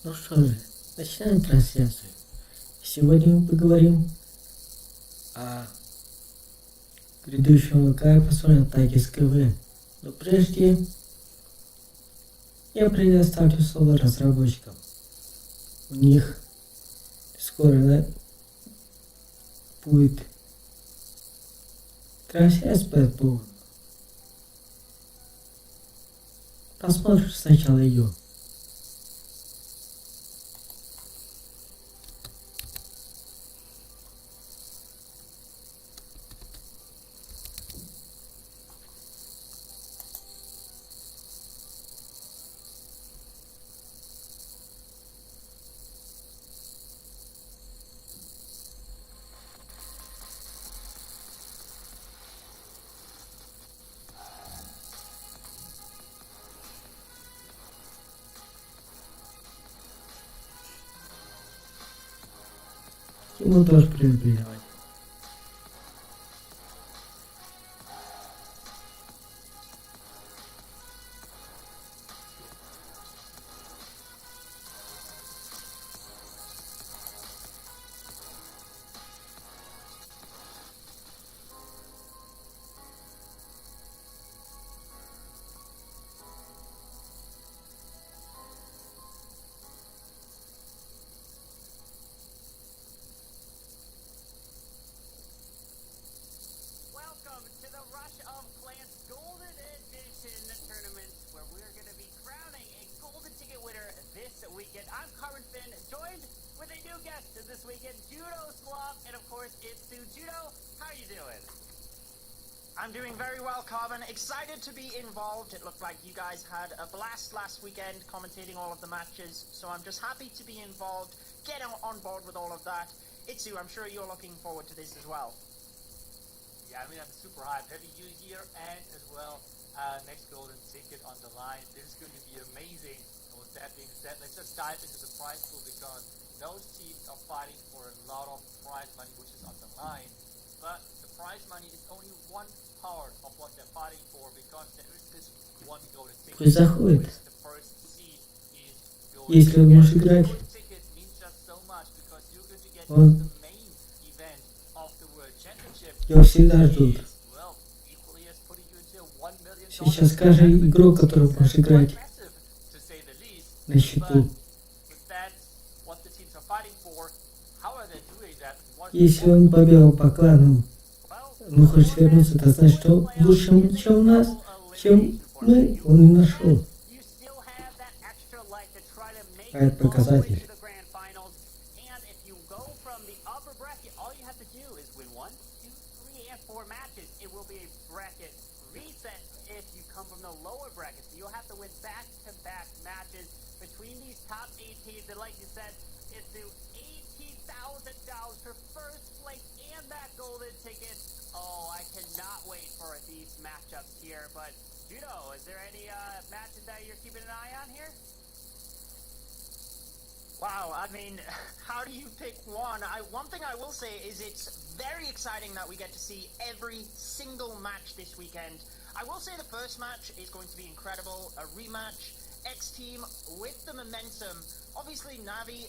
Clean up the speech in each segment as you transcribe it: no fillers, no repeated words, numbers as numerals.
Ну что же, начинаем трансляцию. Сегодня мы поговорим о грядущем ВК и посмотрим атаки с КВ. Но прежде я предоставлю слово разработчикам. У них скоро будет трансляция по этому поводу. Посмотрим сначала ее. Ему тоже привет передавать. I'm doing very well, Carbon. Excited to be involved. It looked like you guys had a blast last weekend commentating all of the matches, so I'm just happy to be involved, get on board with all of that. Itsu, I'm sure you're looking forward to this as well. Yeah, I mean, I'm super hyped. Having you here and as well next golden ticket on the line. This is going to be amazing. And with that being said, let's just dive into the prize pool because those teams are fighting for a lot of prize money, which is on the line. But the prize money is only one part of what they're fighting for because there is this one golden ticket. Пусть заходит. The first seed is Если можешь играть. golden ticket means just so much because you're going to get Он. the main event of the World Championship. Его всегда ждут. Well, equally as putting you into a $1 million Сейчас каждый игрок, который можешь играть to say the least. на счету. But that's what the teams are fighting for. How are they doing that? Если он побегал по кланам, ну хочет вернуться, это значит, что лучше, чем у нас, чем мы, он не нашел. А это показатель. for first place and that golden ticket. Oh, I cannot wait for these matchups here. But, Judo, is there any matches that you're keeping an eye on here? Wow, I mean, how do you pick one? One thing I will say is it's very exciting that we get to see every single match this weekend. I will say the first match is going to be incredible. A rematch, X-Team with the momentum. Obviously, Navi,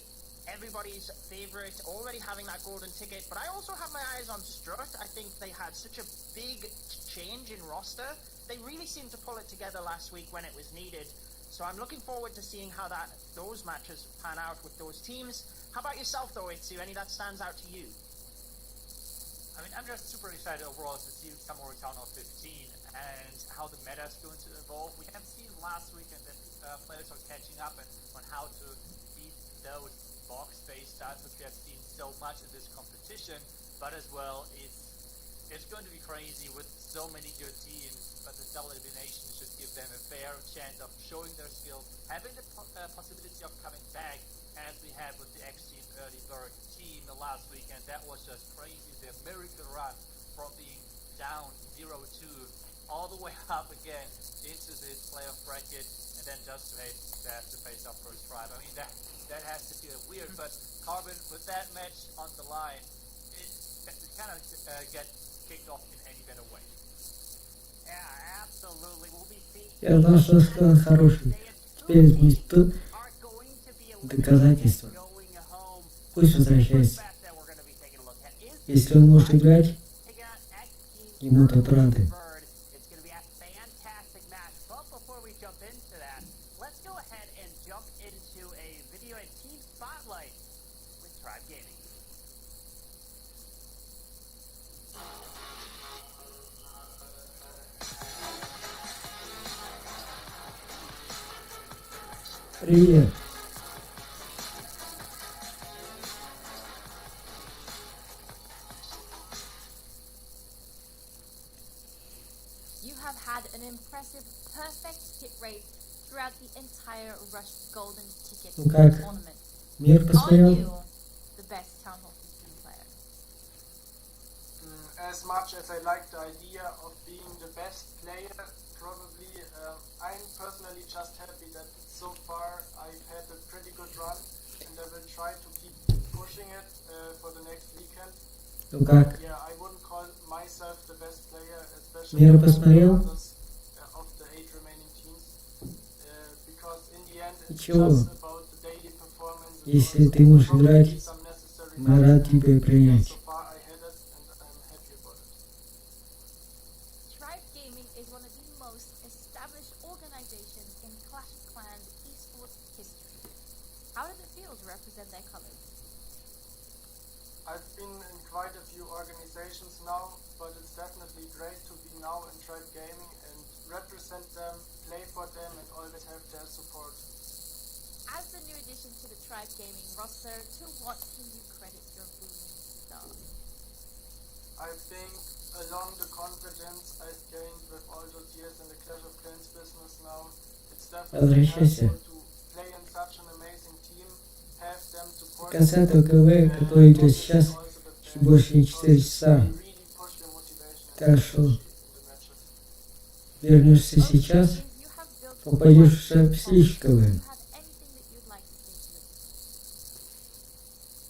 everybody's favorite, already having that golden ticket. But I also have my eyes on Strut. I think they had such a big change in roster. They really seemed to pull it together last week when it was needed. So I'm looking forward to seeing how those matches pan out with those teams. How about yourself, though, Itsu? Any that stands out to you? I mean, I'm just super excited overall to see Samurai Town of 15 and how the meta is going to evolve. We have seen last weekend that players are catching up on how to beat those box-based styles which we have seen so much in this competition. But as well, it's going to be crazy with so many good teams, but the double elimination should give them a fair chance of showing their skill, having the possibility of coming back as we had with the X-Team early bird team the last weekend. That was just crazy, their miracle run from being down 0-2 all the way up again into this playoff bracket and then just to have to face up first drive. I mean, that has to feel weird, but Carbon, with that match on the line, it kind of get kicked off in any better way. Yeah, absolutely. We'll be seeing Я знал, что он хороший. Теперь тут доказательства. Пусть возвращается. Если он может играть, ему тут рады. Привет. You have had an impressive perfect hit rate throughout the entire Rush Golden Ticket Ну как? tournament. Мир Are посмотрел? you the best Town Hall 15 player? As much as I like the idea of being the best player, probably I'm personally just happy that so far I've had a pretty good run and I will try to keep pushing it for the next weekend. Ну как? Yeah, I wouldn't call myself the best player, especially Мир among the посмотрел? others of the 8 remaining teams, because in the end it's Чего? just about the daily performance. and Если also ты можешь probably играть, some necessary мы рад тебя yeah, принять. so far I had it and I'm happy about it. Tribe Gaming is one of the most established organizations in Clash of Clans esports history. How does it feel to represent their colors? I've been in quite a few organizations now, but it's definitely great to be now in Tribe Gaming and represent them, play for them, and always have their support. As the new addition to the Tribe Gaming roster, to what can you credit your booming start? I think along the confidence I've gained with all those years in the Clash of Clans business now, it's definitely Возвращайся. helpful to play in such an amazing team, have them support Концерт КВ, который идет сейчас, чуть больше не 4 часа. Так что вернешься сейчас, попадешь в шаг психиковый. You have anything that you'd like to say to them?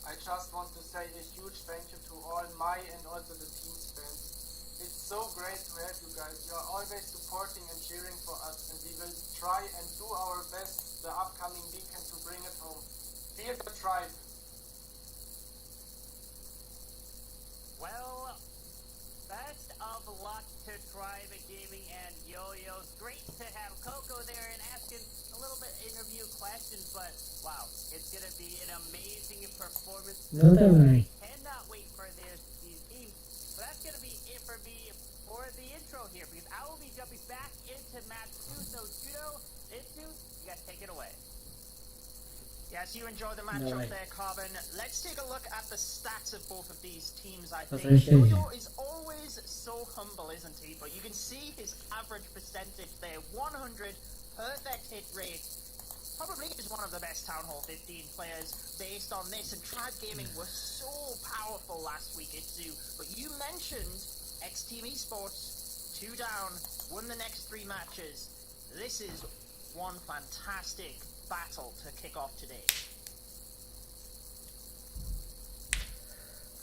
I just want to say a huge thank you to all my and also the team's fans. It's so great to have you guys. You are always supporting and cheering for us, and we will try and do our best the upcoming weekend to bring it home. Fear the tribe. Well, best of luck to Tribe Gaming and Yo-Yo's. Great to have Coco there and asking a little bit interview questions, but wow, it's going to be an amazing performance. Ну давай. Cannot wait for these teams. But that's going to be it for me for the intro here, because I will be jumping back into match 2. So, Judo, you guys take it away. Yes, you enjoy the matchup Давай. there, Carbon. Let's take a look at the stats of both of these teams, I think. Возвращайся. Yo-Yo is always so humble, isn't he? But you can see his average percentage there, 100, perfect hit rate. Probably is one of the best Town Hall 15 players based on this, and Tribe Gaming was so powerful last week, Itzu. But you mentioned X-Team Esports, 2 down, won the next 3 matches. This is one fantastic battle to kick off today.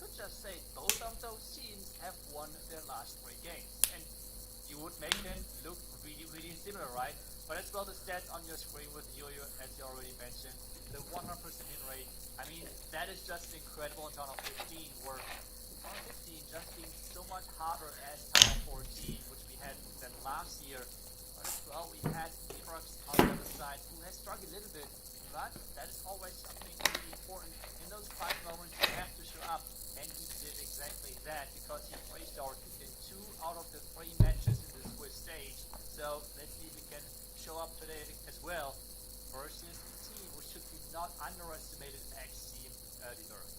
Could just say both of those teams have won their last 3 games, and you would make them look really, really similar, right? But as well, the stats on your screen with Yo-Yo, as you already mentioned, the 100% hit rate. I mean, that is just incredible in Town Hall 15, where Town Hall 15 just being so much harder as Town Hall 14, which we had than last year. But as well, we had Crux on the other side, who has struggled a little bit, but that is always something really important. In those 5 moments, you have to show up, and he did exactly that, because he placed out in 2 out of the 3 matches in the Swiss stage. So let's see if we can show up today as well versus the team, which should be not underestimated. X-Team deserves.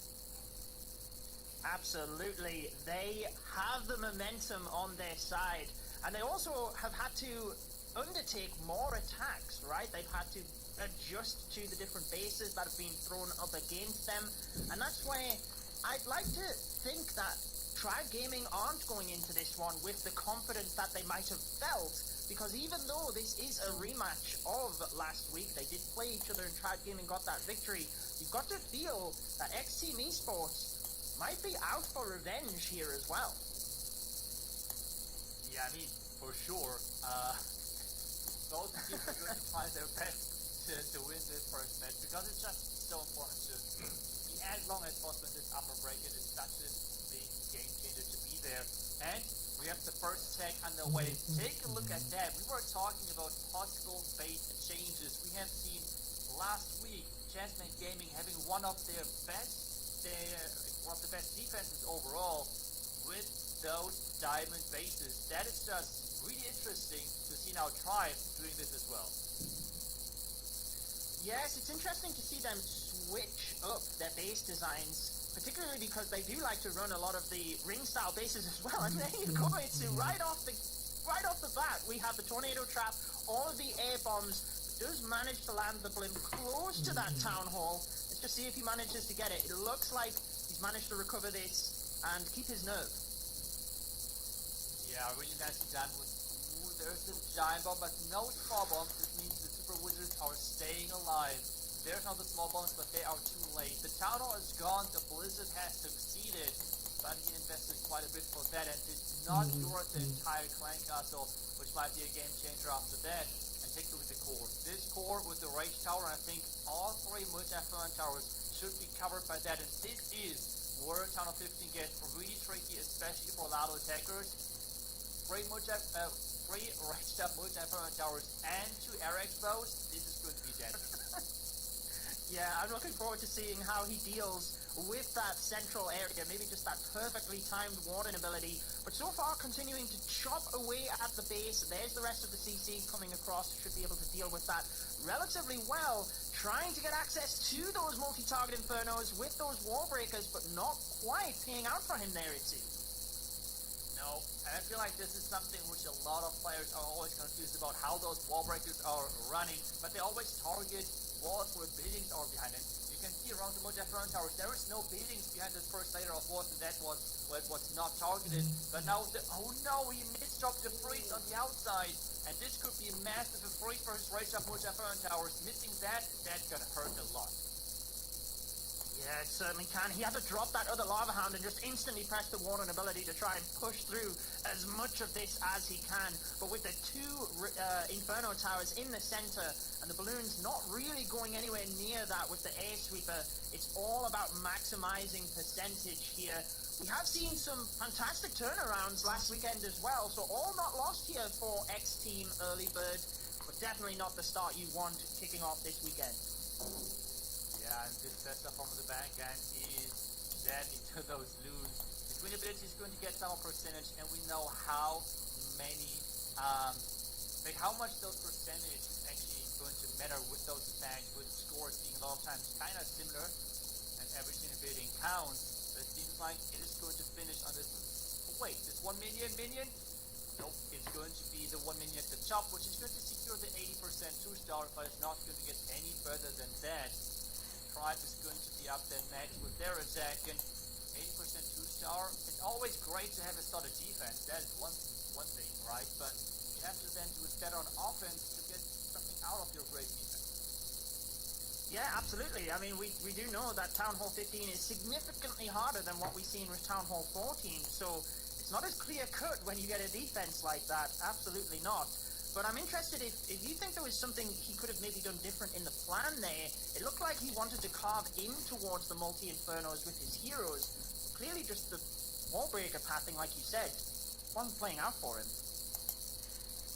Absolutely. They have the momentum on their side, and they also have had to undertake more attacks, right? They've had to adjust to the different bases that have been thrown up against them, and that's why I'd like to think that Tribe Gaming aren't going into this one with the confidence that they might have felt, because even though this is a rematch of last week, they did play each other and Tribe Gaming got that victory, you've got to feel that X-Team Esports might be out for revenge here as well. Yeah, I mean, for sure. Both teams are going to find their best to win this first match, because it's just so important to be as long as possible in this upper bracket. It's such a big game changer to be there. And we have the first tag underway. Take a look at that. We were talking about possible base changes. We have seen last week Chessman Gaming having one of the best defenses overall with those diamond bases. That is just really interesting to see now Tribe doing this as well. Yes, it's interesting to see them switch up their base designs, particularly because they do like to run a lot of the ring-style bases as well. And there you go, it's right off the bat, we have the tornado trap, all of the air bombs. Does manage to land the blimp close to that town hall. Let's just see if he manages to get it. It looks like he's managed to recover this and keep his nerve. Yeah, really nicely done. There's the giant bomb, but no small bombs. This means the super wizards are staying alive. There's not the small bombs, but they are too late. The town hall is gone. The blizzard has succeeded, but he invested quite a bit for that and did not worth the entire clan castle, which might be a game changer after that. Take a look at the core. This core with the rage tower, I think all three multi-fern towers should be covered by that, and this is where Town of 15 gets really tricky, especially for Lado attackers. Three raged up multi-fern towers and 2 air expos. This is going to be dead. Yeah, I'm looking forward to seeing how he deals with that central area, maybe just that perfectly timed warden ability, but so far continuing to chop away at the base. There's the rest of the CC coming across, should be able to deal with that relatively well, trying to get access to those multi-target infernos with those wall breakers, but not quite paying out for him there, it seems. No, and I feel like this is something which a lot of players are always confused about, how those wall breakers are running, but they always target walls where buildings are behind it. You can see around the multi-front towers, there is no buildings behind this first layer of walls, and that was what was not targeted. But now, oh no, he misdropped the freeze on the outside, and this could be a massive freeze for his raised up multi-front towers. Missing that, that's gonna hurt a lot. Yeah, it certainly can. He had to drop that other lava hound and just instantly press the warden ability to try and push through as much of this as he can. But with the 2 inferno towers in the center and the balloons not really going anywhere near that with the air sweeper, it's all about maximizing percentage here. We have seen some fantastic turnarounds last weekend as well, so all not lost here for X-Team Early Bird, but definitely not the start you want kicking off this weekend. Yeah, and this Tesla from the bank and is dead into those loons. The Queen ability is going to get some percentage, and we know how many, how much those percentage is actually going to matter with those attacks, with scores being a lot of times kind of similar, and every single building counts. But it seems like it is going to finish on this. Oh, wait, this 1 minion? Nope, it's going to be the 1 minion at the top, which is going to secure the 80% 2-star, but it's not going to get any further than that. Tribe is going to be up there next with their attack, and 80% 2-star. It's always great to have a solid defense. That is one thing, right? But you have to then do it better on offense to get something out of your great defense. Yeah, absolutely. I mean, we do know that Town Hall 15 is significantly harder than what we've seen with Town Hall 14, so it's not as clear-cut when you get a defense like that. Absolutely not. But I'm interested if you think there was something he could have maybe done different in the plan there. It looked like he wanted to carve in towards the multi-infernos with his heroes. Clearly just the wall breaker pathing, like you said, wasn't playing out for him.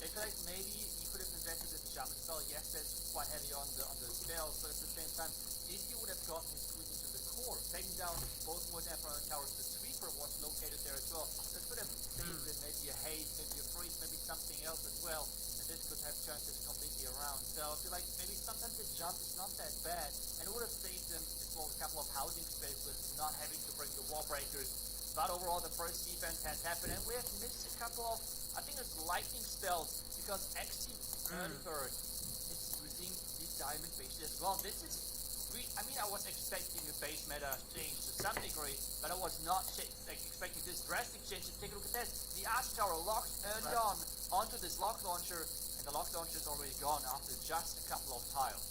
I feel like maybe he could have invested in the jump spell. Yes, that's quite heavy on the spells, but at the same time, if he would have gotten his crew into the core, taking down both multi-inferno towers, the sweeper was located there as well. That could have saved him maybe a haze, maybe a freeze, maybe something else as well. This could have turned this completely around. So I feel like maybe sometimes the jump is not that bad, and it would have saved them as well a couple of housing spaces, not having to bring the wall breakers. But overall, the first defense has happened, and we have missed a couple of, I think it's lightning spells, because X-Team Early Bird is using the diamond bases as well. This is, I mean, I was expecting a base meta change to some degree, but I was not expecting this drastic change. Take a look at that. The Arch Tower locked early on onto this lock launcher, and the lock launcher is already gone after just a couple of tiles.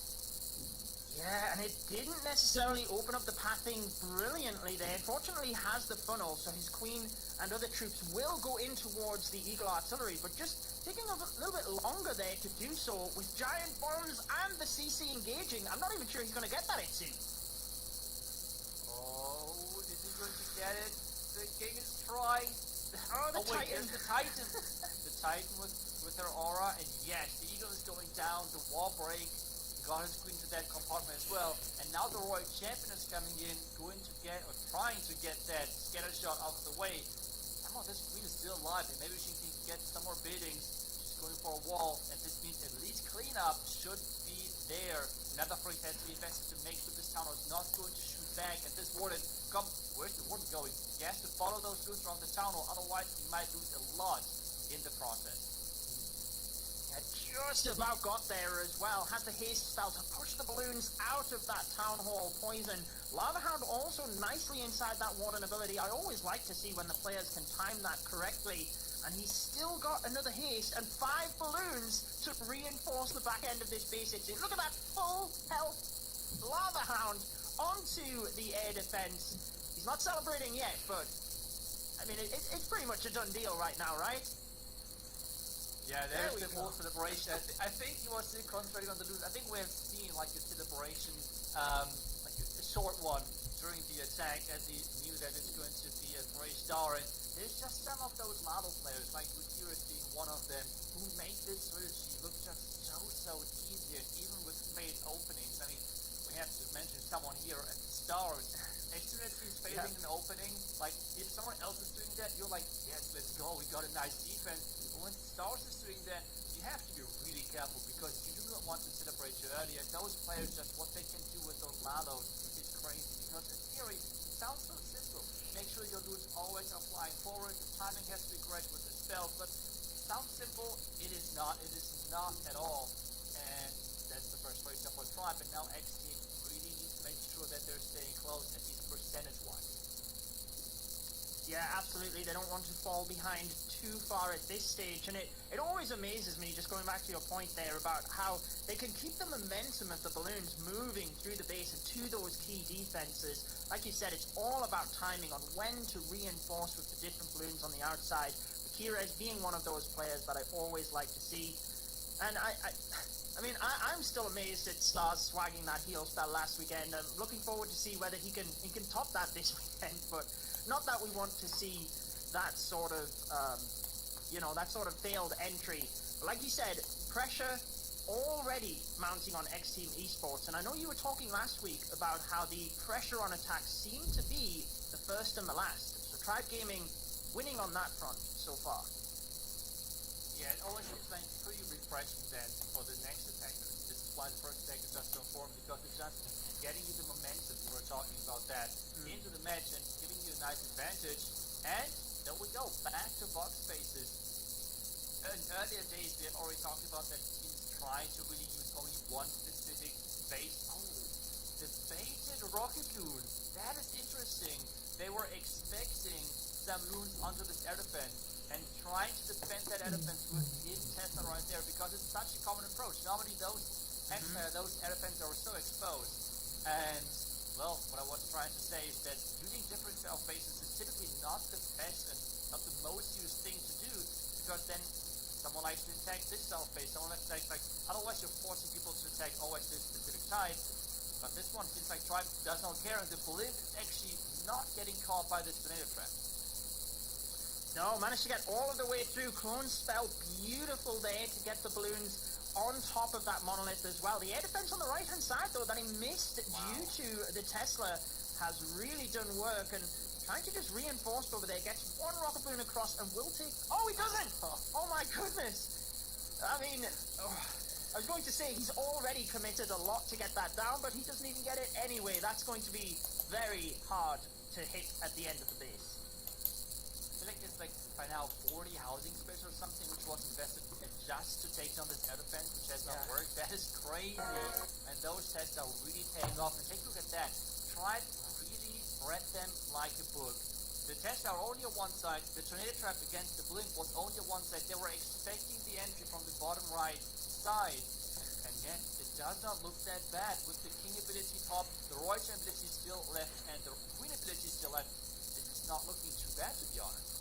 Yeah, and it didn't necessarily open up the pathing brilliantly there. Fortunately, he has the funnel, so his queen and other troops will go in towards the Eagle artillery, but just taking a little bit longer there to do so with giant bombs and the CC engaging. I'm not even sure he's going to get that Itsu. Oh, is he going to get it? The king is trying. Oh, the wait, Titan. there's the Titan. The Titan with her aura, and yes, the Eagle is going down. The wall break got his queen to that compartment as well, and now the Royal Champion is coming in, going to get, or trying to get that scatter shot out of the way. Somehow this queen is still alive, and maybe she can get some more beatings. She's going for a wall, and this means at least cleanup should be there. Another freak has to be invested to make sure this town is not going to shoot back, and this warden, where's the warden going? He has to follow those dudes around the town, or otherwise he might lose a lot in the process. Just about got there as well. Had the haste spell to push the balloons out of that town hall poison. Lava Hound also nicely inside that warden ability. I always like to see when the players can time that correctly. And he's still got another haste and 5 balloons to reinforce the back end of this base. Look at that full health Lava Hound onto the air defense. He's not celebrating yet, but I mean, it's pretty much a done deal right now, right? Yeah, there's the whole celebration. I think he was still concentrating on the loot. I think we have seen like a celebration, like a short one during the attack, as he knew that it's going to be a great star. And there's just some of those Lado players, like Gutierrez being one of them, who make this strategy look just so easy, and even with made openings. I mean, we have to mention someone here at the Stars. As soon as he's facing an opening, like if someone else is doing that, you're like, yes, let's go, we got a nice defense. When Stars is doing that, you have to be really careful, because you do not want to celebrate you earlier. Those players, just what they can do with those Lados is crazy, because in theory, it sounds so simple. Make sure your dudes always are flying forward, the timing has to be great with the spells, but it sounds simple, it is not at all. And that's the first place for Tribe, and now X Team really needs to make sure that they're staying close, at least percentage-wise. Yeah, absolutely. They don't want to fall behind too far at this stage. And it always amazes me, just going back to your point there, about how they can keep the momentum of the balloons moving through the base and to those key defenses. Like you said, it's all about timing on when to reinforce with the different balloons on the outside. Gutierrez being one of those players that I always like to see. And I mean, I'm still amazed at Stars swagging that heal spell last weekend. I'm looking forward to see whether he can top that this weekend, but not that we want to see that sort of, that sort of failed entry. But like you said, pressure already mounting on X Team Esports. And I know you were talking last week about how the pressure on attacks seemed to be the first and the last. So Tribe Gaming winning on that front so far. Yeah, it always seems like pretty refreshing then for the next attacker. This is why the first attack is just so important, because it's just getting you the momentum, we were talking about that, into the match and giving you a nice advantage. And there we go, back to box spaces. In earlier days, we have already talked about that teams trying to really use only one specific base. Oh, the baited rocket loon. That is interesting. They were expecting some loons onto this air defense and trying to defend that air defense with hidden Tesla right there, because it's such a common approach. Normally those air defenses are so exposed. And, well, what I was trying to say is that using different self bases is typically not the best and not the most used thing to do, because then someone likes to attack this self base, someone likes to attack, like, otherwise you're forcing people to attack always this specific type. But this one seems like Tribe does not care, and the balloon is actually not getting caught by this tornado trap. No, managed to get all of the way through. Clone spell, beautiful there to get the balloons on top of that monolith as well. The air defense on the right-hand side, though, that he missed due to the Tesla, has really done work, and trying to just reinforce over there. Gets one rocket balloon across and will take... Oh, he doesn't! Oh, my goodness! I mean, I was going to say he's already committed a lot to get that down, but he doesn't even get it anyway. That's going to be very hard to hit at the end of the base. I feel like it's like by now 40 housing space or something which was invested in just to take down this air defense, which has not worked. That is crazy. And those tests are really paying off. And take a look at that. Tribe really read them like a book. The tests are only on one side. The tornado trap against the blink was only on one side. They were expecting the entry from the bottom right side. And yet it does not look that bad. With the king ability top, the royal champ ability still left, and the queen ability still left, it's not looking too bad, to be honest.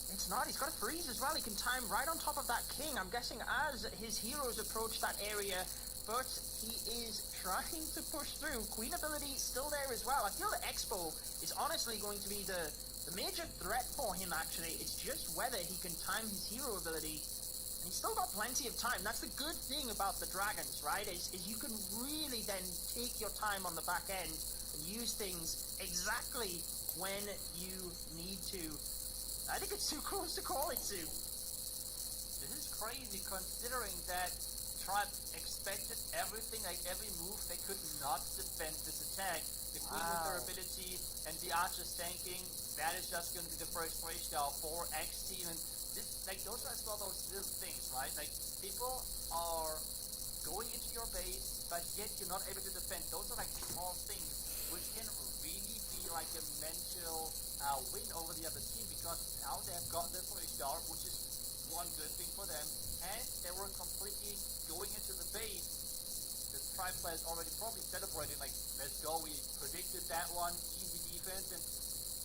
It's not. He's got a freeze as well. He can time right on top of that king. I'm guessing as his heroes approach that area, but he is trying to push through. Queen ability still there as well. I feel that Expo is honestly going to be the major threat for him, actually. It's just whether he can time his hero ability. And he's still got plenty of time. That's the good thing about the dragons, right? Is you can really then take your time on the back end and use things exactly when you need to. I think it's too close to call it, Sue. This is crazy considering that Tribe expected everything, like every move. They could not defend this attack. The queen with her ability and the archers tanking, that is just going to be the first play style for X team. And this, like, those are as well those little things, right? Like, people are going into your base, but yet you're not able to defend. Those are like small things which can really be like a mental win over the other team, because now they have gotten their first star, which is one good thing for them, and they were completely going into the base. The Tribe players already probably celebrating, like, let's go, we predicted that one, easy defense, and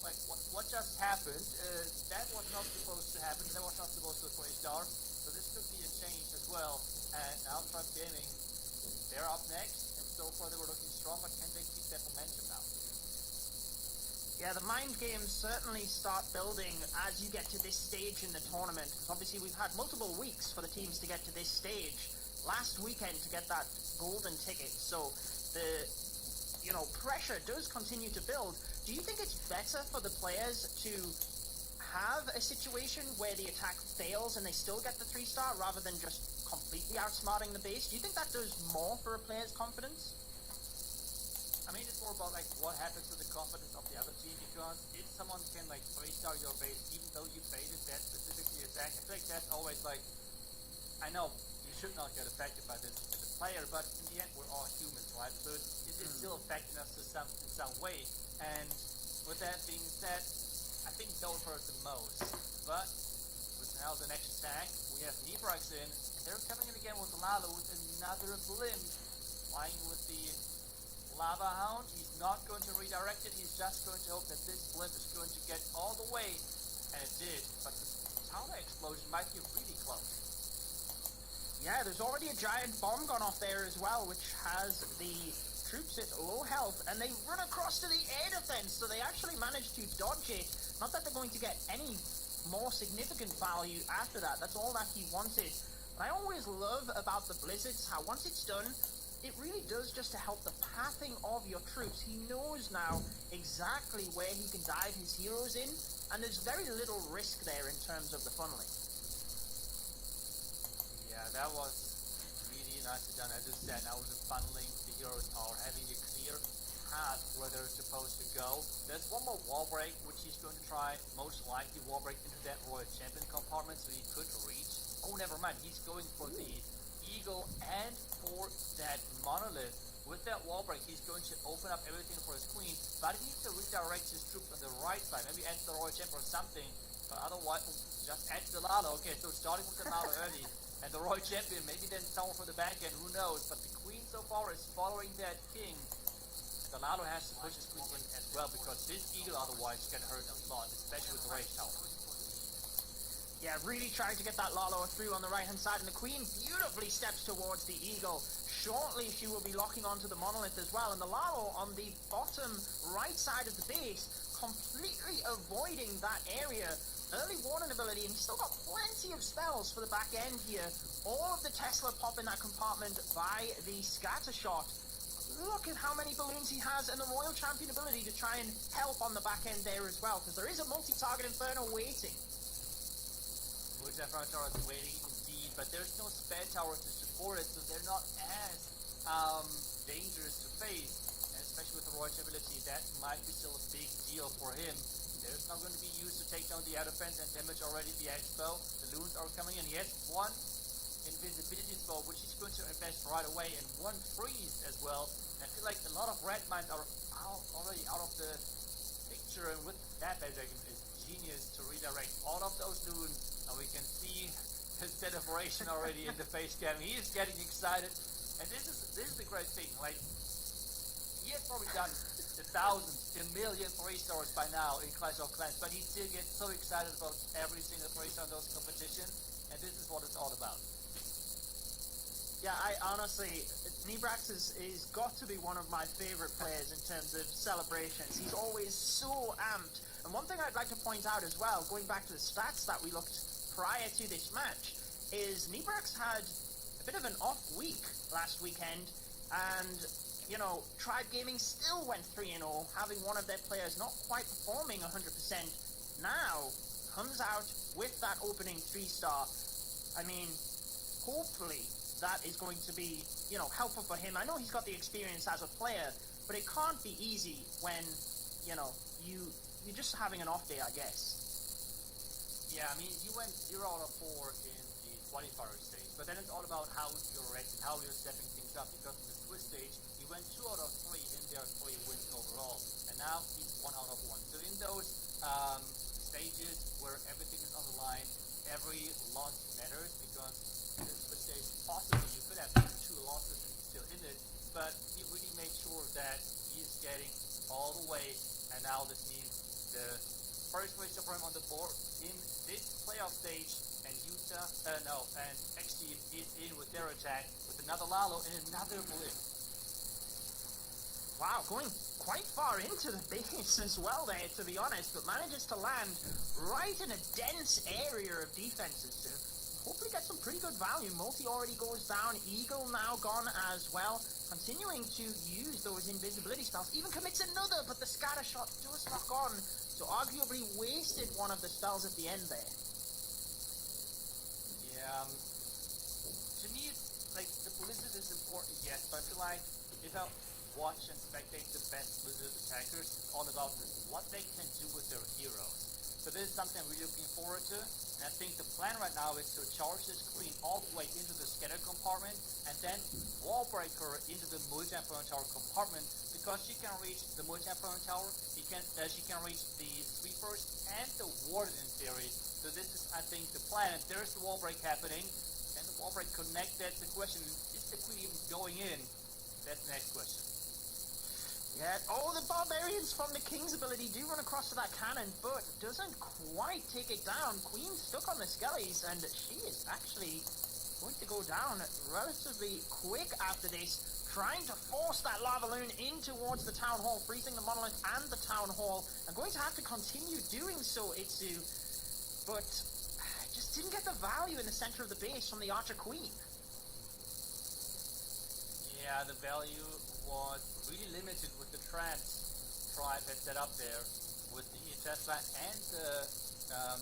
like, what just happened? That was not supposed to happen, that was not supposed to be a star, so this could be a change as well. And now Tribe Gaming, they're up next, and so far they were looking strong, but can they keep that momentum now? Yeah, the mind games certainly start building as you get to this stage in the tournament, because obviously we've had multiple weeks for the teams to get to this stage. Last weekend to get that golden ticket, so the pressure does continue to build. Do you think it's better for the players to have a situation where the attack fails and they still get the 3-star rather than just completely outsmarting the base? Do you think that does more for a player's confidence? I mean, it's more about like what happens to the confidence of the other team, because if someone can like 3-star your base even though you baited that specifically attack, I feel like that's always like, I know you should not get affected by this as a player, but in the end we're all humans, right? So it is still affecting us in some way. And with that being said, I think those hurt the most. But with now the next attack, we have Nibrax in, and they're coming in again with Lalo with another blimp, flying with the Lava Hound. He's not going to redirect it, he's just going to hope that this blimp is going to get all the way, and it did, but the tower explosion might be really close. Yeah, there's already a giant bomb gone off there as well, which has the troops at low health, and they run across to the air defense, so they actually managed to dodge it. Not that they're going to get any more significant value after that, that's all that he wanted. But I always love about the blizzards how once it's done, it really does just to help the pathing of your troops. He knows now exactly where he can dive his heroes in, and there's very little risk there in terms of the funneling. Yeah, that was really nicely done. As you said, now with the funneling, the heroes are having a clear path where they're supposed to go. There's one more wall break, which he's going to try, most likely wall break into that royal champion compartment, so he could reach. Oh, never mind, he's going for the eagle and for that monolith. With that wall break, he's going to open up everything for his queen, but he needs to redirect his troops on the right side, maybe add the royal champ or something, but otherwise just add the Lalo. Okay, so starting with the Lalo early and the royal champion, maybe then someone for the back end, who knows, but the queen so far is following that king. The Lalo has to push his queen in as well, because this eagle otherwise can hurt a lot, especially with the rage tower. Yeah, really trying to get that Lalo through on the right-hand side, and the Queen beautifully steps towards the Eagle. Shortly, she will be locking onto the Monolith as well, and the Lalo on the bottom right side of the base, completely avoiding that area. Early warning ability, and he's still got plenty of spells for the back end here. All of the Tesla pop in that compartment by the scatter shot. Look at how many balloons he has, and the Royal Champion ability to try and help on the back end there as well, because there is a multi-target Inferno waiting. Front tower is waiting indeed, but there's no spare tower to support it, so they're not as dangerous to face, and especially with the Royal ability, that might be still a big deal for him. There's not going to be used to take down the air defense and damage already the Expo. The loons are coming in. He has one invisibility spell, which he's going to invest right away, and one freeze as well. And I feel like a lot of red mines are already out of the picture, and with that, Bedregon is genius to redirect all of those loons. And we can see his celebration already in the face cam. He is getting excited, And this is the great thing. Like, he has probably done the thousands, the million 3-stars by now in Clash of Clans, but he still gets so excited about every single 3-star in those competitions, and this is what it's all about. Yeah, I honestly, Nibrax is got to be one of my favorite players in terms of celebrations. He's always so amped. And one thing I'd like to point out as well, going back to the stats that we looked prior to this match, is Nibrax had a bit of an off week last weekend, and you know, Tribe Gaming still went 3-0, having one of their players not quite performing 100%. Now comes out with that opening 3-star. I mean, hopefully that is going to be, you know, helpful for him. I know he's got the experience as a player, but it can't be easy when, you know, you're just having an off day, I guess. Yeah, I mean, you went 0 out of 4 in the qualifier stage, but then it's all about how you're reacting, how you're stepping things up, because in the Swiss stage, he went 2 out of 3 in their 3 wins overall, and now he's 1 out of 1. So in those stages where everything is on the line, every loss matters, because in the Swiss stage, possibly you could have 2 losses and he's still in it, but he really made sure that he's getting all the way, and now this means the first place for him on the board in this playoff stage, and and XG is in with their attack with another Lalo and another Blip. Wow, going quite far into the base as well there, to be honest, but manages to land right in a dense area of defenses to hopefully get some pretty good value. Multi already goes down, Eagle now gone as well, continuing to use those invisibility spells, even commits another, but the scatter shot does lock on, so arguably wasted one of the spells at the end there. Yeah, to me, it's like the Blizzard is important, yes, but I feel like if I watch and spectate the best Blizzard attackers, it's all about what they can do with their heroes. So this is something I'm really looking forward to, and I think the plan right now is to charge this queen all the way into the scatter compartment, and then wall break her into the multi-opponent tower compartment, because she can reach the multi-opponent tower, she can reach the sweepers and the warden in theory. So this is, I think, the plan. If there's the wall break happening, and the wall break connected, the question is the queen even going in? That's the next question. Yeah, the barbarians from the King's ability do run across to that cannon, but doesn't quite take it down. Queen stuck on the skellies, and she is actually going to go down relatively quick after this, trying to force that lava loon in towards the town hall, freezing the monolith and the town hall. I'm going to have to continue doing so, Itsu, but just didn't get the value in the center of the base from the Archer Queen. Yeah, the value was really limited with the traps Tribe had set up there, with the Tesla and the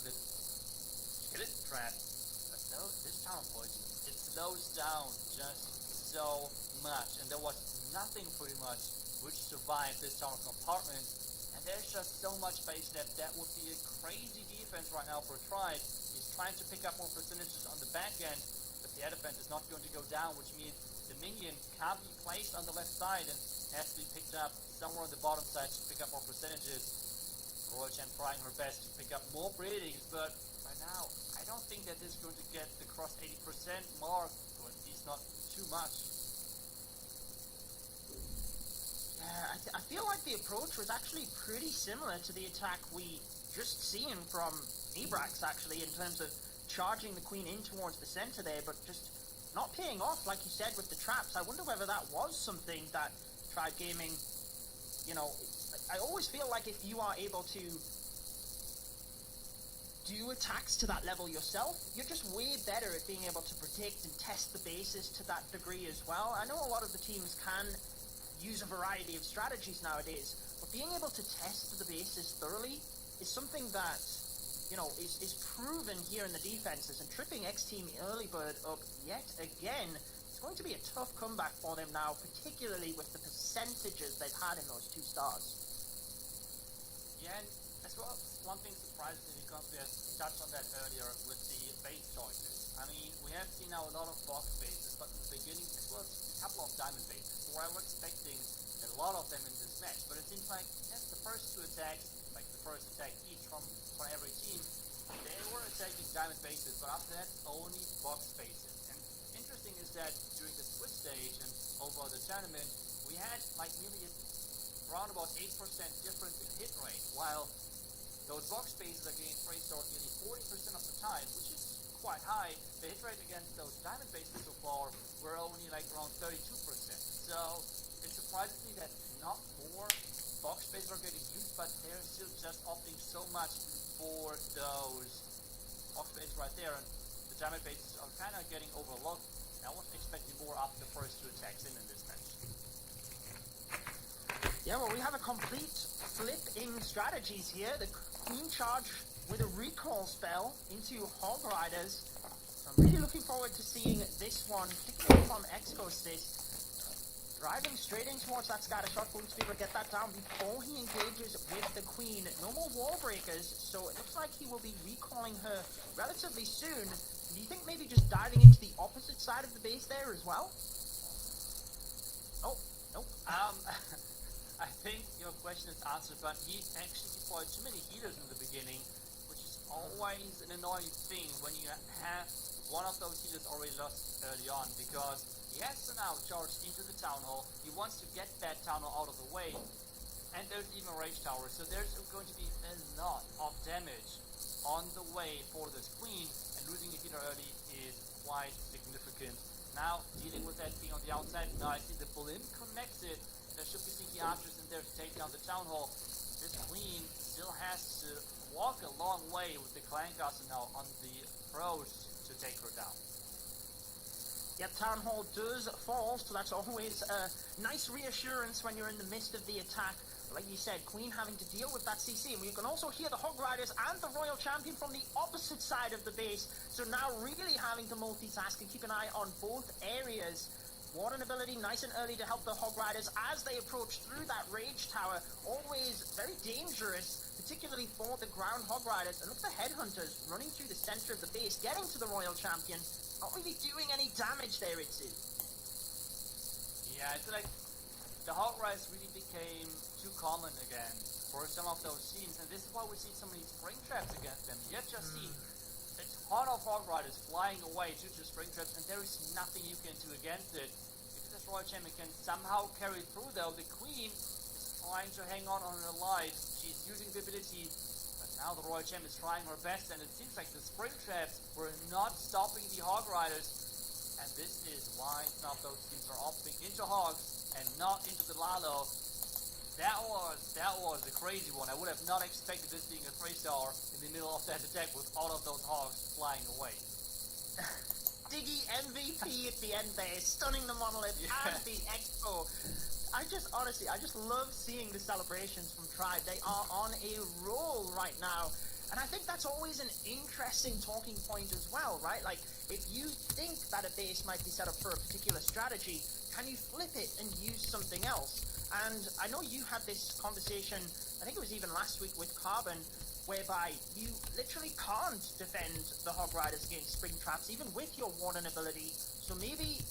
skeleton trap. But no, this town poison, it slows down just so much, and there was nothing pretty much which survived this town compartment, and there's just so much base left. That would be a crazy defense right now for Tribe. He's trying to pick up more percentages on the back end, but the air defense is not going to go down, which means the minion can't be placed on the left side and has to be picked up somewhere on the bottom side to pick up more percentages. Royal Chen trying her best to pick up more breedings, but right now I don't think that this is going to get the cross 80% mark, or at least not too much. Yeah, I feel like the approach was actually pretty similar to the attack we just seen from Nibrax, actually, in terms of charging the queen in towards the center there, but just not paying off, like you said, with the traps. I wonder whether that was something that Tribe Gaming, you know, I always feel like if you are able to do attacks to that level yourself, you're just way better at being able to predict and test the bases to that degree as well. I know a lot of the teams can use a variety of strategies nowadays, but being able to test the bases thoroughly is something that, you know, is proven here in the defenses, and tripping X-Team Early Bird up yet again, it's going to be a tough comeback for them now, particularly with the percentages they've had in those 2 stars. Yeah, and as well, one thing surprises me, because we have touched on that earlier with the base choices. I mean, we have seen now a lot of box bases, but in the beginning it was a couple of diamond bases, where I was expecting a lot of them in this match, but it seems like, yes, the first 2 attacks, like the first attack each from every team, they were attacking diamond bases, but after that only box bases. And interesting is that during the Swiss stage and over the tournament, we had like nearly around about 8% difference in hit rate, while those box spaces against Freystar nearly 40% of the time, which is quite high. The hit rate against those diamond bases so far were only like around 32%. So it surprises me that not more box spaces are getting used, but they're still just opting so much for those box spaces right there, and the diamond bases are kind of getting overlooked. I wasn't expecting more after the first 2 attacks in this match. Yeah, well, we have a complete flip in strategies here. The Queen charge with a recall spell into Hog Riders. So I'm really looking forward to seeing this one, particularly from Expos this. Driving straight in towards that scatter shot, going to be able to get that down before he engages with the Queen. No more wall breakers, so it looks like he will be recalling her relatively soon. Do you think maybe just diving into the opposite side of the base there as well? Oh, nope. I think your question is answered, but he actually deployed too many healers in the beginning, which is always an annoying thing when you have one of those healers already lost early on, because he has to now charge into the town hall. He wants to get that town hall out of the way, and there's even a rage tower, so there's going to be a lot of damage on the way for this Queen, and losing a healer early is quite significant. Now, dealing with that being on the outside, now I see the Blimp connected. There should be sneaky archers in there to take down the town hall. This Queen still has to walk a long way with the clan castle now on the approach to take her down. Yeah, Town Hall does fall, so that's always a nice reassurance when you're in the midst of the attack. Like you said, Queen having to deal with that CC, and you can also hear the Hog Riders and the Royal Champion from the opposite side of the base, so now really having to multitask and keep an eye on both areas. Warden ability nice and early to help the Hog Riders as they approach through that Rage Tower. Always very dangerous, particularly for the ground Hog Riders. And look at the Headhunters running through the center of the base, getting to the Royal Champion. Not really doing any damage there, it seems. Yeah, it's like the Hog Riders really became too common again for some of those scenes, and this is why we see so many spring traps against them. You have just seen a ton of Hog Riders flying away due to spring traps, and there is nothing you can do against it. If this Royal Champion can somehow carry through, though, the Queen is trying to hang on her life. She's using the ability, but now the Royal Champion is trying her best, and it seems like the spring traps were not stopping the Hog Riders, and this is why some of those teams are opting into Hogs and not into the Lalo. That was a crazy one. I would have not expected this being a 3-star in the middle of that attack with all of those Hogs flying away. Diggy MVP at the end there, stunning the monolith and the Expo. I just love seeing the celebrations from Tribe. They are on a roll right now. And I think that's always an interesting talking point as well, right? Like, if you think that a base might be set up for a particular strategy, can you flip it and use something else? And I know you had this conversation, I think it was even last week with Carbon, whereby you literally can't defend the Hog Riders against spring traps, even with your Warden ability. So maybe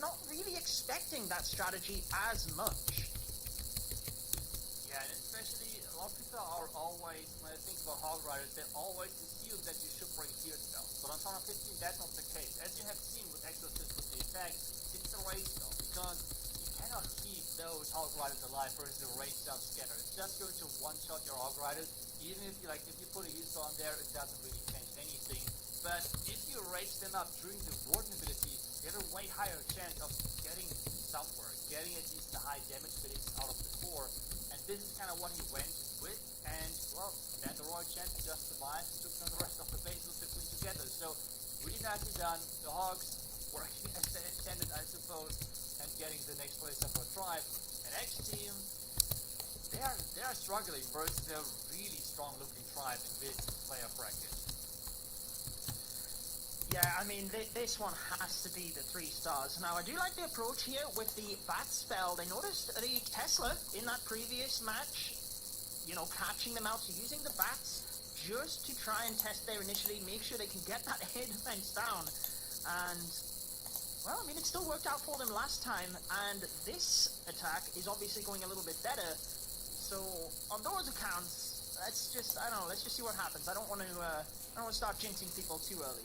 not really expecting that strategy as much. Yeah, and especially a lot of people are always, when they think about Hog Riders, they always assume that you should bring tier spells. But on Town of 15, that's not the case. As you have seen with Exorcist with the attack, it's the rage spell, because you cannot keep those Hog Riders alive versus the rage spell scatter. It's just going to one-shot your Hog Riders. Even if you put a heal spell on there, it doesn't really change anything. But if you rage them up during the Warden ability, you have a way higher chance of getting somewhere, getting at least the high damage abilities out of the core. And this is kind of what he went with, and well, then the Royal Champion just survived and took down the rest of the base with the Queen together. So really nicely done. The Hogs working as they intended, I suppose, and getting the next place up for Tribe. And X Team, they are struggling versus a really strong looking Tribe in this player bracket. Yeah, I mean, this one has to be the 3 stars. Now, I do like the approach here with the Bat spell. They noticed the Tesla in that previous match, you know, catching them out. So using the Bats just to try and test there initially, make sure they can get that air defense down. And, well, I mean, it still worked out for them last time. And this attack is obviously going a little bit better. So, on those accounts, let's just see what happens. I don't want to start jinxing people too early.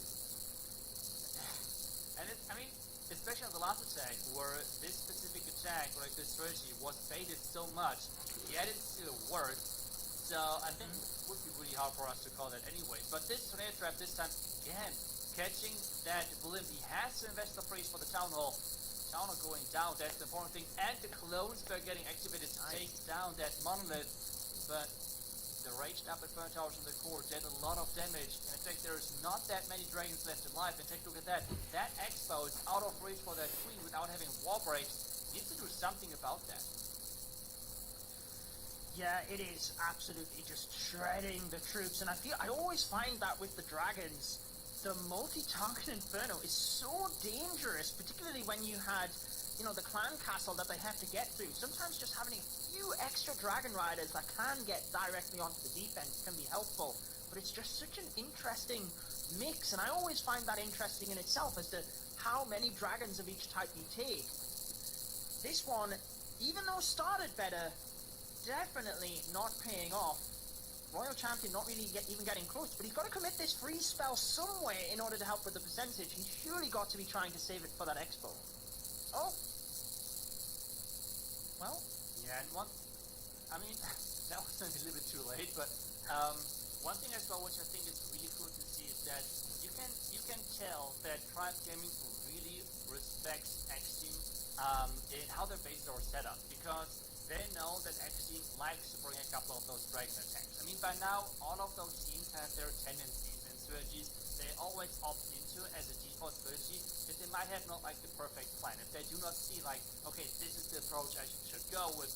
And especially on the last attack, where this specific attack, or like this strategy, was baited so much, yet it still worked. So I think it would be really hard for us to call that anyway. But this tornado trap this time, again, catching that blimp. He has to invest the freeze for the town hall. Town hall going down, that's the important thing. And the clones are getting activated to take down that monolith. But the raged up at burn towers on the core did a lot of damage. And in fact, there's not that many dragons left alive. And take a look at that. That expo is out of reach for that queen without having wall breaks. Needs to do something about that. Yeah, it is absolutely just shredding the troops, and I always find that with the dragons, the multi-target inferno is so dangerous, particularly when you had, the clan castle that they have to get through. Sometimes just having a few extra dragon riders that can get directly onto the defense can be helpful, but it's just such an interesting mix, and I always find that interesting in itself as to how many dragons of each type you take. This one, even though started better, definitely not paying off. Royal Champion not really even getting close, but he's got to commit this freeze spell somewhere in order to help with the percentage. He's surely got to be trying to save it for that expo. Oh. Well. Yeah, and that was maybe a little bit too late, but one thing as well which I think is really cool to see is that you can tell that Tribe Gaming really respects X-Team in how their bases are set up, because they know that X-Team likes to bring a couple of those dragon attacks. I mean, by now, all of those teams have their tendencies and strategies they always opt into as a default strategy, that they might have not like the perfect plan. If they do not see like, okay, this is the approach I should go with.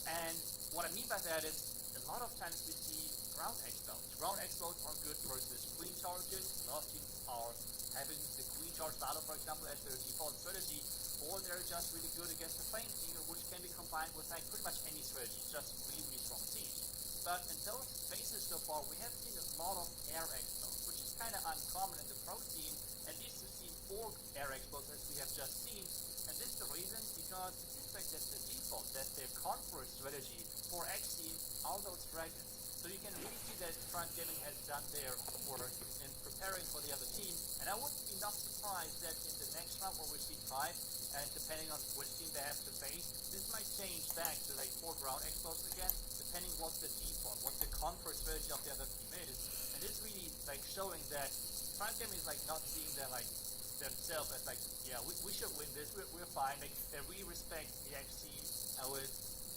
And what I mean by that is, a lot of times we see ground explodes. Ground explodes are good versus queen charges. A lot of teams are having the queen charge battle, for example, as their default strategy, or they're just really good against the flame thinger, which can be combined with like pretty much any strategy. It's just really, really strong siege. But in those phases so far, we have seen a lot of air explodes, which is kind of uncommon in the pro scene. At least we've seen 4 air explodes as we have just seen. And this is the reason, because it seems like that's the default, that the conqueror strategy for X team are those dragons. So you can really see that Tribe Gaming has done their homework in preparing for the other team. And I wouldn't be not surprised that in the next round where we see Tribe, and depending on which team they have to face, this might change back to like 4 ground explodes again, depending what the default, what the conquer strategy of the other team is. And this really like showing that Tribe Gaming is like not seeing their like themselves as like, yeah, we should win this, we're fine. Like they really respect the X team with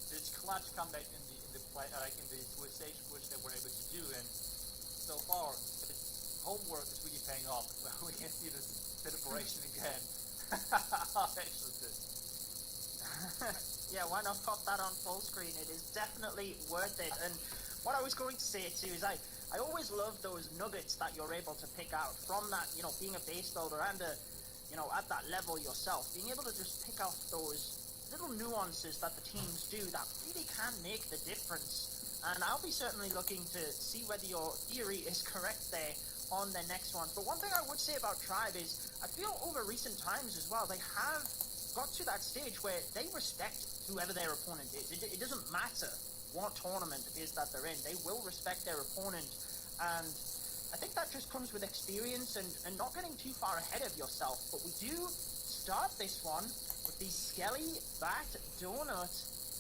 this clutch comeback in the play, like in the stage which they were able to do. And so far, its homework is really paying off. We can see this celebration again. Excellent. Yeah, why not pop that on full screen? It is definitely worth it. And what I was going to say too is I always love those nuggets that you're able to pick out from that, being a base builder and at that level yourself, being able to just pick out those little nuances that the teams do that really can make the difference. And I'll be certainly looking to see whether your theory is correct there on the next one. But one thing I would say about Tribe is I feel over recent times as well, they have got to that stage where they respect whoever their opponent is. It doesn't matter what tournament it is that they're in, they will respect their opponent. And I think that just comes with experience and not getting too far ahead of yourself. But we do start this one with the Skelly Bat Donut.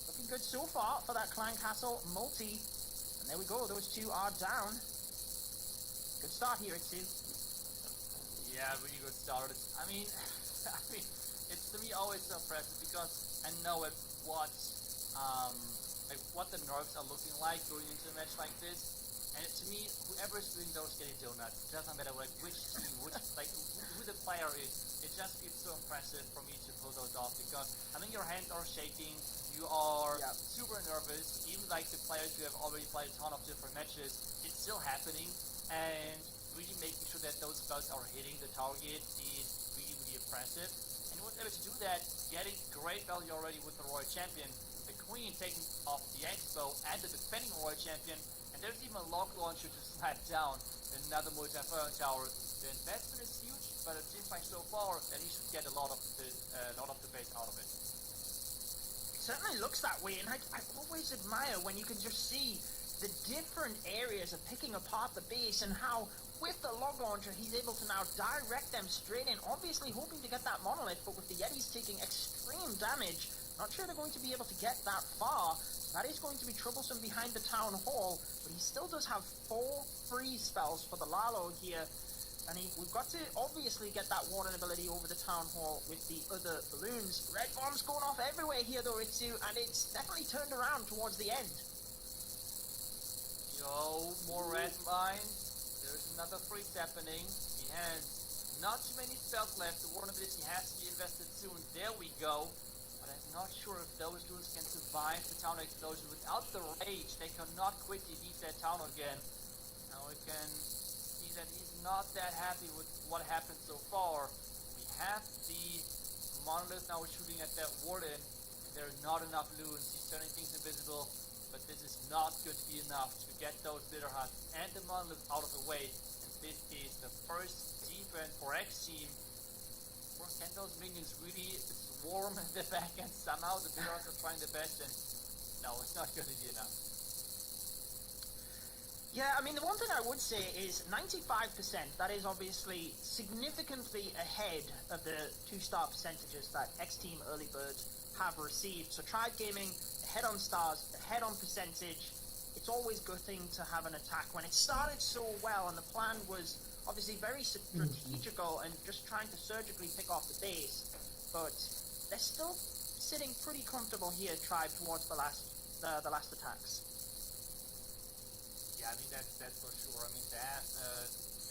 Looking good so far for that Clan Castle multi. And there we go, those 2 are down. Good start here at 2. Yeah, really good start. I mean, it's to me always so impressive because I know what the nerves are looking like going into a match like this. And to me, whoever is doing those Skelly Donuts, it doesn't matter like which team, who the player is, it just feels so impressive for me to pull those off because your hands are shaking, you are super nervous, even like the players who have already played a ton of different matches, it's still happening, and really making sure that those spells are hitting the target is really, really impressive. And he was able to do that, getting great value already with the Royal Champion, the Queen taking off the Expo, and the defending Royal Champion. There's even a log launcher to slap down another multi-fire tower. The investment is huge, but it seems like so far that he should get a lot of the base out of it. It certainly looks that way, and I always admire when you can just see the different areas of picking apart the base and how with the log launcher he's able to now direct them straight in, obviously hoping to get that monolith, but with the Yetis taking extreme damage, not sure they're going to be able to get that far. That is going to be troublesome behind the town hall, but he still does have 4 freeze spells for the Lalo here. And we've got to obviously get that warning ability over the town hall with the other balloons. Red bombs going off everywhere here though, Itsu, and it's definitely turned around towards the end. Yo, more red mines. There's another freeze happening. He has not too many spells left. The warning ability has to be invested soon. There we go. But I'm not sure if those dudes can survive the town explosion without the rage. They cannot quickly leave that town again. Now we can see that he's not that happy with what happened so far. We have the monolith now shooting at that warden. There are not enough loons. He's turning things invisible, but this is not going to be enough to get those litter huts and the monolith out of the way. And this is the first defense for X team. Or can those minions really swarm in the back end somehow? The litter huts are trying their best, and no, it's not going to be enough. Yeah, I mean, the one thing I would say is 95%, that is obviously significantly ahead of the 2-star percentages that X-Team Early Birds have received. So Tribe Gaming, ahead on stars, ahead on percentage. It's always good thing to have an attack when it started so well, and the plan was obviously very strategical and just trying to surgically pick off the base. But they're still sitting pretty comfortable here, Tribe, towards the last attacks. Yeah, I mean, that's for sure. I mean, they have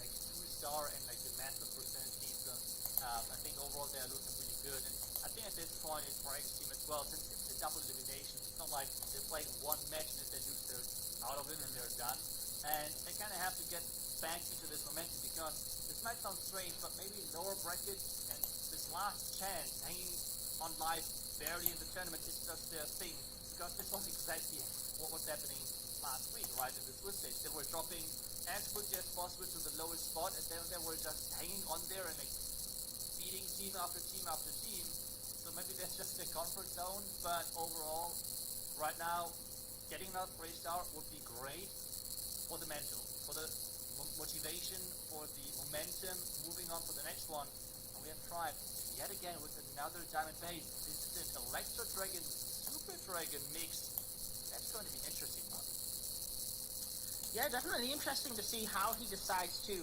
like 2-star and like the massive percentage defense. I think overall they're looking really good. And I think at this point it's for X team as well, since it's a double elimination. It's not like they're playing one match and if they lose, they're out of it and they're done. And they kind of have to get back into this momentum because this might sound strange, but maybe lower brackets and this last chance hanging on life barely in the tournament is just their thing. Because this was exactly what was happening last week, right, in the Swiss stage. They were dropping as quickly as possible to the lowest spot, and then they were just hanging on there and like beating team after team after team. So maybe that's just their comfort zone, but overall, right now, getting another 3-star would be great for the mental, for the motivation, for the momentum, moving on for the next one. And we have tried yet again with another diamond base. This is an Electro Dragon, Super Dragon mix. That's going to be interesting one. Yeah, definitely interesting to see how he decides to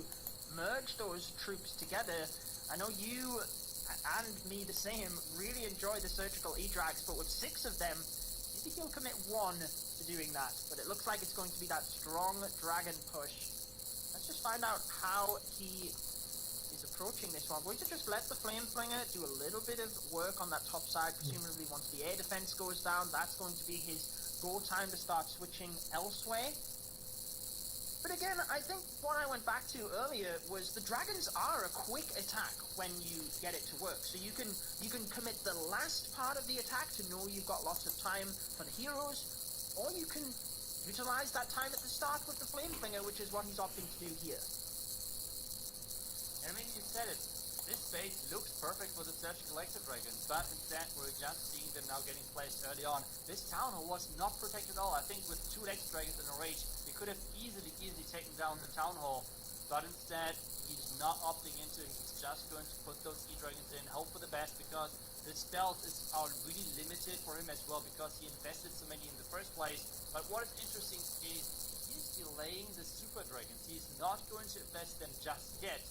merge those troops together. I know you and me the same really enjoy the surgical E-Drags, but with 6 of them, maybe he'll commit 1 to doing that. But it looks like it's going to be that strong dragon push. Let's just find out how he is approaching this one. We're going to just let the Flame Flinger do a little bit of work on that top side. Presumably once the air defense goes down, that's going to be his go time to start switching elsewhere. But again, I think what I went back to earlier was the dragons are a quick attack when you get it to work. So you can commit the last part of the attack to know you've got lots of time for the heroes, or you can utilize that time at the start with the Flame Flinger, which is what he's opting to do here. I mean, you said it. This base looks perfect for the surgical Electro Dragon, but instead we're just seeing them now getting placed early on. This town hall was not protected at all. I think with 2 Electro Dragons in a rage, they could have easily taken down the town hall, but instead he's not opting into it. He's just going to put those E-Dragons in, hope for the best, because the spells are really limited for him as well, because he invested so many in the first place. But what is interesting is he's delaying the Super Dragons. He's not going to invest them just yet.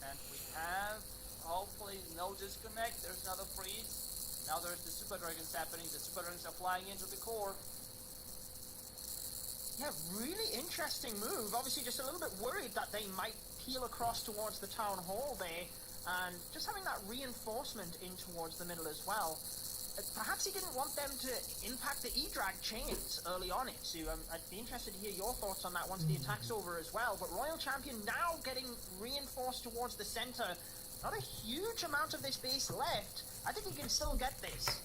And we have, hopefully, no disconnect. There's another freeze. Now there's the Super Dragons happening. The Super Dragons are flying into the core. Yeah, really interesting move. Obviously just a little bit worried that they might peel across towards the town hall there. And just having that reinforcement in towards the middle as well. Perhaps he didn't want them to impact the E-Drag chains early on it, so I'd be interested to hear your thoughts on that once the attack's over as well. But Royal Champion now getting reinforced towards the center. Not a huge amount of this base left. I think he can still get this.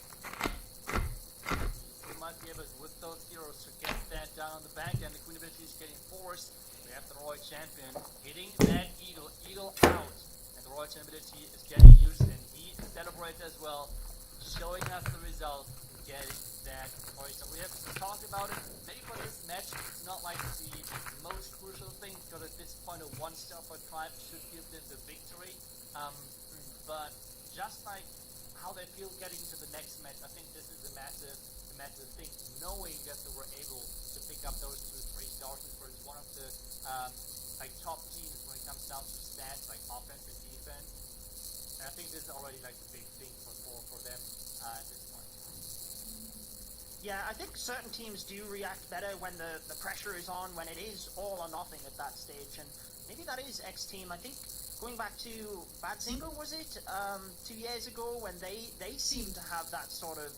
We might be able, with those heroes, to get that down on the back end. The Queen ability is getting forced. We have the Royal Champion hitting that Eagle out. And the Royal Champion ability is getting used, and he celebrates as well, showing us the result, getting that, for example, we have talked about it. Maybe for this match, it's not like the most crucial thing, because at this point a 1-star for Tribe should give them the victory. But just like how they feel getting into the next match, I think this is a massive thing, knowing that they were able to pick up those 2-3 stars for one of the like top teams when it comes down to stats like offense and defense. And I think this is already like the big thing for them at this point. Yeah, I think certain teams do react better when the pressure is on, when it is all or nothing at that stage, and maybe that is X Team. I think going back to Bad Single, was it 2 years ago, when they seemed to have that sort of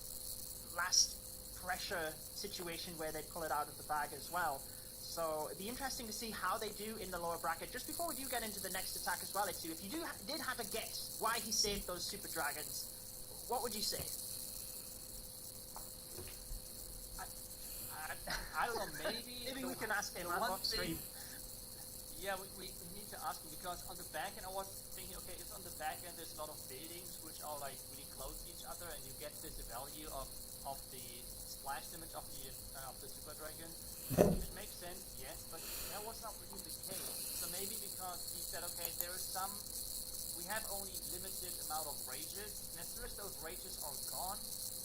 last pressure situation where they'd pull it out of the bag as well. So it'd be interesting to see how they do in the lower bracket. Just before we do get into the next attack as well, Itsu, if you did have a guess why he saved those Super Dragons, what would you say? I don't know, maybe we can ask him off stream. Yeah, we need to ask him, because on the back end I was thinking, okay, if on the back end there's a lot of buildings which are like really close to each other, and you get this value of the splash damage of the Super Dragon. It makes sense, yes, but that was not really the case. So maybe because he said, okay, we have only limited amount of rages, and as soon as those rages are gone,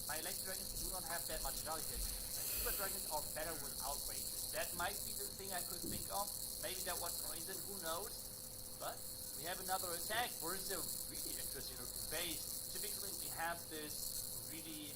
my Electric Dragons do not have that much value. And Super Dragons are better without rages. That might be the thing I could think of. Maybe that was the reason, who knows? But we have another attack where it's a really interesting base. Typically we have this really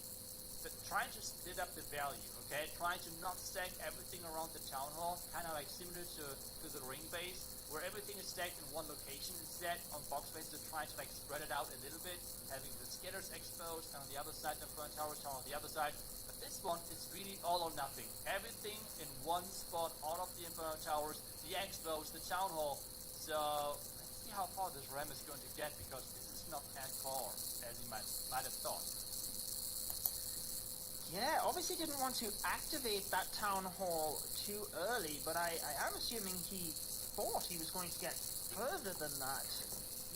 trying to split up the value, okay? Trying to not stack everything around the town hall, kind of like similar to the ring base, where everything is stacked in one location. Instead, on box base, to try to like spread it out a little bit, having the skitters exposed, and on the other side, the front tower on the other side. But this one is really all or nothing. Everything in one spot, all of the Inferno Towers, the expos, the town hall. So let's see how far this RAM is going to get, because this is not as far as you might have thought. Yeah, obviously didn't want to activate that town hall too early, but I am assuming he thought he was going to get further than that.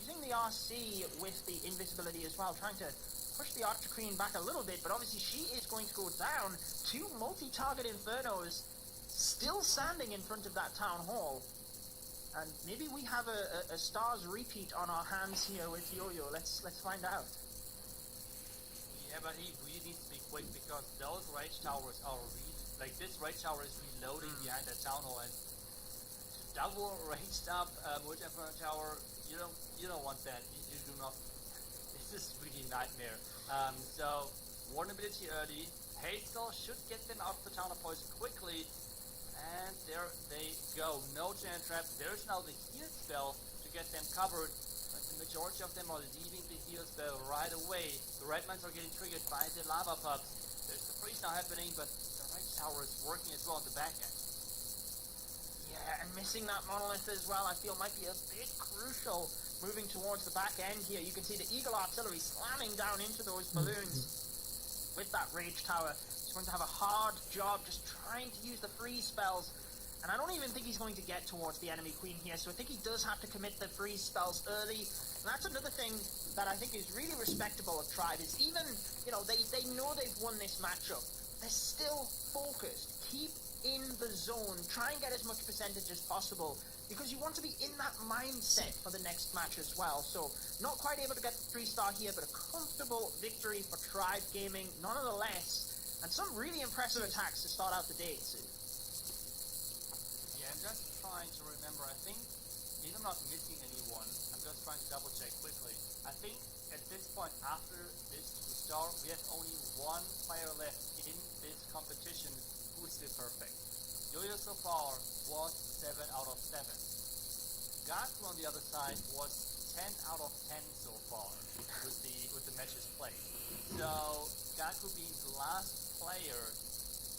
Using the RC with the invisibility as well, trying to push the Archer Queen back a little bit, but obviously she is going to go down. 2 multi-target Infernos still standing in front of that town hall. And maybe we have a Stars repeat on our hands here with Yo-Yo. Let's find out. Yeah, but he really needs to be quick, because those rage towers are like this rage tower is reloading behind that town hall, and double raged up with Inferno Tower, you don't want that. You do not. This is really nightmare. So vulnerability early. Hazel should get them out of the town of poison quickly, and there they go. No Giant Trap. There's now the heal spell to get them covered. The majority of them are leaving the heal spell right away. The red mines are getting triggered by the lava pups. There's the freeze now happening, but the right tower is working as well on the back end. Yeah, and missing that monolith as well, I feel might be a bit crucial moving towards the back end here. You can see the Eagle Artillery slamming down into those balloons with that Rage Tower. He's going to have a hard job just trying to use the freeze spells. And I don't even think he's going to get towards the enemy queen here, so I think he does have to commit the freeze spells early. And that's another thing that I think is really respectable of Tribe, is even, they know they've won this matchup. They're still focused. Keep in the zone. Try and get as much percentage as possible, because you want to be in that mindset for the next match as well. So, not quite able to get the 3-star here, but a comfortable victory for Tribe Gaming, nonetheless. And some really impressive attacks to start out the day, too. I'm just trying to remember, I think, if I'm not missing anyone, I'm just trying to double check quickly. I think at this point, after this 2-star, we have only one player left in this competition who is still perfect. Yo-Yo so far was 7 out of 7. Gaku on the other side was 10 out of 10 so far with the matches played. So Gaku being the last player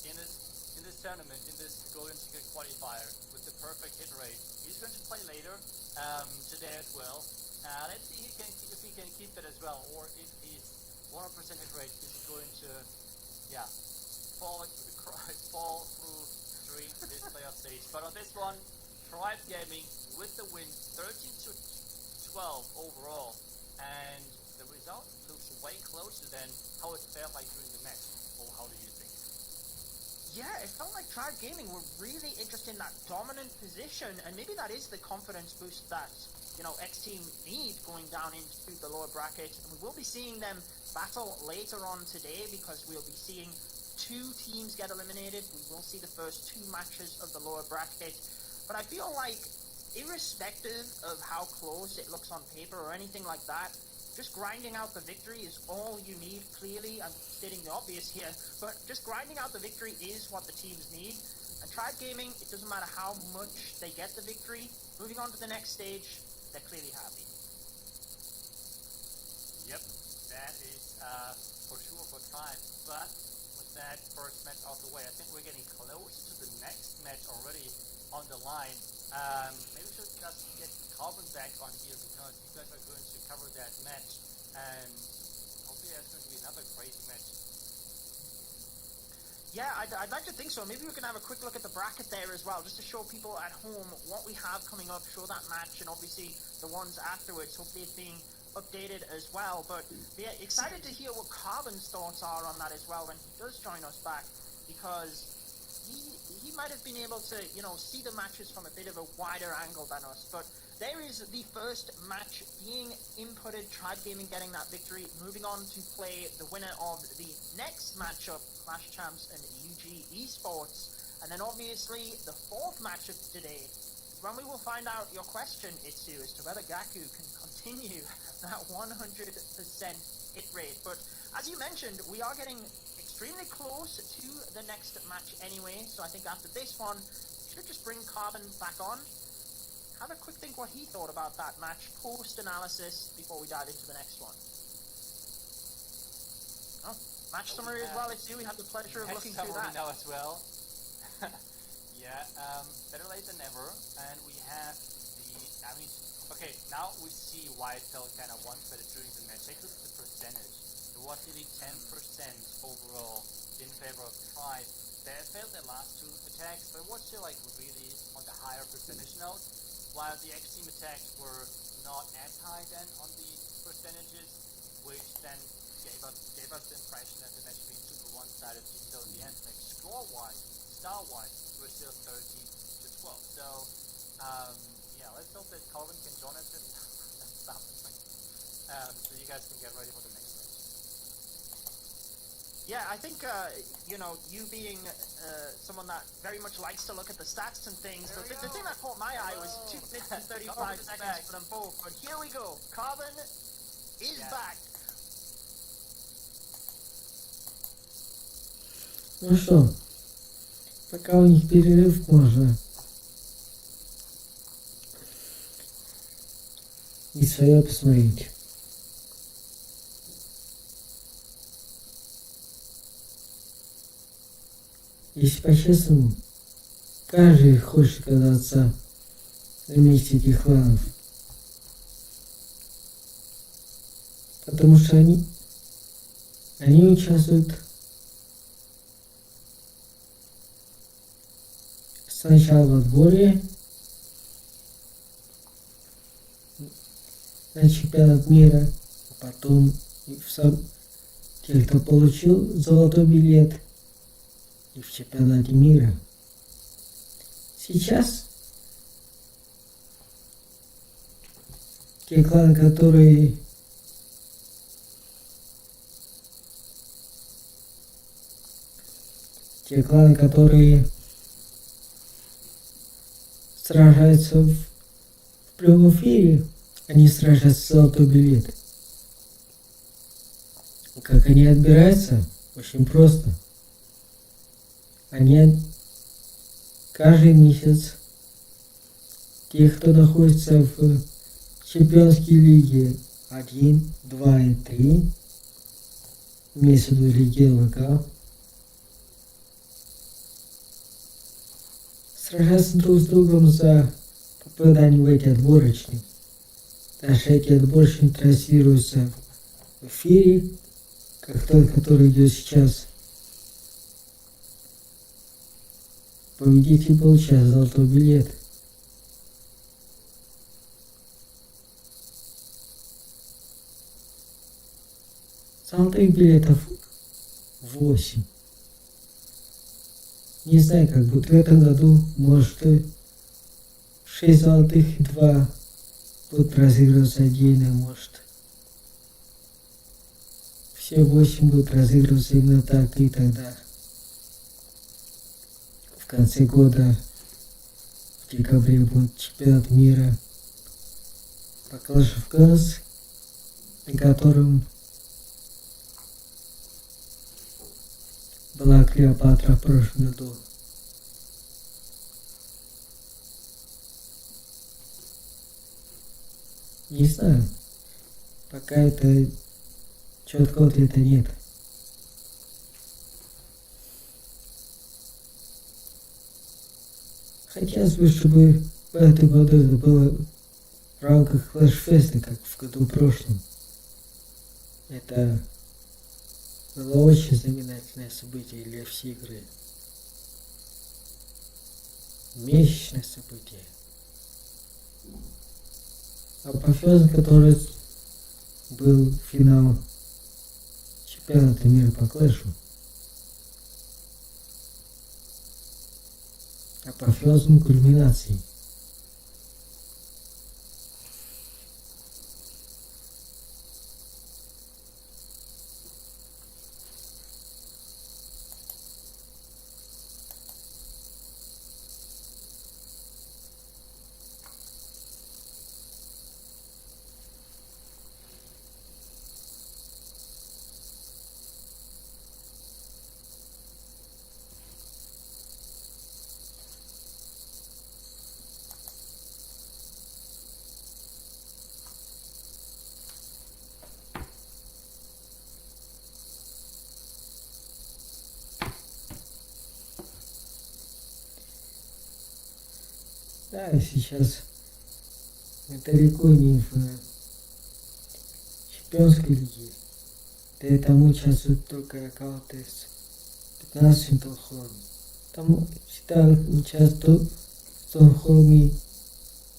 in this tournament, in this Golden Ticket qualifier with the perfect hit rate. He's going to play later today as well. Let's see if he can keep that as well, or if his 100% hit rate is going to fall through during this playoff stage. But on this one, Tribe Gaming with the win, 13-12 overall, and the result looks way closer than how it felt like during the match. Or how do you think? Yeah, it felt like Tribe Gaming were really interested in that dominant position, and maybe that is the confidence boost that, you know, X Team need going down into the lower bracket. And we will be seeing them battle later on today, because we'll be seeing 2 teams get eliminated. We will see the first 2 matches of the lower bracket. But I feel like, irrespective of how close it looks on paper or anything like that, just grinding out the victory is all you need. Clearly, I'm stating the obvious here, but just grinding out the victory is what the teams need. And Tribe Gaming, it doesn't matter how much they get the victory, moving on to the next stage, they're clearly happy. Yep, that is for sure for Tribe. But with that first match out the way, I think we're getting close to the next match already on the line. Maybe we should just get Carbon back on here, because you guys are going to cover that match, and hopefully there's going to be another crazy match. Yeah, I'd like to think so. Maybe we can have a quick look at the bracket there as well, just to show people at home what we have coming up, show that match, and obviously the ones afterwards. Hopefully it's being updated as well. But yeah, excited to hear what Carbon's thoughts are on that as well when he does join us back, because he might have been able to, you know, see the matches from a bit of a wider angle than us. But there is the first match being inputted, Tribe Gaming getting that victory, moving on to play the winner of the next matchup, Clash Champs and UG Esports. And then obviously the 4th matchup today, when we will find out your question, Itsu, as to whether Gaku can continue that 100% hit rate. But as you mentioned, we are getting extremely close to the next match anyway, so I think after this one, should just bring Carbon back on. Have a quick think what he thought about that match, post-analysis, before we dive into the next one. Oh, match summary as well, it's you. We had the pleasure of looking through that. Now as well. Yeah, better late than never. And we have okay, now we see why it felt kind of one-sided during the match. Take a look at the percentage. It was nearly 10% overall in favor of Tribe. They failed their last 2 attacks, but it was still like really on the higher percentage note, while the X Team attacks were not as high then on the percentages, which then gave us the impression that the match being super one-sided, even though in the end, like score-wise, star-wise, we're still 13-12. So, yeah, let's hope that Calvin can join us and stop the thing, so you guys can get ready for the next match. Yeah, I think, you know, you being someone that very much likes to look at the stats and things, the thing that caught my eye was 2 minutes and 35 seconds for them both. But here we go. Carbon is back. Ну что, пока у них перерыв, можно и свое посмотреть. Если по-честному, каждый хочет оказаться на месте этих кланов. Потому что они участвуют сначала в отборе на чемпионат мира, а потом те, кто получил золотой билет, и в чемпионате мира. Сейчас те кланы, которые сражаются в прямом эфире, они сражаются за золотой билет. Как они отбираются? Очень просто. Они каждый месяц, те, кто находится в чемпионской лиге 1, 2 и 3, имеется в виду лиги ЛК, сражаются друг с другом за попадание в эти отборочные. Даже эти отборочные транслируются в эфире, как тот, который идет сейчас. Победитель получает золотой билет. Золотых билетов 8. Не знаю, как будет в этом году. Может 6 золотых и 2 будут разыгрываться отдельно, может все 8 будут разыгрываться именно так, и тогда в конце года, в декабре, будет чемпионат мира по Clash of Clans, на котором была Клеопатра в прошлом году. Не знаю, пока это четкого ответа нет. Хотелось бы, чтобы в этом году это было в рамках флэш-феста, как в году прошлом. Это было очень знаменательное событие для всей игры. Месячное событие. Апофеозом, который был финал чемпионата мира по клэшу. Апофеозом кульминации. Да, сейчас мы далеко не в чемпионской лиге. Да и там участвуют только аккаунты с 15 толхолами. Там всегда участвуют толхолами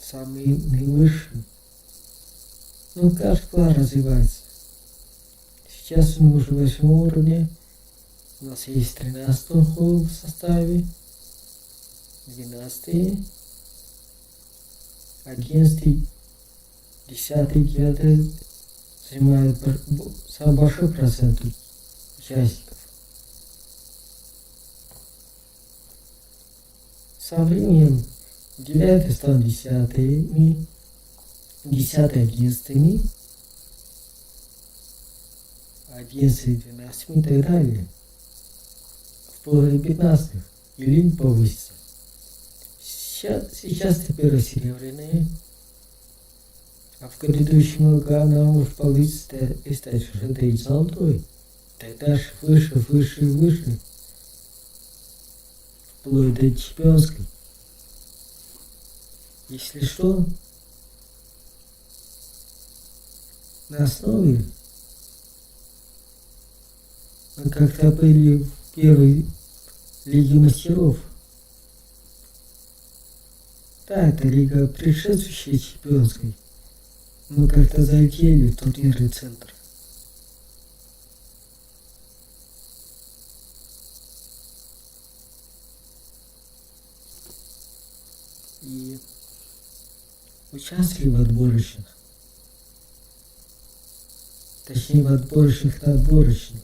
самые наивысшие. Но каждый клан развивается. Сейчас мы уже 8 уровня. У нас есть 13 толхолов в составе. 12, 11, 10, 9 занимают самый большой процент участников. Со временем 9 станут 10-ми, 10 11-ми, 11 12-ми и так далее. Вплоть до 15-х или повысится. Сейчас это первые серебряные, а в грядущем году может повыситься и стать уже 3 золотой. Тогда же выше, выше и выше, вплоть до чемпионской. Если что, на основе мы как-то были в первой лиге мастеров. Да, это лига предшествующая чемпионской. Мы как-то залетели в турнирный центр. И участвовали в отборочных. Точнее, в отборочных на отборочных.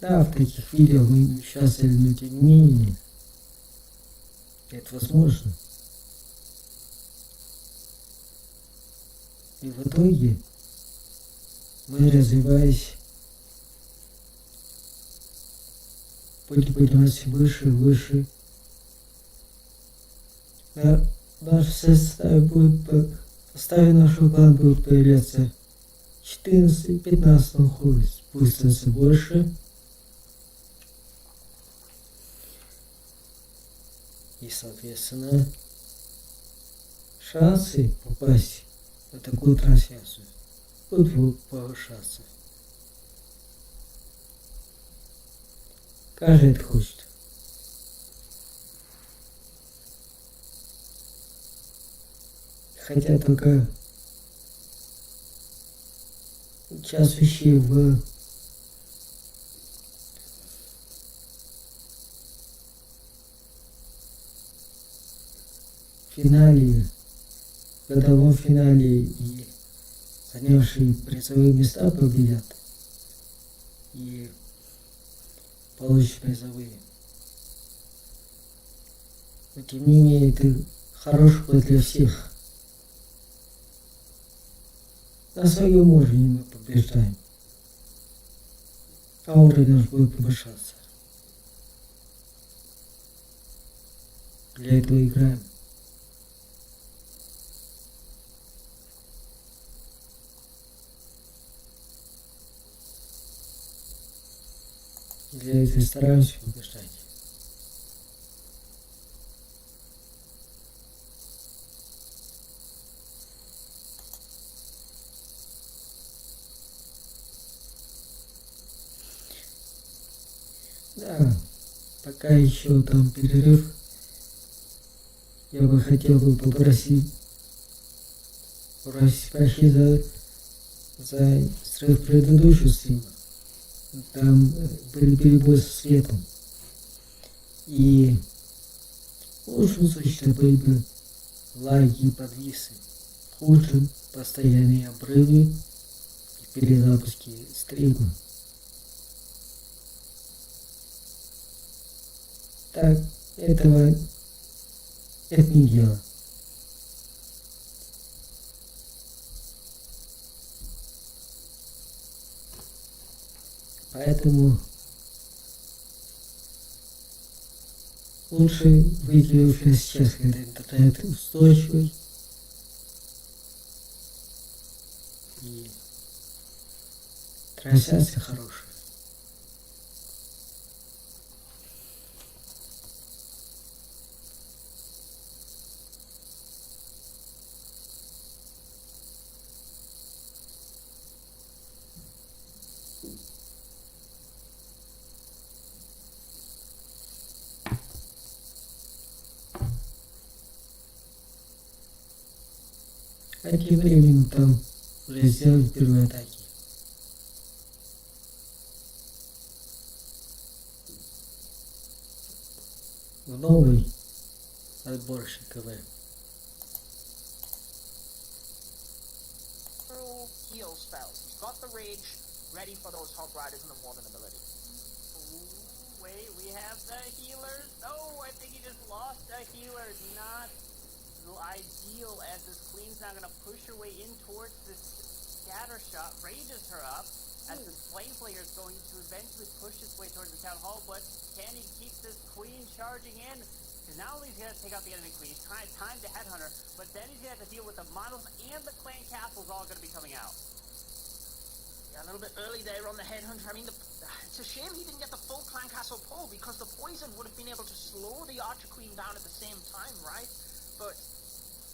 Да, в таких видео мы не участвовали, но тем не менее, это возможно. И в итоге мы, развиваясь, будем подниматься выше и выше. Наш состав будет, в составе нашего клана будет появляться 14-15 холдов, будет становиться больше. И, соответственно, шансы попасть на такую трансляцию будут повышаться. Каждый это хочет. Хотя только участвующие в финале, в годовом финале и занявшие призовые места победят и получат призовые. Но тем не менее это хорошего для всех. На своем уровне мы побеждаем. А уровень наш будет повышаться. Для этого играем. Для этого стараемся побеждать. Да, пока еще там перерыв, я бы хотел попросить за срыв предыдущего стрима. Там были перебои со светом. И в лучшем случае это были бы лаги и подвисы. В худшем постоянные обрывы и перезапуски стрима. Так, это не дело. Поэтому лучше выйти уже сейчас, когда интернет устойчивый и трансляция хорошая. А тем временем там уже сделали первые атаки. В новый отборщик КВ. Heal spells. He's got the rage ready for those hog riders and the warden ability. Ooh, wait, we have the healers. Oh, I think he just lost a healer. Not ideal, as this queen's now going to push her way in towards this scatter shot, rages her up, as this flame player is going to eventually push his way towards the town hall, but can he keep this queen charging in? Because not only is he going to take out the enemy queen, he's time to headhunter, but then he's going to have to deal with the models and the clan castles all going to be coming out. Yeah, a little bit early there on the headhunter. I mean, it's a shame he didn't get the full clan castle pull, because the poison would have been able to slow the archer queen down at the same time, right? But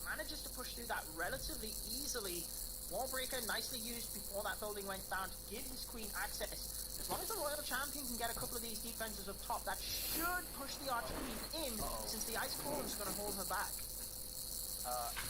manages to push through that relatively easily. Wallbreaker nicely used before that building went down to give his queen access. As long as the royal champion can get a couple of these defenses up top, that should push the archer queen in, since the ice column is going to hold her back.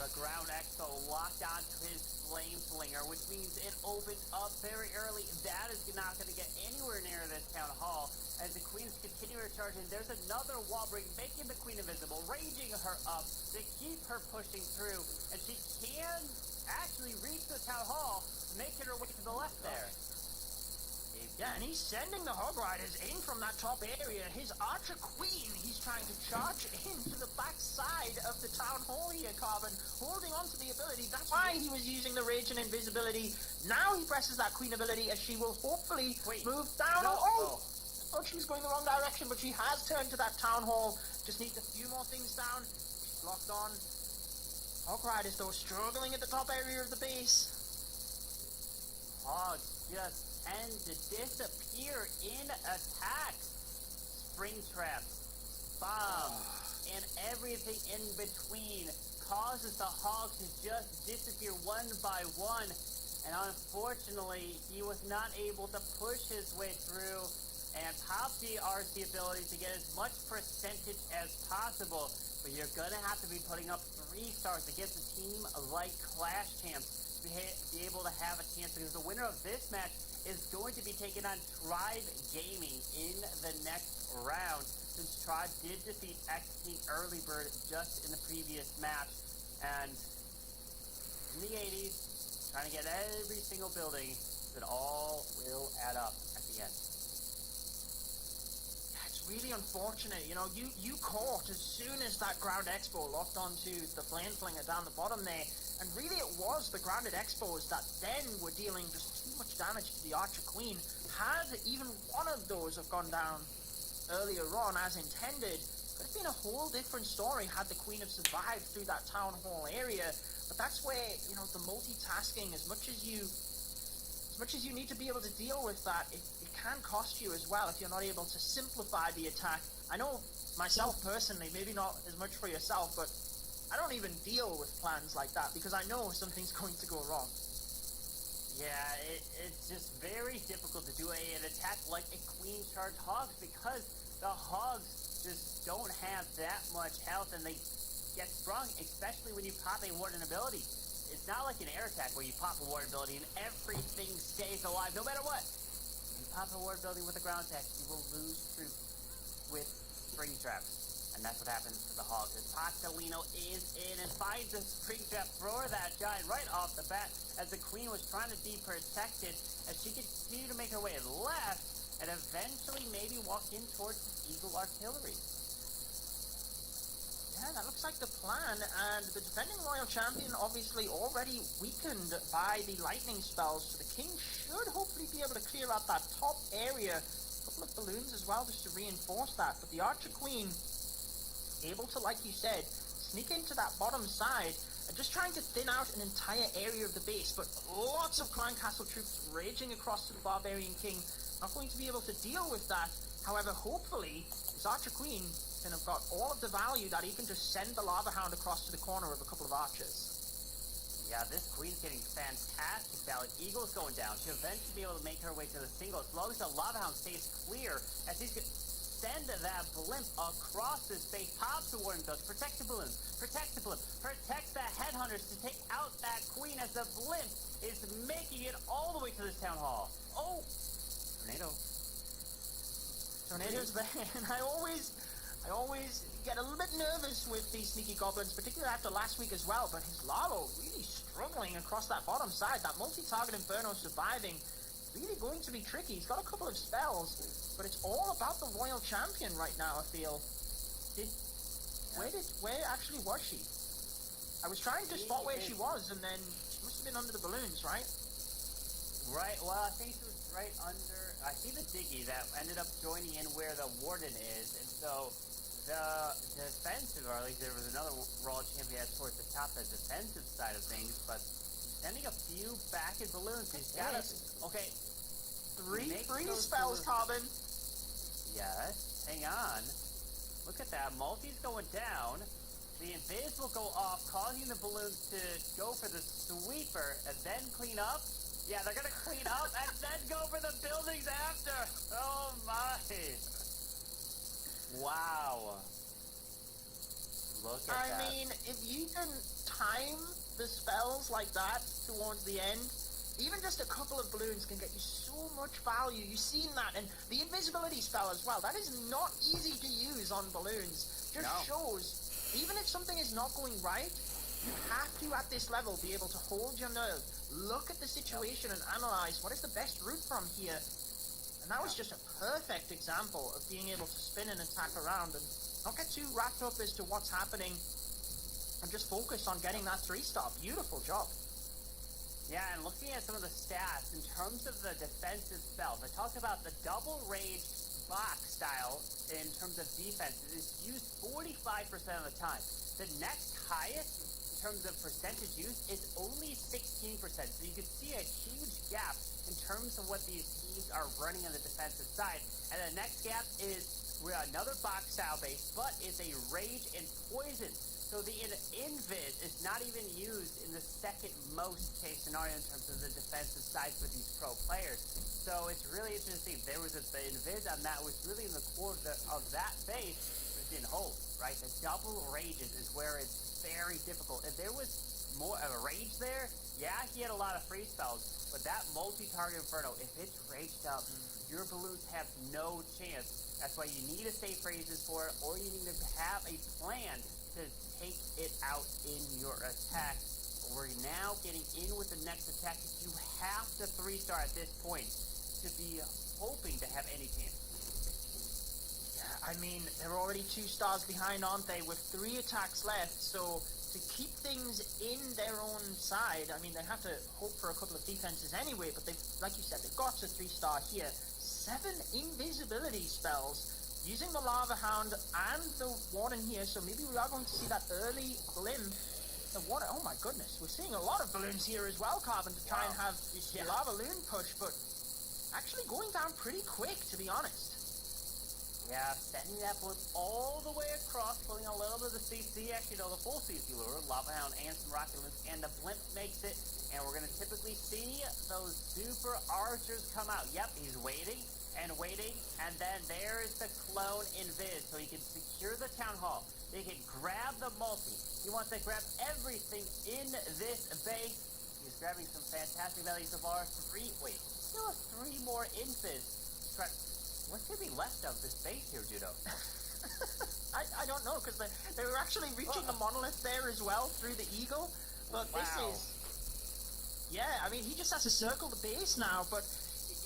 The ground exo locked onto his flame flinger, which means it opens up very early. That is not going to get anywhere near this town hall. As the queen's continuing to charge in, there's another wall break, making the queen invisible, raging her up to keep her pushing through. And she can actually reach the town hall, making her way to the left there. Yeah, and he's sending the hog riders in from that top area. His archer queen, he's trying to charge into the back side of the town hall here, Carbon, holding on to the ability. That's why he was using the rage and invisibility. Now he presses that queen ability, as she will hopefully move down. I thought she was going the wrong direction, but she has turned to that town hall. Just needs a few more things down. She's locked on. Hog riders, though, struggling at the top area of the base. Hogs just tend to disappear in attacks. Spring traps, bombs, and everything in between causes the hogs to just disappear one by one. And unfortunately, he was not able to push his way through and pop the RC ability to get as much percentage as possible. But you're going to have to be putting up 3 stars against a team like Clash Champs to be able to have a chance, because the winner of this match is going to be taking on Tribe Gaming in the next round, since Tribe did defeat X King Early Bird just in the previous match. And in the 80s, trying to get every single building, that all will add up at the end. Really unfortunate, you know, you caught as soon as that ground expo locked onto the flame flinger down the bottom there, and really it was the grounded expos that then were dealing just too much damage to the Archer Queen. Had even one of those have gone down earlier on as intended, could have been a whole different story had the Queen have survived through that town hall area. But that's where, you know, the multitasking, as much as you need to be able to deal with that, it can cost you as well if you're not able to simplify the attack. I know myself personally, maybe not as much for yourself, but I don't even deal with plans like that because I know something's going to go wrong. Yeah, it's just very difficult to do an attack like a Queen Charge Hogs, because the Hogs just don't have that much health and they get sprung, especially when you pop a Warden ability. It's not like an air attack where you pop a Warden ability and everything stays alive no matter what. When you pop a Warden ability with a ground attack, you will lose troops with spring traps. And that's what happens to the Hogs. And Pasolino is in and finds a spring trap for that giant right off the bat as the Queen was trying to be protected as she continued to make her way left and eventually maybe walk in towards Eagle Artillery. Yeah, that looks like the plan, and the defending Royal Champion obviously already weakened by the lightning spells, so the King should hopefully be able to clear out that top area. A couple of balloons as well just to reinforce that, but the Archer Queen able to, like you said, sneak into that bottom side and just trying to thin out an entire area of the base, but lots of Clan Castle troops raging across to the Barbarian King, not going to be able to deal with that. However, hopefully, this Archer Queen can have got all of the value that he can just send the Lava Hound across to the corner of a couple of archers. Yeah, this Queen's getting fantastic value. Eagle's going down. She'll eventually be able to make her way to the single as long as the Lava Hound stays clear, as he's going to send that blimp across the space, pops the Warden Build, protect the balloon, protect the blimp, protect the headhunters to take out that Queen as the blimp is making it all the way to this town hall. Oh! Tornado's there, and I always get a little bit nervous with these sneaky goblins, particularly after last week as well, but his Lalo really struggling across that bottom side. That multi-target Inferno surviving, really going to be tricky. He's got a couple of spells, but it's all about the Royal Champion right now, I feel. Where actually was she? I was trying to spot where she was, and then she must have been under the balloons, right? Right, well, I think she was right under, I see the Diggy that ended up joining in where the Warden is, and so the defensive, or at least there was another Royal Champion towards the top, the defensive side of things, but sending a few back in balloons. He's got okay. Three spells, Carbon. Yes, hang on. Look at that. Multi's going down. The invis will go off, causing the balloons to go for the sweeper and then clean up. Yeah, they're gonna clean up and then go for the buildings after. Oh my! Wow. Look at that. I mean, if you can time the spells like that towards the end, even just a couple of balloons can get you so much value. You've seen that, and the invisibility spell as well. That is not easy to use on balloons. Just shows, even if something is not going right, you have to, at this level, be able to hold your nerve, look at the situation and analyze what is the best route from here. And that was just a perfect example of being able to spin and attack around and not get too wrapped up as to what's happening and just focus on getting that 3-star. Beautiful job. Yeah, and looking at some of the stats in terms of the defensive spells, I talked about the double rage box style in terms of defense is used 45% of the time. The next highest in terms of percentage use is only 16%. So you can see a huge gap in terms of what these teams are running on the defensive side. And the next gap is another box style base, but it's a rage and poison. So the invis is not even used in the second most case scenario in terms of the defensive side for these pro players. So it's really interesting. There was the invis on that was really in the core of that base, but it didn't hold, right? The double rages is where it's very difficult. If there was more of a rage there. Yeah, he had a lot of free spells, but that multi-target Inferno, if it's raged up, your balloons have no chance. That's why you need to save phrases for it, or you need to have a plan to take it out in your attack. We're now getting in with the next attack. You have to 3-star at this point to be hoping to have any chance. Yeah, I mean, they're already 2 stars behind, aren't they, with 3 attacks left, so to keep things in their own side, I mean, they have to hope for a couple of defenses anyway, but they've, like you said, they've got to 3-star here. 7 invisibility spells, using the Lava Hound and the Warden here, so maybe we are going to see that early blimp. The water, oh my goodness, we're seeing a lot of balloons here as well, Carbon, to try and have the Lava Loon push, but actually going down pretty quick, to be honest. Yeah, sending that blimp all the way across, pulling a little bit of the CC, actually no, the full CC lure, Lava Hound and some Rocket Loons, and the blimp makes it, and we're going to typically see those super archers come out. Yep, he's waiting, and then there's the clone invis, so he can secure the town hall. He can grab the multi. He wants to grab everything in this base. He's grabbing some fantastic value so far. Still 3 more invis. What's going to be left of this base here, Judo? I don't know, because they were actually reaching the monolith there as well through the eagle, but this is... Yeah, I mean, he just has to circle the base now, but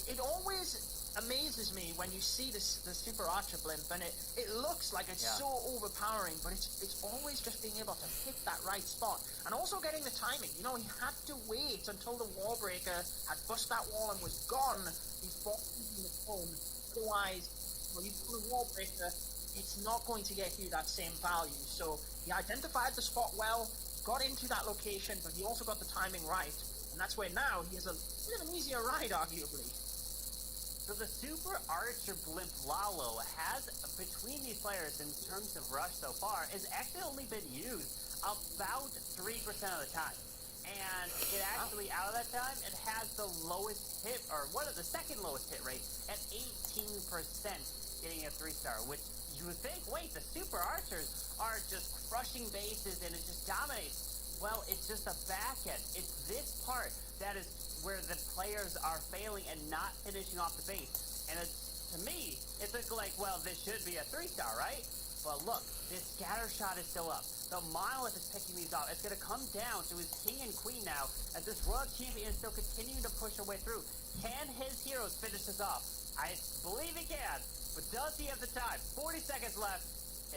it always amazes me when you see the Super Archer blimp, and it looks like it's so overpowering, but it's always just being able to hit that right spot, and also getting the timing. You know, he had to wait until the wall breaker had bust that wall and was gone before using the cone. Otherwise, when you pull a wall breaker, it's not going to get you that same value. So he identified the spot well, got into that location, but he also got the timing right, and that's where now he has a bit of an easier ride, arguably. So the Super Archer Blimp Lalo has, between these players in terms of rush so far, has actually only been used about 3% of the time. And it actually, out of that time, it has the lowest hit, or one of the second lowest hit rate at 18%, getting a 3-star, which you would think, wait, the Super Archers are just crushing bases and it just dominates. Well, it's just the back end. It's this part that is where the players are failing and not finishing off the base. And to me, it's like, well, this should be a 3-star, right? But look, this scatter shot is still up. The monolith is picking these off. It's going to come down to his king and queen now, as this world champion is still continuing to push her way through. Can his heroes finish this off? I believe he can, but does he have the time? 40 seconds left.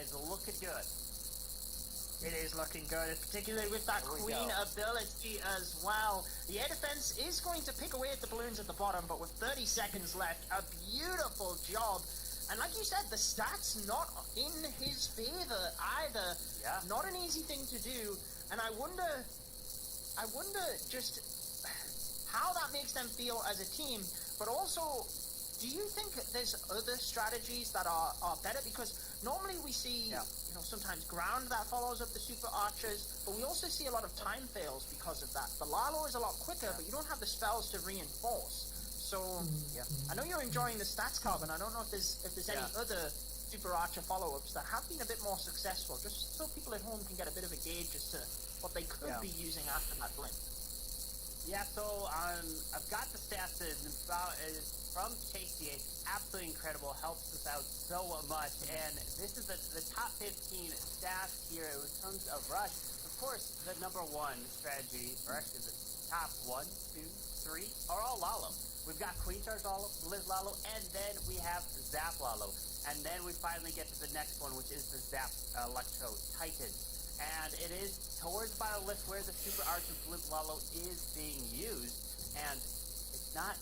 It's looking good. It is looking good, particularly with that queen ability as well. The air defense is going to pick away at the balloons at the bottom, but with 30 seconds left, a beautiful job. And like you said, the stats not in his favor either. Yeah. Not an easy thing to do. And I wonder just how that makes them feel as a team. But also, do you think there's other strategies that are better? Because normally we see, you know, sometimes ground that follows up the Super Archers, but we also see a lot of time fails because of that. The Lalo is a lot quicker, but you don't have the spells to reinforce. So, I know you're enjoying the stats, Carbon. I don't know if there's any other Super Archer follow-ups that have been a bit more successful, just so people at home can get a bit of a gauge as to what they could be using after that blimp. Yeah, so I've got the stats from Chase DA. Absolutely incredible. Helps us out so much. And this is the top 15 stats here in terms of rush. Of course, the number 1 strategy, or actually the top 1, 2, 3, are all Lalo. We've got Queen Charge Lalo, Liz Lalo, and then we have Zap Lalo. And then we finally get to the next one, which is the Zap Electro Titan. And it is towards the bottom list where the Super Archer Blimp Lalo is being used. And it's not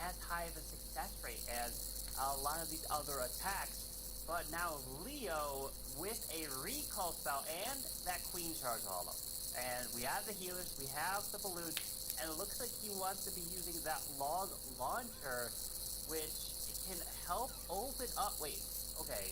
as high of a success rate as a lot of these other attacks. But now Leo with a recall spell and that Queen Charge Lalo. And we have the healers, we have the balloons, and it looks like he wants to be using that log launcher, which can help open up. Wait, okay.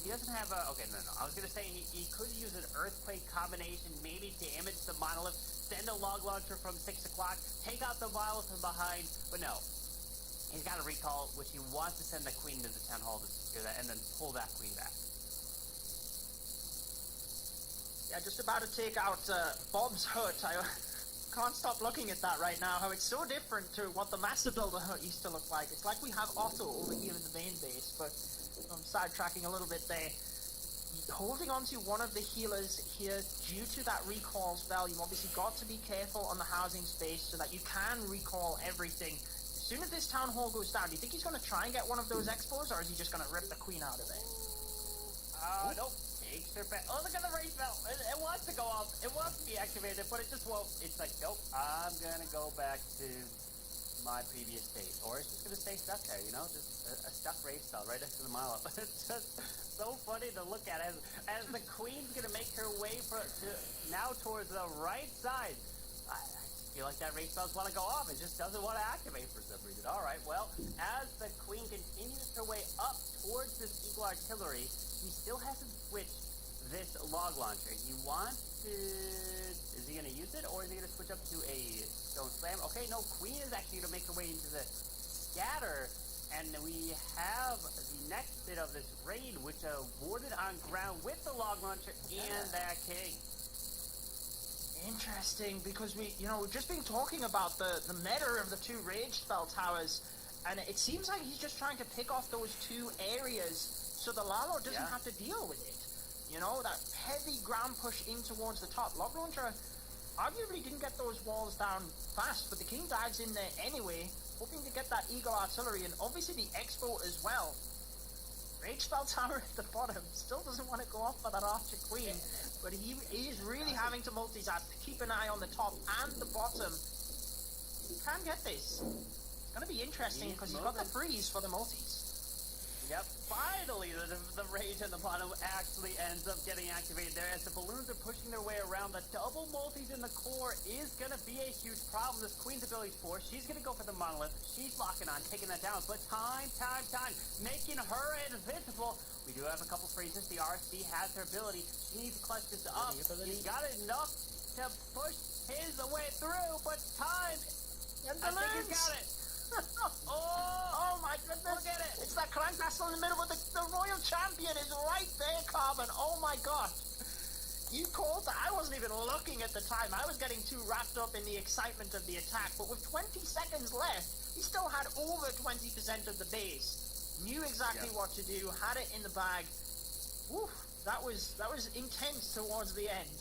He doesn't have a. Okay, no. I was gonna say he could use an earthquake combination, maybe damage the monolith, send a log launcher from 6 o'clock, take out the monolith from behind. But no, he's got a recall, which he wants to send the queen to the town hall to secure that, and then pull that queen back. Yeah, just about to take out Bob's hut. I can't stop looking at that right now, how it's so different to what the Master Builder hut used to look like. It's like we have Otto over here in the main base, but I'm sidetracking a little bit there. Holding on to one of the healers here due to that recall spell, you've obviously got to be careful on the housing space so that you can recall everything. As soon as this town hall goes down, do you think he's going to try and get one of those expos, or is he just going to rip the queen out of it? Nope. Takes her back. Oh, look at the race belt. It wants to go off. It wants to be activated, but it just won't. It's like, nope, I'm going to go back to my previous state. Or it's just going to stay stuck there, you know? Just a stuck race spell right next to the mile up. It's just so funny to look at as the queen's going to make her way now towards the right side. I feel like that race spell's want to go off. It just doesn't want to activate for some reason. All right, well, as the queen continues her way up towards this Eagle Artillery, he still hasn't switched this log launcher. He wants to... Is he going to use it, or is he going to switch up to a stone slam? Okay, no, queen is actually going to make her way into the scatter, and we have the next bit of this raid, which warded on ground with the log launcher and that king. Interesting, because we've just been talking about the meta of the two rage spell towers, and it seems like he's just trying to pick off those two areas so the Lalo doesn't have to deal with it. You know, that heavy ground push in towards the top. Log launcher arguably didn't get those walls down fast, but the king dives in there anyway, hoping to get that Eagle Artillery, and obviously the Expo as well. Rage spell tower at the bottom still doesn't want to go off for that Archer Queen, but he is really having to multitask to keep an eye on the top and the bottom. He can get this. It's going to be interesting because he's got the freeze for the multis. Yep, finally the rage at the bottom actually ends up getting activated there as the balloons are pushing their way around. The double multis in the core is going to be a huge problem. This queen's ability's force. She's going to go for the monolith. She's locking on, taking that down, but time, making her invisible. We do have a couple freezes. The RC has her ability. She needs to clutch this up. He's got enough to push his way through, but time. And I think he's got it. Oh my goodness! Look at it! It's that Clan Castle in the middle, but the Royal Champion is right there, Carbon. Oh my gosh! You called that. I wasn't even looking at the time. I was getting too wrapped up in the excitement of the attack. But with 20 seconds left, he still had over 20% of the base. Knew exactly what to do. Had it in the bag. Woof! That was intense towards the end.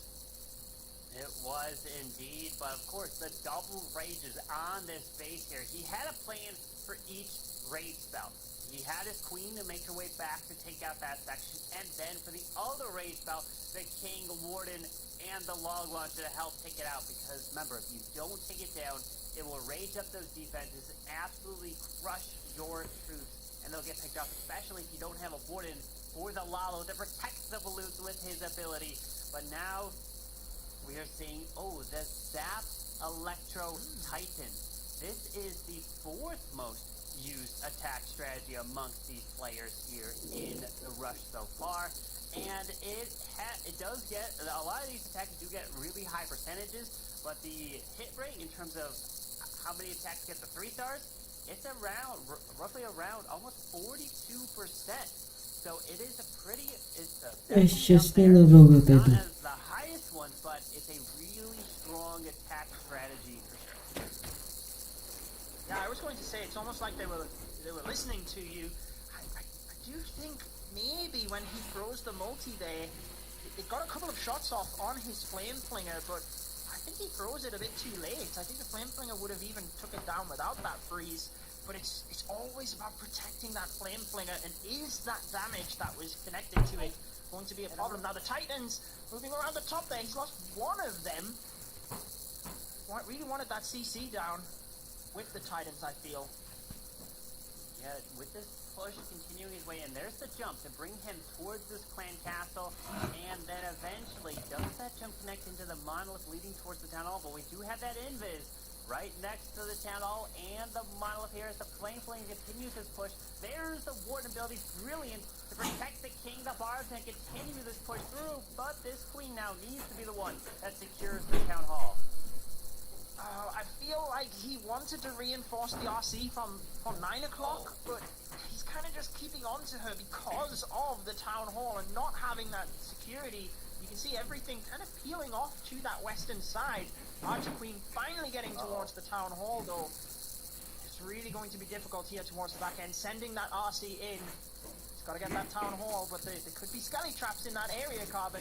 It was indeed, but of course the double rages on this base here. He had a plan for each rage spell. He had his queen to make her way back to take out that section, and then for the other rage spell, the king, warden, and the log launcher to help take it out. Because remember, if you don't take it down, it will rage up those defenses and absolutely crush your troops, and they'll get picked off, especially if you don't have a warden or the Lalo to protect the balloons with his ability. But now we are seeing, the Zap Electro Titan. This is the fourth most used attack strategy amongst these players here in the Rush so far. And it does get, a lot of these attacks do get really high percentages, but the hit rate in terms of how many attacks get the 3 stars, it's roughly around almost 42%. So it is a pretty, it's just not as the highest one, but it's a really strong attack strategy for sure. Yeah, I was going to say it's almost like they were listening to you. I do think maybe when he throws the multi there, it got a couple of shots off on his flame flinger, but I think he throws it a bit too late. I think the flame flinger would have even took it down without that freeze. But it's always about protecting that flame flinger, and is that damage that was connected to it going to be a problem? Now the Titans moving around the top there, he's lost one of them. Really wanted that CC down with the Titans, I feel. Yeah, with this push continuing his way in, there's the jump to bring him towards this clan castle, and then eventually does that jump connect into the monolith leading towards the town hall? But we do have that invis right next to the town hall and the monolith here as the flame continues his push. There's the warden ability, brilliant to protect the king, the bars, and continue this push through. But this queen now needs to be the one that secures the town hall. I feel like he wanted to reinforce the RC from 9 o'clock, but he's kind of just keeping on to her because of the town hall and not having that security. You can see everything kind of peeling off to that western side. Archer Queen finally getting towards the town hall, though. It's really going to be difficult here towards the back end. Sending that RC in. It's got to get that town hall, but there could be skelly traps in that area, Carbon.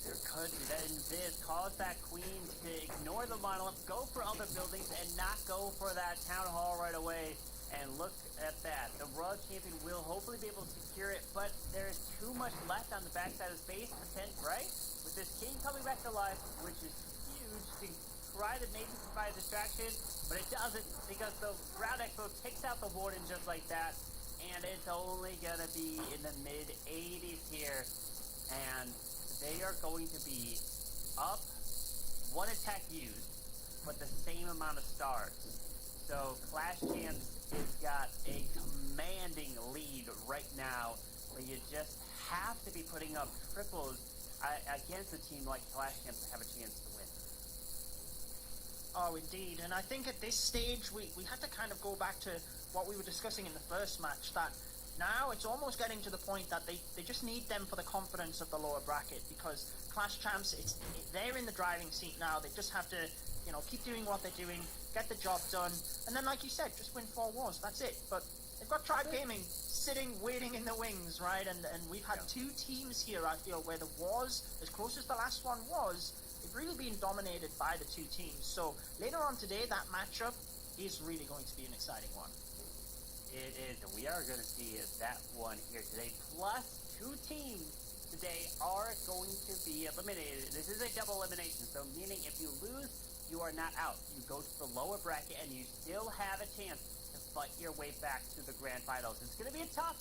There could be. Then this cause that queen to ignore the monolith, go for other buildings, and not go for that town hall right away. And look at that. The Royal Champion will hopefully be able to secure it, but there's too much left on the backside of space, right? With this king coming back to life, which is huge, to try to maybe provide a distraction, but it doesn't, because the ground expo takes out the warden just like that, and it's only gonna be in the mid-80s here, and they are going to be up, one attack used, but the same amount of stars. So Clash Champs has got a commanding lead right now, but you just have to be putting up triples against a team like Clash Champs to have a chance to win. Oh, indeed. And I think at this stage, we had to kind of go back to what we were discussing in the first match, that now it's almost getting to the point that they just need them for the confidence of the lower bracket, because Clash Champs, they're in the driving seat now. They just have to, you know, keep doing what they're doing, get the job done, and then, like you said, just win 4 wars. That's it. But they've got Tribe Gaming sitting, waiting in the wings, right? And we've had 2 teams here, I feel, where the wars, as close as the last one was, they've really been dominated by the 2 teams. So later on today, that matchup is really going to be an exciting one. It is, and we are going to see that one here today. Plus, 2 teams today are going to be eliminated. This is a double elimination, so meaning if you lose, you are not out. You go to the lower bracket, and you still have a chance to fight your way back to the grand finals. It's going to be a tough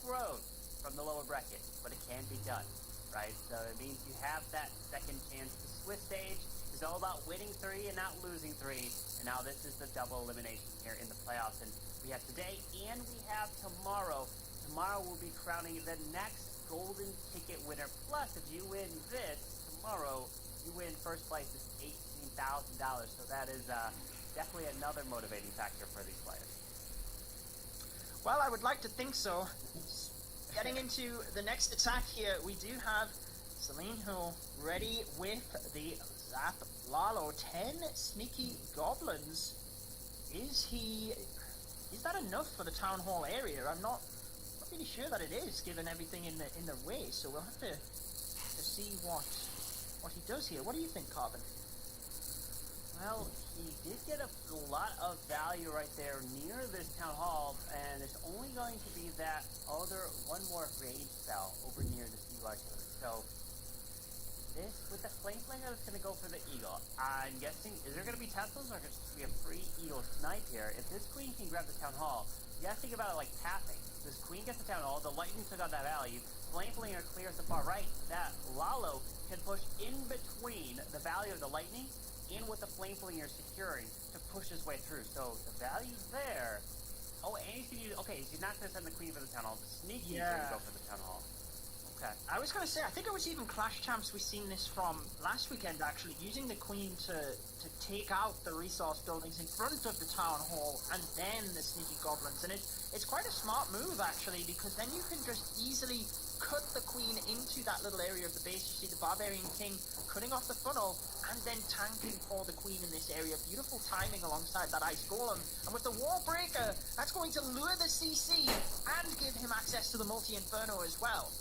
road from the lower bracket, but it can be done, right? So it means you have that second chance. The Swiss stage is all about winning 3 and not losing 3, and now this is the double elimination here in the playoffs, and we have today and we have tomorrow. Tomorrow we'll be crowning the next golden ticket winner. Plus, if you win this tomorrow, you win first place is $18,000. So that is definitely another motivating factor for these players. Well, I would like to think so. Getting into the next attack here, we do have Celine Hill ready with the Zap Lalo. 10 sneaky goblins. Is that enough for the town hall area? I'm not really sure that it is, given everything in the way. So we'll have to see what he does here. What do you think, Carbon? Well, he did get a lot of value right there near this town hall, and there's only going to be that other one more rage spell over near this eagle artillery. So this, with the flame flanger, is going to go for the eagle. I'm guessing, is there going to be Teslas, or could just be a free eagle snipe here? If this queen can grab the town hall, you have to think about it like pathing. This queen gets the town hall, the lightning took out that value, flame flanger clears the far right. That Lalo can push in between the value of the lightning and what the flame flanger is securing to push his way through. So the value's there. Oh, and he's going to use, okay, he's not going to send the queen for the town hall. The sneaky is going to go for the town hall. Okay. I was going to say, I think it was even Clash Champs we've seen this from last weekend, actually, using the queen to take out the resource buildings in front of the town hall and then the sneaky goblins. And it's quite a smart move, actually, because then you can just easily cut the queen into that little area of the base. You see the Barbarian King cutting off the funnel and then tanking for the queen in this area. Beautiful timing alongside that Ice Golem. And with the Wall Breaker, that's going to lure the CC and give him access to the Multi-Inferno as well.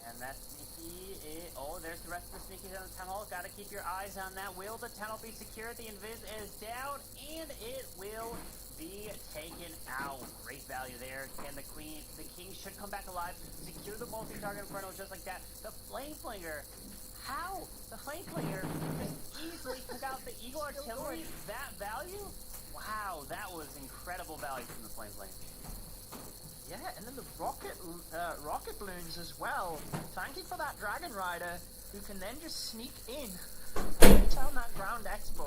And that sneaky, oh, there's the rest of the sneakies on the town hall. Got to keep your eyes on that. Will the tunnel be secured? The invis is down, and it will be taken out. Great value there. Can the king should come back alive. Secure the multi-target inferno just like that. The flame flinger. How? The flame flinger just easily took out the eagle artillery. That value? Wow, that was incredible value from the flame flinger. Yeah, and then the rocket balloons as well. Thank you for that Dragon Rider, who can then just sneak in and turn that ground expo.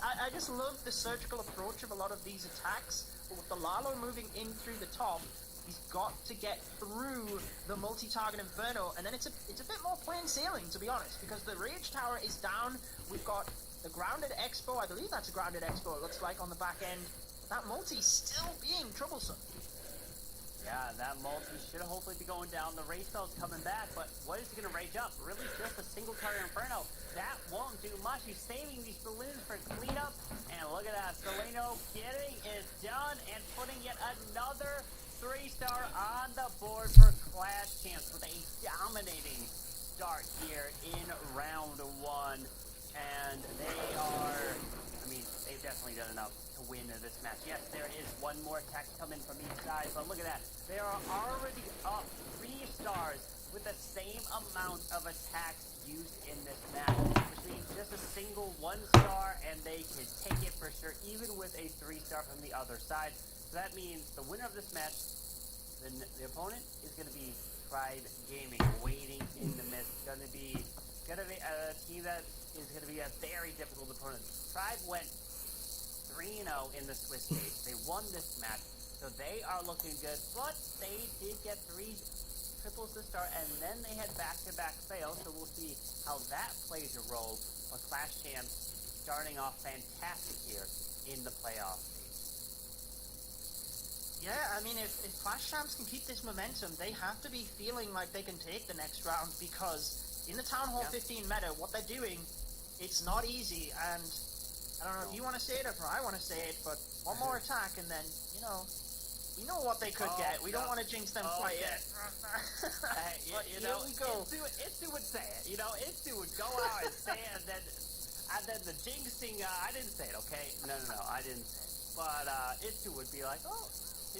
I just love the surgical approach of a lot of these attacks. But with the Lalo moving in through the top, he's got to get through the multi-target Inferno, and then it's a bit more plain sailing, to be honest, because the Rage Tower is down. We've got the grounded expo. I believe that's a grounded expo. It looks like on the back end. That multi still being troublesome. Yeah, Yeah, that multi should hopefully be going down. The rage spell's coming back, but what is he going to rage up? Really just a single target Inferno. That won't do much. He's saving these balloons for cleanup. And look at that. Seleno getting it done and putting yet another 3-star on the board for Clash Champs with a dominating start here in round 1. And they are, I mean, they've definitely done enough to win this match. Yes, there is one more attack coming from each side, but look at that. They are already up 3 stars with the same amount of attacks used in this match, which means just a single 1-star and they can take it for sure, even with a 3-star from the other side. So that means the winner of this match, the opponent, is going to be Tribe Gaming, waiting in the mist. Going to be a team that is going to be a very difficult opponent. Tribe went 3-0 in the Swiss case. They won this match, so they are looking good, but they did get 3 triples to start, and then they had back-to-back fails, so we'll see how that plays a role. But Clash Champs starting off fantastic here in the playoff stage. Yeah, I mean, if Clash Champs can keep this momentum, they have to be feeling like they can take the next round, because in the Town Hall 15 meta, what they're doing, it's not easy, and I don't know if you want to say it or if I want to say it, but one more attack and then, we know what they could get. We don't want to jinx them quite yet. Here we go. Itsu would say it. Itsu would go out and say it, and then the jinxing, I didn't say it, okay? No, I didn't say it. But Itsu would be like, oh,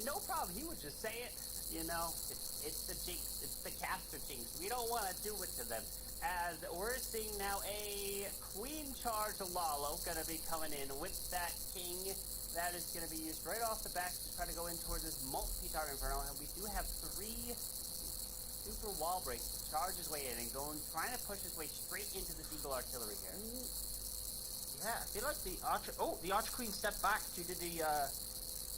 no problem. He would just say it. It's the jinx. It's the caster jinx. We don't want to do it to them. As we're seeing now a Queen Charge Lalo going to be coming in with that King. That is going to be used right off the back to try to go in towards this multi-target Inferno. And we do have 3 super wall breaks to charge his way in and trying to push his way straight into the Eagle Artillery here. Yeah, I feel like the Archer Queen stepped back due to the,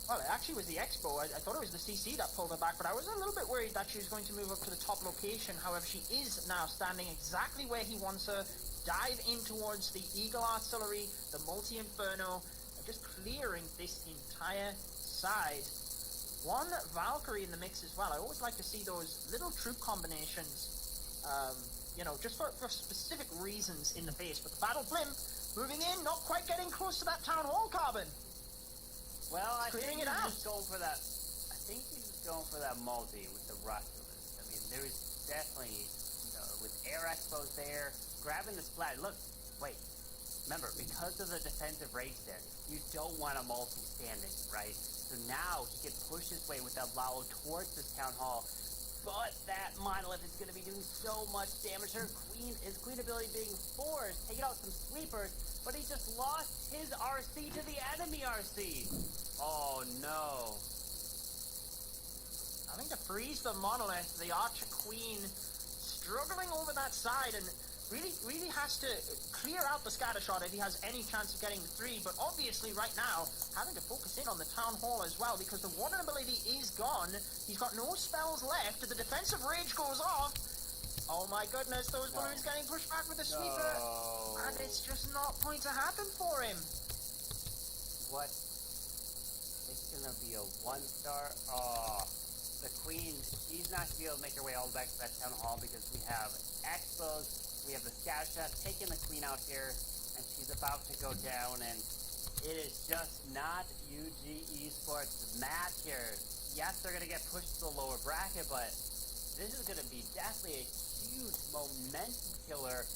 well, it actually was the Expo. I thought it was the CC that pulled her back, but I was a little bit worried that she was going to move up to the top location. However, she is now standing exactly where he wants her. Dive in towards the Eagle Artillery, the Multi-Inferno, and just clearing this entire side. One Valkyrie in the mix as well. I always like to see those little troop combinations, just for specific reasons in the base. But the Battle Blimp, moving in, not quite getting close to that Town Hall carbon. Well, I think he's just going for that. I think he's going for that multi with the Rushers. I mean, there is definitely, with Air Expos there, grabbing the splat. Look, wait. Remember, because of the defensive rage there, you don't want a multi standing, right? So now he can push his way with that Lalo towards this Town Hall. But that Monolith is going to be doing so much damage. His Queen ability being forced, taking out some sweepers, but he just lost his RC to the enemy RC. Oh no. Having to freeze the Monolith, the Archer Queen struggling over that side and really has to clear out the scatter shot if he has any chance of getting the 3, but obviously right now having to focus in on the Town Hall as well, because the Warden ability is gone. He's got no spells left. The defensive rage goes off. Oh my goodness, those balloons getting pushed back with the sweeper, and it's just not going to happen for him. What? It's gonna be a 1-star. Oh, the Queen, she's not gonna be able to make her way all the way back to that Town Hall because we have Expos. We have the scatter shot taking the Queen out here, and she's about to go down, and it is just not UG Esports' match here. Yes, they're going to get pushed to the lower bracket, but this is going to be definitely a huge momentum killer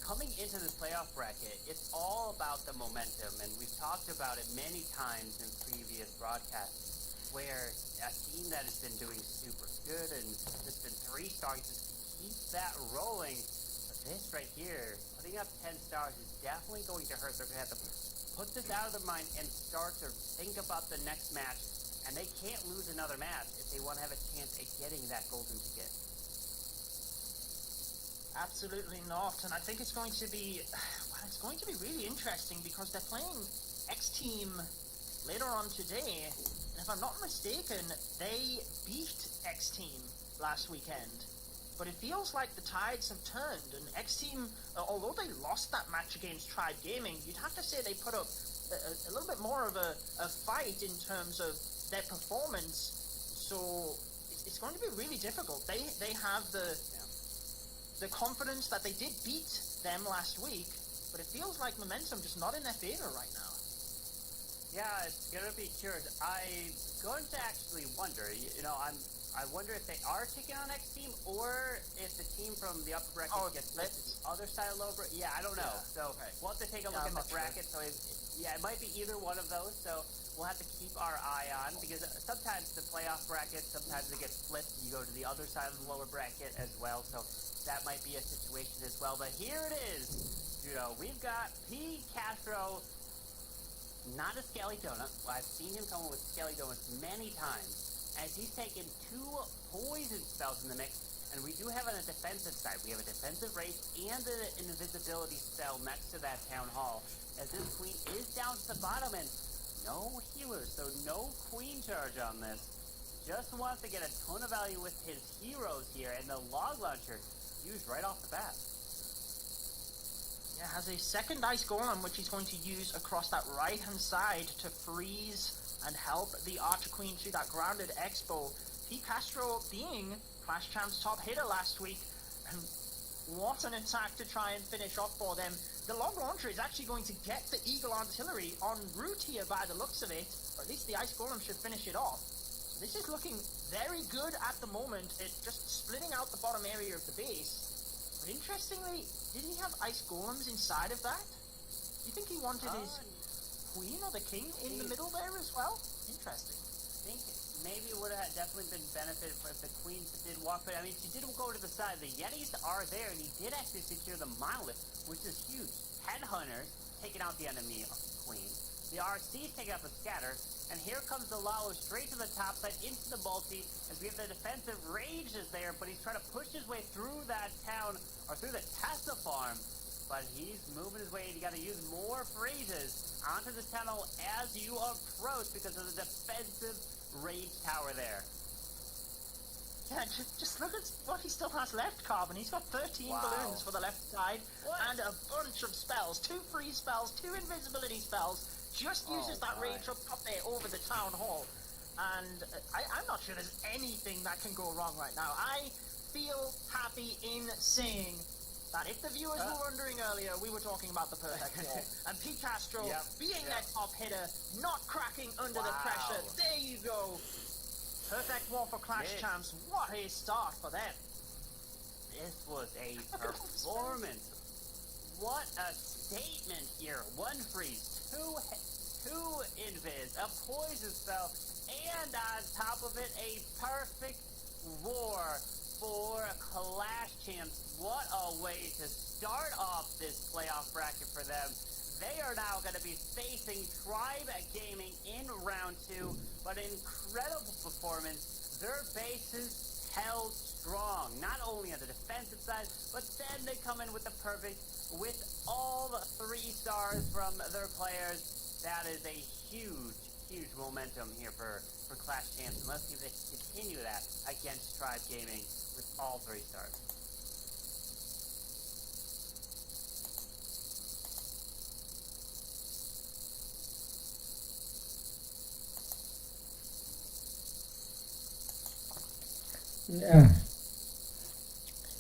coming into this playoff bracket. It's all about the momentum, and we've talked about it many times in previous broadcasts, where a team that has been doing super good and just been 3 stars just keep that rolling. This right here, putting up 10 stars is definitely going to hurt. They're going to have to put this out of their mind and start to think about the next match. And they can't lose another match if they want to have a chance at getting that golden ticket. Absolutely not. And I think it's going to be really interesting because they're playing X-Team later on today. And if I'm not mistaken, they beat X-Team last weekend. But it feels like the tides have turned, and X-Team, although they lost that match against Tribe Gaming, you'd have to say they put up a little bit more of a fight in terms of their performance. So it's going to be really difficult. They have the confidence that they did beat them last week, but it feels like momentum just not in their favor right now. Yeah, it's gonna be curious. I'm going to actually wonder. I wonder if they are taking on next team, or if the team from the upper bracket gets split to the other side of lower bracket. Yeah, I don't know. So we'll have to take a look at the bracket. So it might be either one of those. So we'll have to keep our eye on, because sometimes the playoff bracket, sometimes it gets split. You go to the other side of the lower bracket as well. So that might be a situation as well. But here it is, Judo. We've got P. Castro. Not a Scaly Donut. I've seen him come up with Scaly Donuts many times, as he's taken 2 poison spells in the mix, and we do have on the defensive side. We have a defensive race and an invisibility spell next to that Town Hall, as this queen is down to the bottom, and no healers, so no queen charge on this. Just wants to get a ton of value with his heroes here, and the log launcher used right off the bat. Yeah, has a second ice golem, which he's going to use across that right-hand side to freeze and help the Archer Queen through that grounded expo. P. Castro being Clash Champs top hitter last week, and what an attack to try and finish off for them. The log launcher is actually going to get the Eagle Artillery en route here by the looks of it, or at least the ice golem should finish it off. So this is looking very good at the moment. It's just splitting out the bottom area of the base. But interestingly, did he have ice golems inside of that? Do you think he wanted his queen or the king in the middle there as well? Interesting. I think maybe it would have definitely been benefited if the queen did walk, but I mean, she did go to the side. The Yetis are there, and he did actually secure the monolith, which is huge. Headhunters taking out the enemy queen. The RC's taking out the scatter, and here comes the Lalo straight to the top side into the multi, as we have the defensive rage is there, but he's trying to push his way through that town, or through the Tesla farm, but he's moving his way, and you gotta use more phrases onto the tunnel as you approach, because of the defensive rage tower there. Yeah, just look at what he still has left, Carbon. He's got 13 balloons for the left side, and a bunch of spells. 2 freeze spells, 2 invisibility spells. Just uses that rage up there over the Town Hall. And I'm not sure there's anything that can go wrong right now. I feel happy in saying that if the viewers were wondering earlier, we were talking about the perfect wall. And P. Castro being that top hitter, not cracking under the pressure. There you go. Perfect wall for Clash Champs. What a start for them. This was a performance. What a statement here. 1 freeze, 2 invis, a poison spell, and on top of it, a perfect war for Clash Champs. What a way to start off this playoff bracket for them. They are now going to be facing Tribe Gaming in round 2, but incredible performance. Their bases held strong, not only on the defensive side, but then they come in with the perfect, with all 3 stars from their players. That is a huge, huge momentum here for Clash Champs, and let's see if they can continue that against Tribe Gaming with all 3 stars. Да.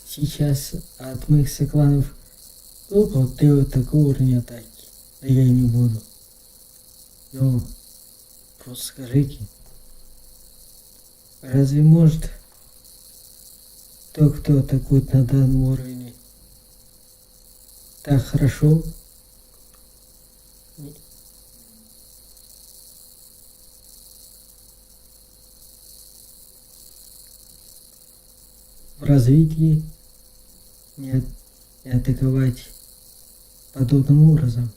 Сейчас от моих сокланов глупо делать такого уровня атаки. Да я не буду. Но просто скажите, разве может тот, кто атакует на данном уровне, так хорошо? В развитии не атаковать подобным образом.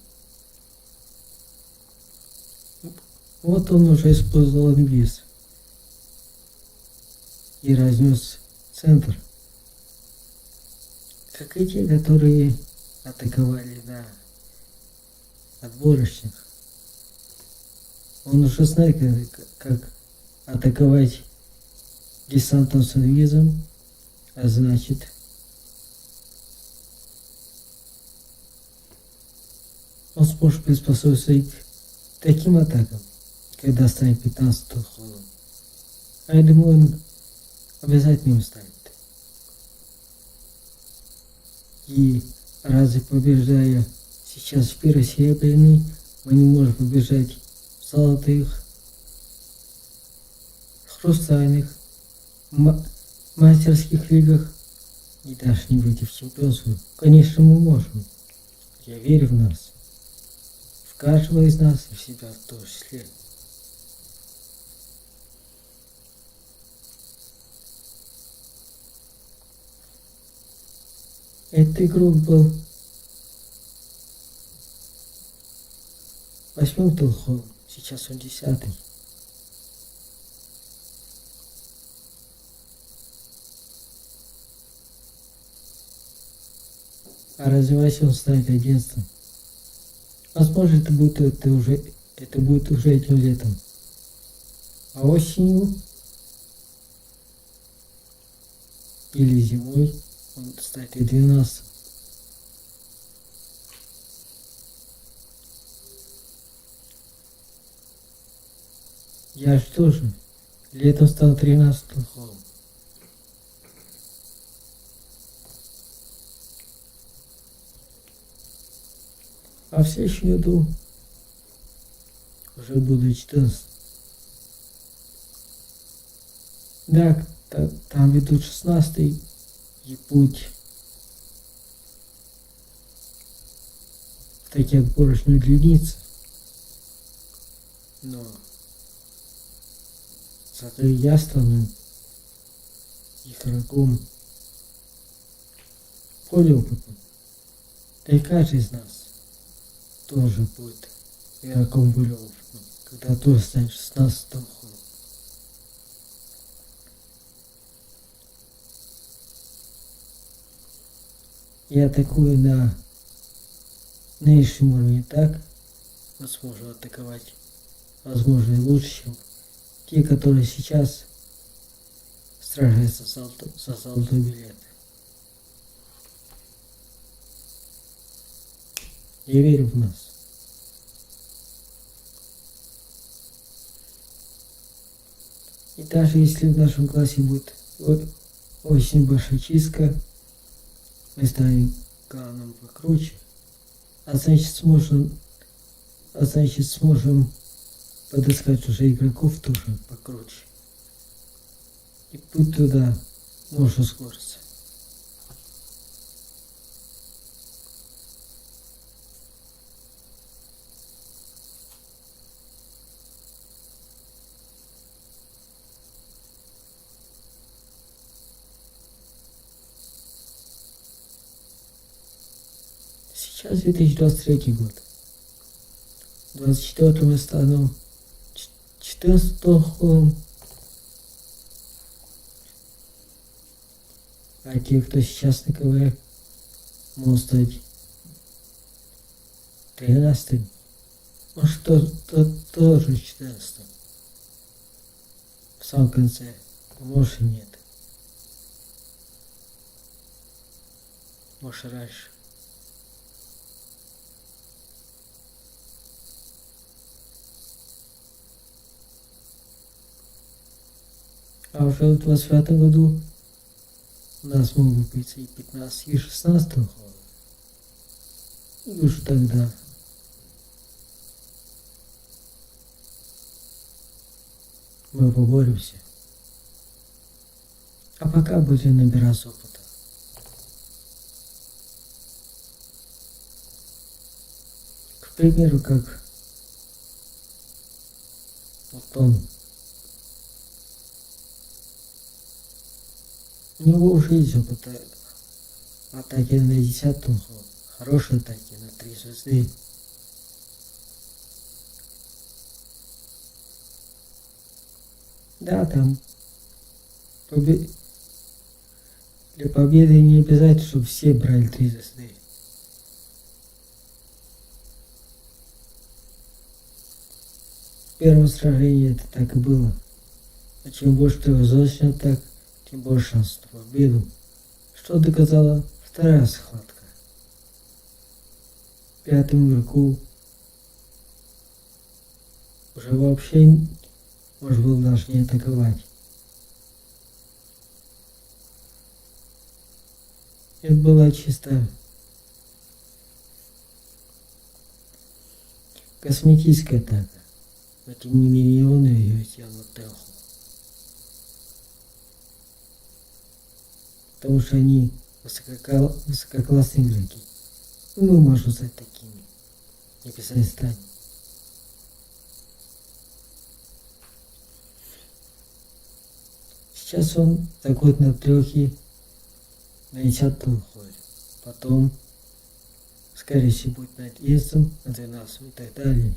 Вот он уже использовал инвиз и разнес центр, как и те, которые атаковали на отборочных. Он уже знает, как атаковать десантом с инвизом, а значит, он сможет приспособиться к таким атакам, когда станет 15-й ходом. А я думаю, он обязательно устанет. И разве побеждая сейчас в первой серебряной, мы не можем побеждать в золотых, хрустальных, мастерских лигах и даже не выйти в чемпионство? Конечно, мы можем. Я верю в нас. В каждого из нас и в себя в том числе. Этот игрок был 8-м толхом, сейчас он 10-й. А развиваясь, он станет 11-м. Возможно, это будет уже этим летом. А осенью или зимой он станет и 12-м. Я же тоже летом стал 13-м холм. А в следующем году уже буду 14. Да, там ведут 16-й и путь в такие отборочные длинницы. Но зато я стану игроком более опытным. Да и каждый из нас тоже будет игроком более опытным, когда тоже станет 16-м холм. Я атакую на нынешнем уровне так, но сможу атаковать, возможно, и лучше, чем те, которые сейчас сражаются за золотой билет. Я верю в нас. И даже если в нашем классе будет очень большая чистка, мы станем кланом покруче, а значит сможем подыскать уже игроков тоже покруче. И путь туда может ускориться. Сейчас 2023 год. В 24-м я стану 14-м холм. А те, кто сейчас на КВ, могут стать 13-м. Может, тоже 14-м. В самом конце. Может, и нет. Может, и раньше. А уже в 25-м году у нас могут быть и 15, и 16 холм. И уже тогда мы поборемся. А пока будем набираться опыта. К примеру, как вот он. У него уже есть опыт атаки на 10-м холм, хорошие атаки на 3 звезды. Да, там для победы не обязательно, чтобы все брали 3 звезды. В первом сражении это так и было. А чем больше трехзвездочных атак, тем больше шансов на победу, что доказала вторая схватка. 5-му игроку уже вообще можно было даже не атаковать. Это была чисто косметическая атака. Но тем не менее он ее сделал Теху. Потому что они высококлассные игроки. Ну, мы можем стать такими. Не писать станем. Сейчас он заходит на трехи, на 10 уходит. Потом, скорее всего, будет на 11, на 12 и так далее.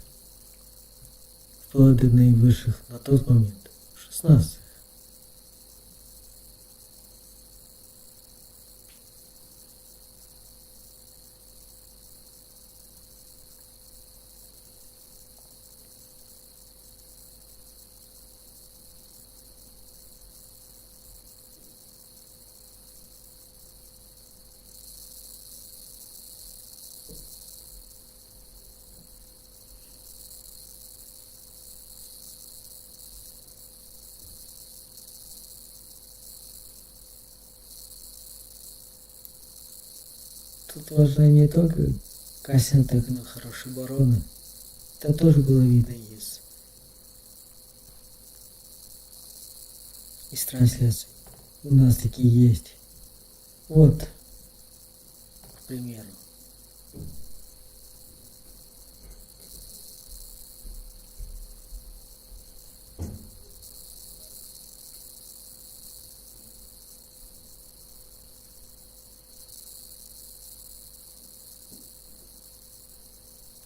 Вплоть до наивысших на тот момент 16. Тут важна не только кассинг, так и хорошая оборона. Это тоже было видно из трансляций. У нас такие есть. Вот, к примеру.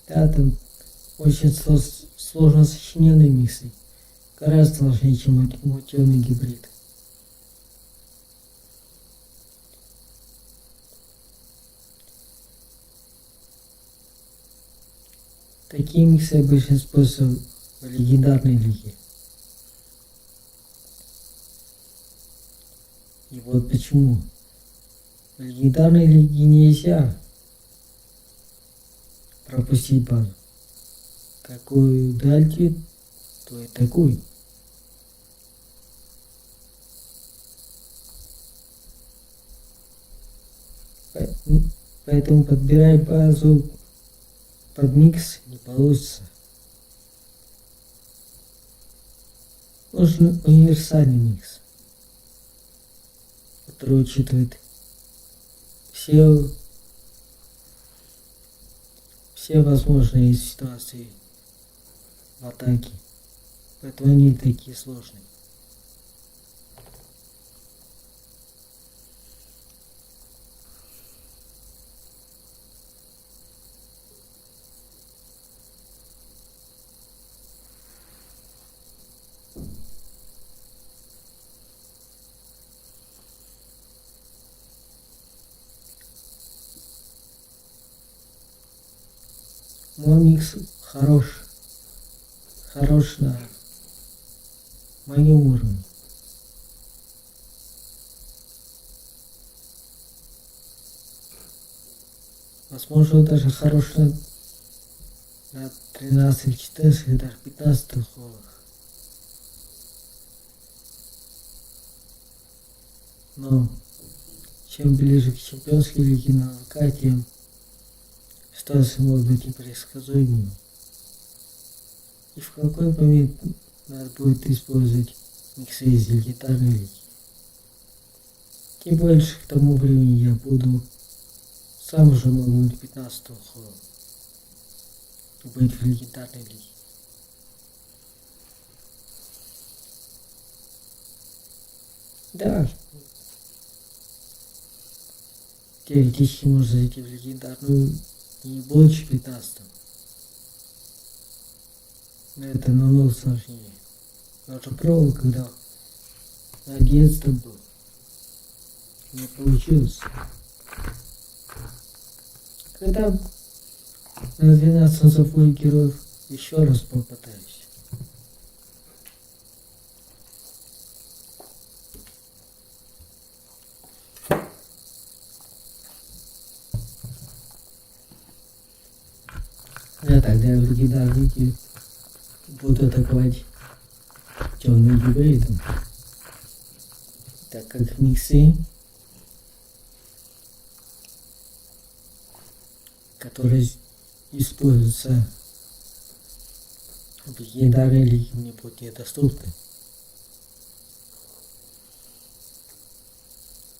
Да, там очень сложно сочиненные миксы. Гораздо сложнее, чем мутёный гибрид. Такие миксы обычно используют в легендарной лиге. И вот почему. В легендарной лиге нельзя пропустить базу. Какую дальше, то и такую. Поэтому подбирай базу под микс не получится. Нужен универсальный микс, который учитывает все возможные ситуации в атаке. Поэтому они такие сложные. Мой микс хорош на моем уровне. Возможно, даже хорош на 13, 14 или даже 15 холлах. Но чем ближе к чемпионской лиге на ВК, тем ситуация может быть непредсказуемой. И в какой момент надо будет использовать миксы из легендарной лиги. Тем больше к тому времени я буду сам уже могу быть 15-го хода и быть в легендарной лиге. Да, теоретически можно зайти в легендарную и не будучи 15-м. Но это намного сложнее. Я уже пробовал, когда на 11-м был. Не получилось. Когда на 12-м запою героев еще раз попытаюсь. Я тогда в легендарной буду атаковать темным гибридом, так как миксы которые используются в легендарной лиге, мне будут недоступны.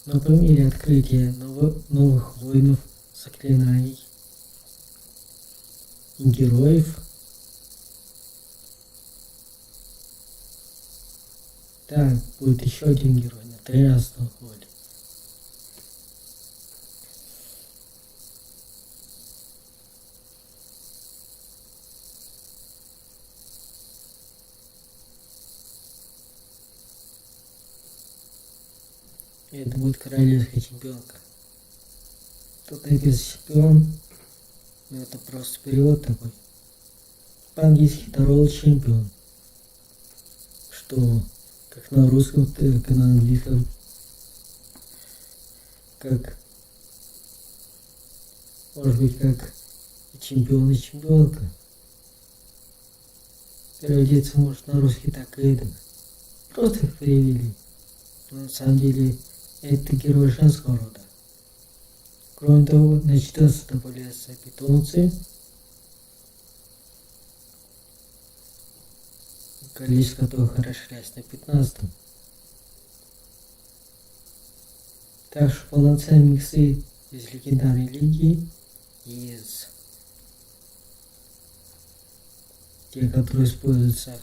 Но по мере открытия новых воинов, заклинаний и героев, так, будет еще один герой на 13-м ходе. Это будет королевская чемпионка. Тут написано чемпион, но это просто перевод такой. По-английски второй чемпион. Что как на русском, так и на английском. Как, может быть, как и чемпион, и чемпионка. Переводиться может на русский так и это. Просто их перевели. Но на самом деле это герой женского рода. Кроме того, на 14 добавляются питомцы. Количество которых расширяется на 15. Так что полноценные миксы из легендарной лиги, из тех, которые используются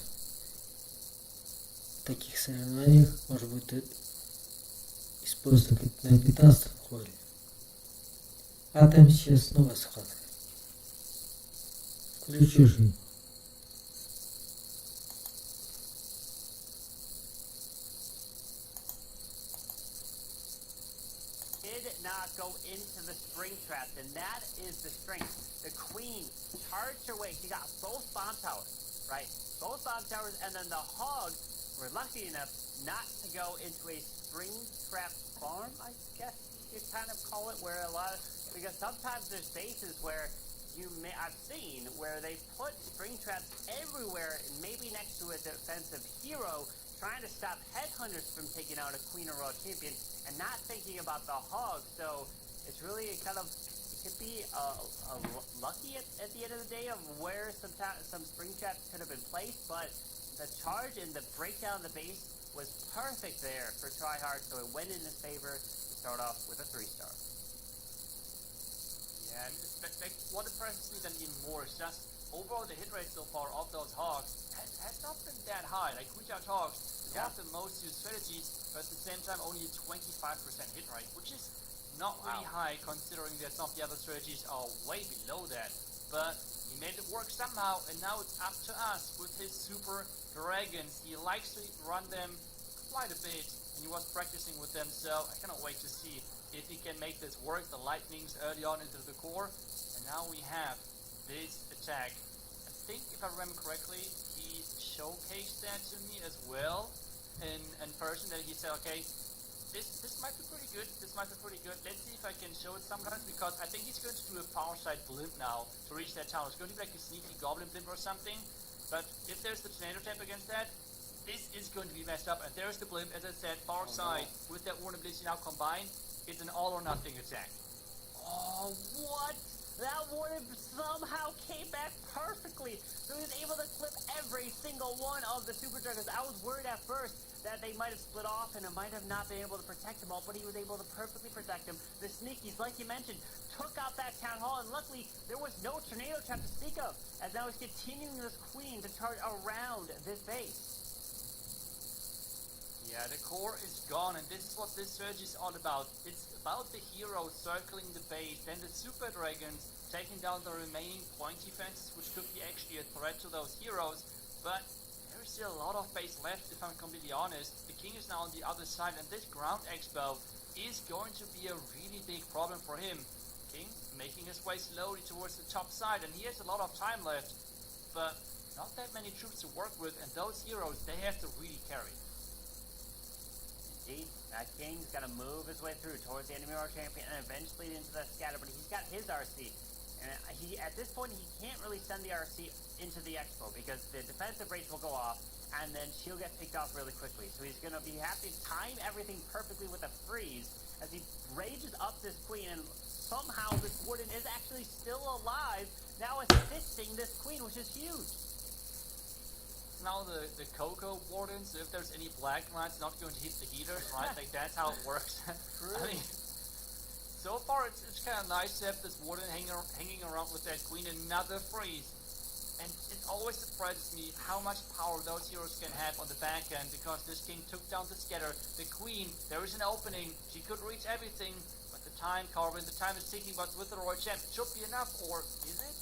в таких соревнованиях, может быть, используются на 15 ходе. А там сейчас снова схватка. Включу же. Not go into the spring trap, and that is the strength. The queen charged her way. She got both bomb towers, right? Both bomb towers, and then the hog were lucky enough not to go into a spring trap farm, I guess you kind of call it, where because sometimes there's bases where I've seen where they put spring traps everywhere, maybe next to a defensive hero, trying to stop headhunters from taking out a queen or raw champion, and not thinking about the hog. So it's really it could be lucky at the end of the day of where some spring traps could have been placed, but the charge and the breakdown of the base was perfect there for Tryhard, so it went in his favor to start off with a 3-star. Yeah, and like, what impresses me then even more is just overall the hit rate so far of those hogs has not been that high. Like recharge hogs is one of the most used strategies, but at the same time only a 25% hit rate, which is not really high considering that some of the other strategies are way below that. But he made it work somehow, and now it's up to us with his super dragons. He likes to run them quite a bit, and he was practicing with them, so I cannot wait to see if he can make this work. The lightnings early on into the core, and now we have this attack. I think if I remember correctly, he showcased that to me as well in person, that he said, okay, this might be pretty good, this might be pretty good. Let's see if I can show it sometimes, because I think he's going to do a far side blimp now to reach that tower. It's going to be like a sneaky goblin blimp or something, but if there's the tornado tap against that, this is going to be messed up. And there's the blimp, as I said, far side with that Warner Blissey now combined. It's an all or nothing attack. Oh, what? That Warner somehow came back perfectly. So he was able to clip every single one of the Super Dragons. I was worried at first that they might have split off and it might have not been able to protect them all, but he was able to perfectly protect them. The sneakies, like you mentioned, took out that town hall, and luckily there was no tornado trap to speak of, as now he's continuing this queen to charge around this base. Yeah, the core is gone, and this is what this strategy is all about. It's about the heroes circling the base, then the super dragons taking down the remaining point defenses, which could be actually a threat to those heroes, but there's still a lot of base left, if I'm completely honest. The king is now on the other side, and this ground expo is going to be a really big problem for him. King making his way slowly towards the top side, and he has a lot of time left, but not that many troops to work with, and those heroes, they have to really carry. Indeed, that king's got to move his way through towards the enemy champion and eventually into the scatter, but he's got his RC. And at this point, he can't really send the RC into the expo because the defensive rates will go off, and then she'll get picked off really quickly. So he's going to have to time everything perfectly with a freeze as he rages up this queen, and somehow this warden is actually still alive, now assisting this queen, which is huge. Now the Coco wardens, if there's any black lights, not going to hit the heaters, right? Like that's how it works. I mean, so far it's kind of nice to have this warden hanging around with that queen. Another freeze. And it always surprises me how much power those heroes can have on the back end, because this king took down the scatter. The queen, there is an opening, she could reach everything, but the time, Carvin, the time is ticking, but with the Royal Champ, it should be enough, or is it?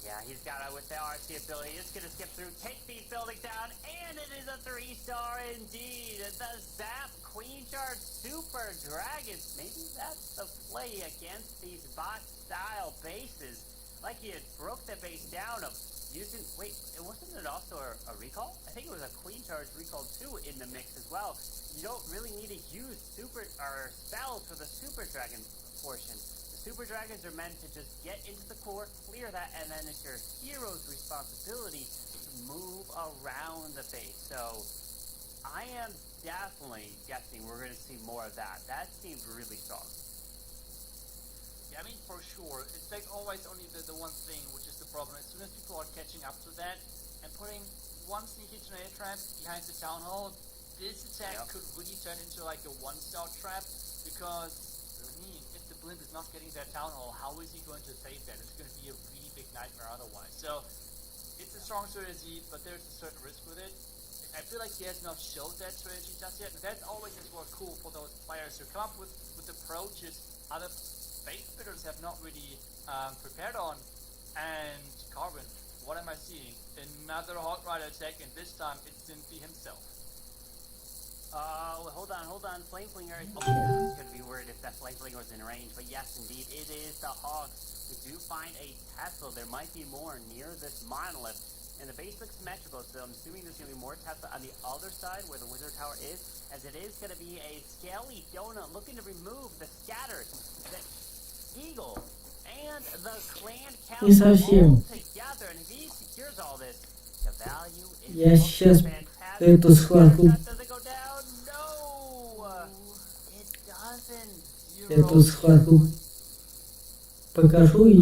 Yeah, he's got it with the RC ability. It's gonna skip through, take these buildings down, and it is a 3-star indeed. The Zap Queen Charge Super Dragons. Maybe that's the play against these bot-style bases. Like he had broke the base down of using, wait, wasn't it also a recall? I think it was a Queen Charge recall too in the mix as well. You don't really need to use super or spells for the Super Dragon portion. The Super Dragons are meant to just get into the core, clear that, and then it's your hero's responsibility to move around the base. So I am definitely guessing we're going to see more of that. That seems really strong. I mean, for sure, it's like always only the one thing, which is the problem. As soon as people are catching up to that and putting one sneaky tornado trap behind the town hall, this attack could really turn into like a 1-star trap, because, I mean, if the blimp is not getting that town hall, how is he going to save that? It's going to be a really big nightmare otherwise. So, it's a strong strategy, but there's a certain risk with it. I feel like he has not showed that strategy just yet, but that's always as well cool for those players who come up with approaches other base builders have not really prepared on. And Carvin, what am I seeing? Another Hog Rider attack, and this time it's Simply himself. Hold on, Flame Flinger. Oh, I was gonna be worried if that Flame Flinger was in range, but yes, indeed, it is the Hogs. We do find a Tesla. There might be more near this monolith, and the base looks symmetrical, so I'm assuming there's gonna be more Tesla on the other side where the Wizard Tower is, as it is gonna be a Scaly Donut looking to remove the scatters. The Eagle and the Clan Не Council совсем. all together, and if he secures all this, the value is Я сейчас fantastic. эту схватку, Does it go down? No, it doesn't. эту схватку покажу, и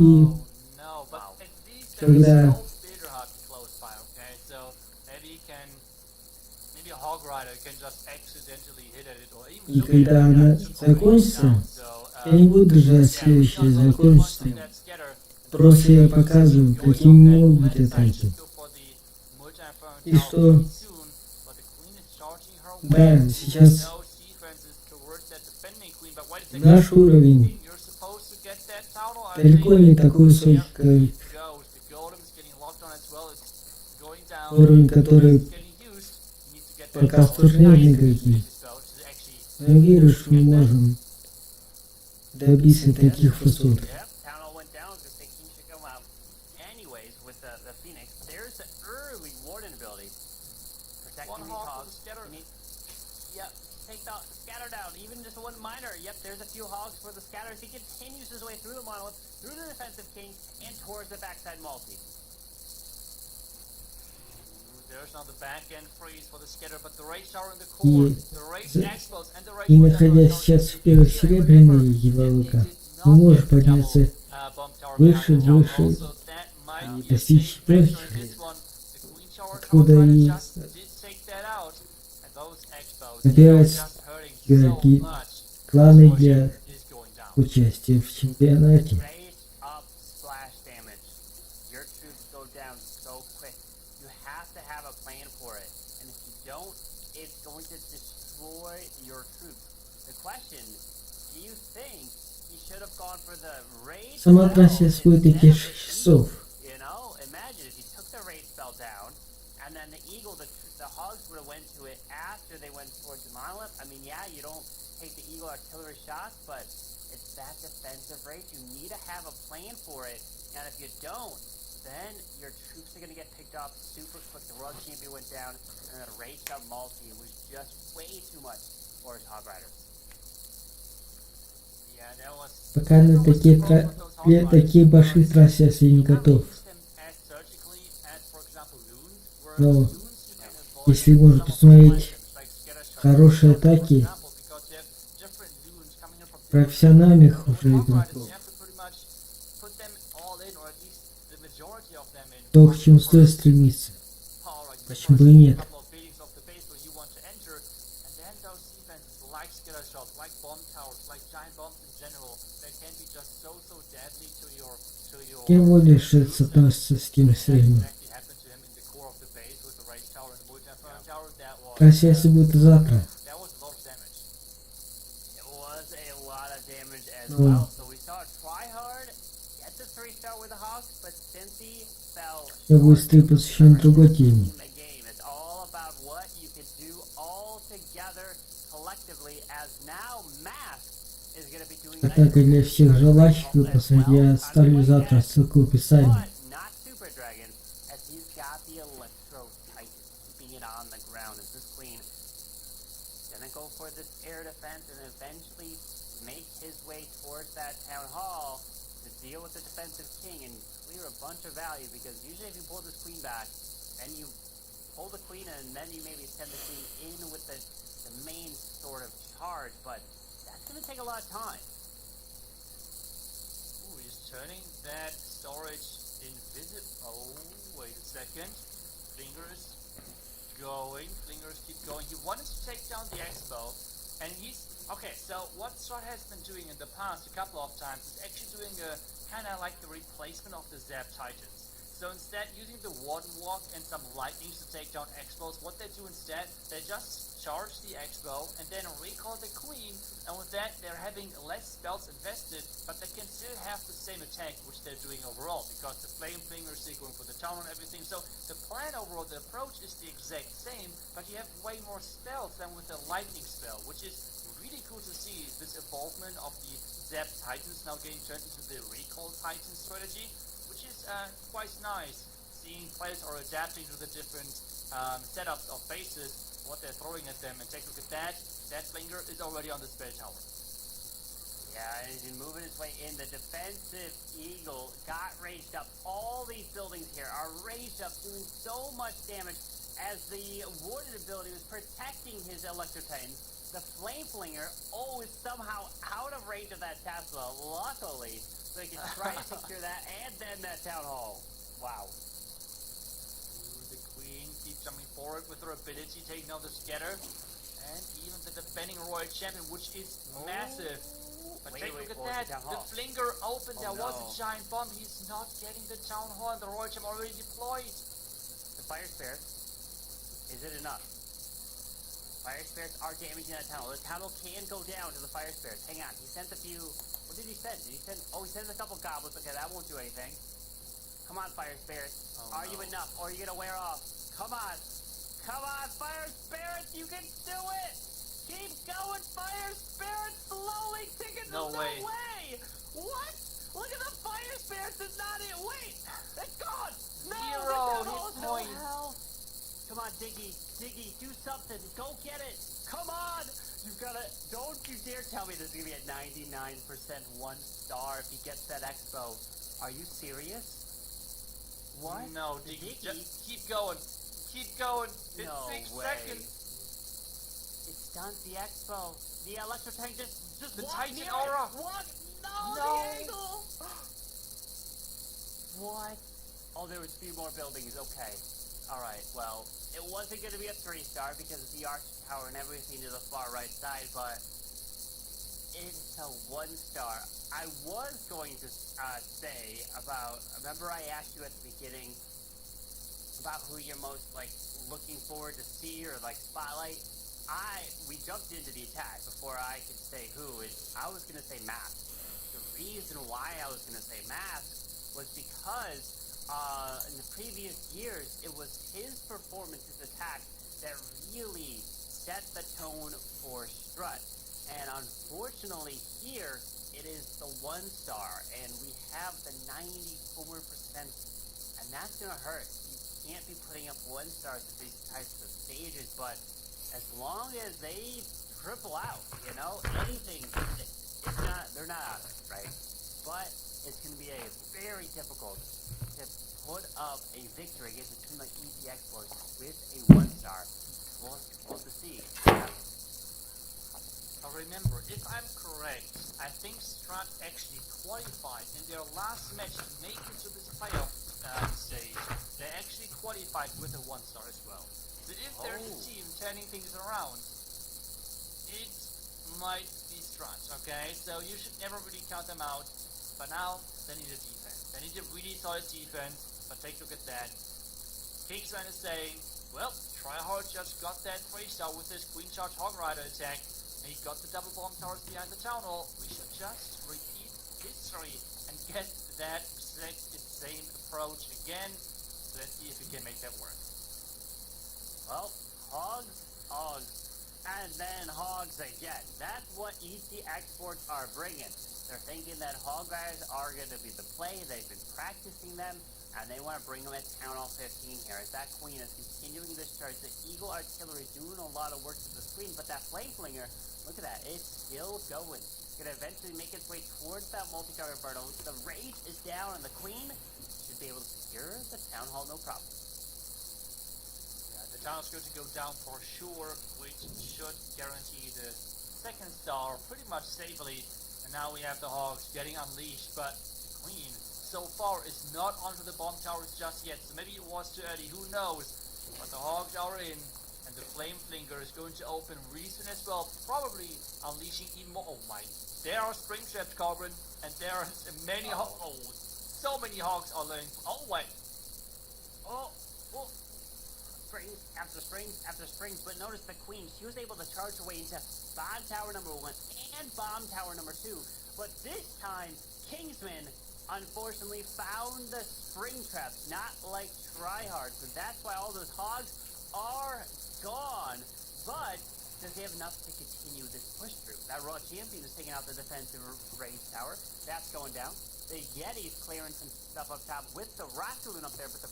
No, but at least there is когда no Speeder Hut close by, okay? So maybe maybe a Hog Rider can just accidentally hit at it, or even и когда она закончится, я не буду ждать следующее закончится. Просто я показываю, какими могут быть атаки. И что, да, сейчас наш уровень далеко не такой высокий, как уровень, который пока в турнире никакие. Но я верю, что мы можем добиться таких высот. There's a few hogs for the scatters. He continues his way through the monolith, through the defensive king, and towards the backside multi. There's now the back end freeze for the scatter, but the rage tower in the core, the rage explodes, and the rage И находясь сейчас в первой серебряной яблока, мы можем подняться выше, и достичь четвертых, откуда и набирать игроки кланы для участия в чемпионате. Сама трасса будет идти 6 часов. Take the Eagle artillery shots, but it's that defensive rate. You need to have a plan for it, and if you don't, then your troops are going to get picked off super quick. The Royal Champion went down, and the rage got multi. It was just way too much for his Hog Riders. Пока на такие большие трассы я не готов. Но если можно посмотреть хорошие атаки, профессиональных уже игроков. То, к чему стоит стремиться. Почему бы и нет? Тем более, что это относится с тем средним. Трансляция будет завтра. Ну, я буду стрим посвящен другой теме. Атака для всех желающих выписать. Я оставлю завтра ссылку в описании. Pull the queen and then you maybe send the queen in with the main sort of charge, but that's going to take a lot of time. Ooh, he's turning that storage invisible. Oh, wait a second. Fingers keep going. He wanted to take down the expo, and he's... Okay, so what Strut has been doing in the past a couple of times is actually doing a kind of like the replacement of the Zap Titans. So instead, using the Warden Walk and some lightnings to take down Expos, what they do instead, they just charge the Expo and then recall the Queen, and with that, they're having less spells invested, but they can still have the same attack, which they're doing overall, because the Flame Fingers, they're going for the town and everything. So the plan overall, the approach is the exact same, but you have way more spells than with the Lightning spell, which is really cool to see this evolvement of the Zap Titans now getting turned into the Recall Titan strategy, which is quite nice, seeing players are adapting to the different setups of bases, what they're throwing at them, and take a look at that. That Flinger is already on the spell tower. Yeah, and he's moving his way in. The defensive Eagle got raged up. All these buildings here are raged up, doing so much damage as the Warden ability was protecting his Electro Titans. The Flame Flinger, is somehow out of range of that Tesla, luckily, so he can try to secure that, and then that Town Hall. Wow. Ooh, the Queen keeps jumping forward with her ability, taking out the Scatter, and even the defending Royal Champion, which is massive. But take a look at that, the Flinger opened, there was a giant bomb, he's not getting the Town Hall, and the Royal Champion already deployed. The Fire Spirit, is it enough? Fire Spirits are damaging that tunnel. The tunnel can go down to the Fire Spirits. Hang on, he sent a few... What did he send? He sent a couple goblins. Okay, that won't do anything. Come on, Fire Spirits. Are you enough, or are you gonna wear off? Come on, Fire Spirits, you can do it! Keep going, Fire Spirits, slowly ticking. No way. What? Look at the Fire Spirits, it's not it. Wait, it's gone. No, Zero hit point. Come on, Diggy, do something. Go get it. Come on. You've got to... Don't you dare tell me there's going to be a 99% 1 star if he gets that Expo. Are you serious? What? No, Diggy, just keep going. Keep going. It's No 6 way. seconds. It stuns the Expo. The Electro Tank just The walked Titan near Aura. it. What? No, No. the Eagle. What? Oh, there was 3 more buildings. Okay. Alright, well, it wasn't going to be a 3-star because of the Arch Tower and everything to the far right side, but it's a 1-star. I was going to say about, remember I asked you at the beginning about who you're most, looking forward to see or, spotlight? We jumped into the attack before I could say who, and I was going to say Mask. The reason why I was going to say Mask was because in the previous years, it was his performance, his attack, that really set the tone for Strut. And unfortunately here, it is the 1-star, and we have the 94%, and that's going to hurt. You can't be putting up 1-stars at these types of stages, but as long as they triple out, anything, they're not out of it, right? But it's going to be very difficult to put up a victory against a team like EP Exploits with a 1-star. We'll have to see. Remember, if I'm correct, I think Strat actually qualified in their last match to make it to this playoff stage. They actually qualified with a 1-star as well. So if there's a team turning things around, it might be Strat, okay? So you should never really count them out. But now, they need a defense. They need a really solid defense, but take a look at that. Kingsman is saying, well, Tryhard just got that 3-star with his Queen Charge Hog Rider attack. He got the double bomb towers behind the town hall. We should just repeat history and get that same approach again. So let's see if we can make that work. Well, hogs, and then hogs again. That's what EC Exports are bringing. They're thinking that hog riders are going to be the play. They've been practicing them, and they want to bring them at Town Hall 15 here. As that queen is continuing this charge, the Eagle Artillery doing a lot of work to the screen, but that Flame Flinger, look at that, it's still going. It's going to eventually make its way towards that multi-tower Inferno. The Rage is down, and the queen should be able to secure the Town Hall no problem. Yeah, the town is going to go down for sure, which should guarantee the 2nd star pretty much safely. And now we have the hogs getting unleashed, but the queen so far is not onto the bomb towers just yet. So maybe it was too early, who knows? But the hogs are in, and the Flame Flinger is going to open really soon as well, probably unleashing even more. Oh my, there are spring traps, Carbon, and there are many so many hogs are learning. Oh wait. Oh. Springs after springs after springs, but notice the queen, she was able to charge her way into bomb tower number 1 and bomb tower number 2, but this time Kingsman unfortunately found the spring traps, not like Tryhard, so that's why all those hogs are gone. But does he have enough to continue this push through? That Raw Champion is taking out the defensive range tower, that's going down. The Yeti's clearing some stuff up top with the Rockaloon up there, but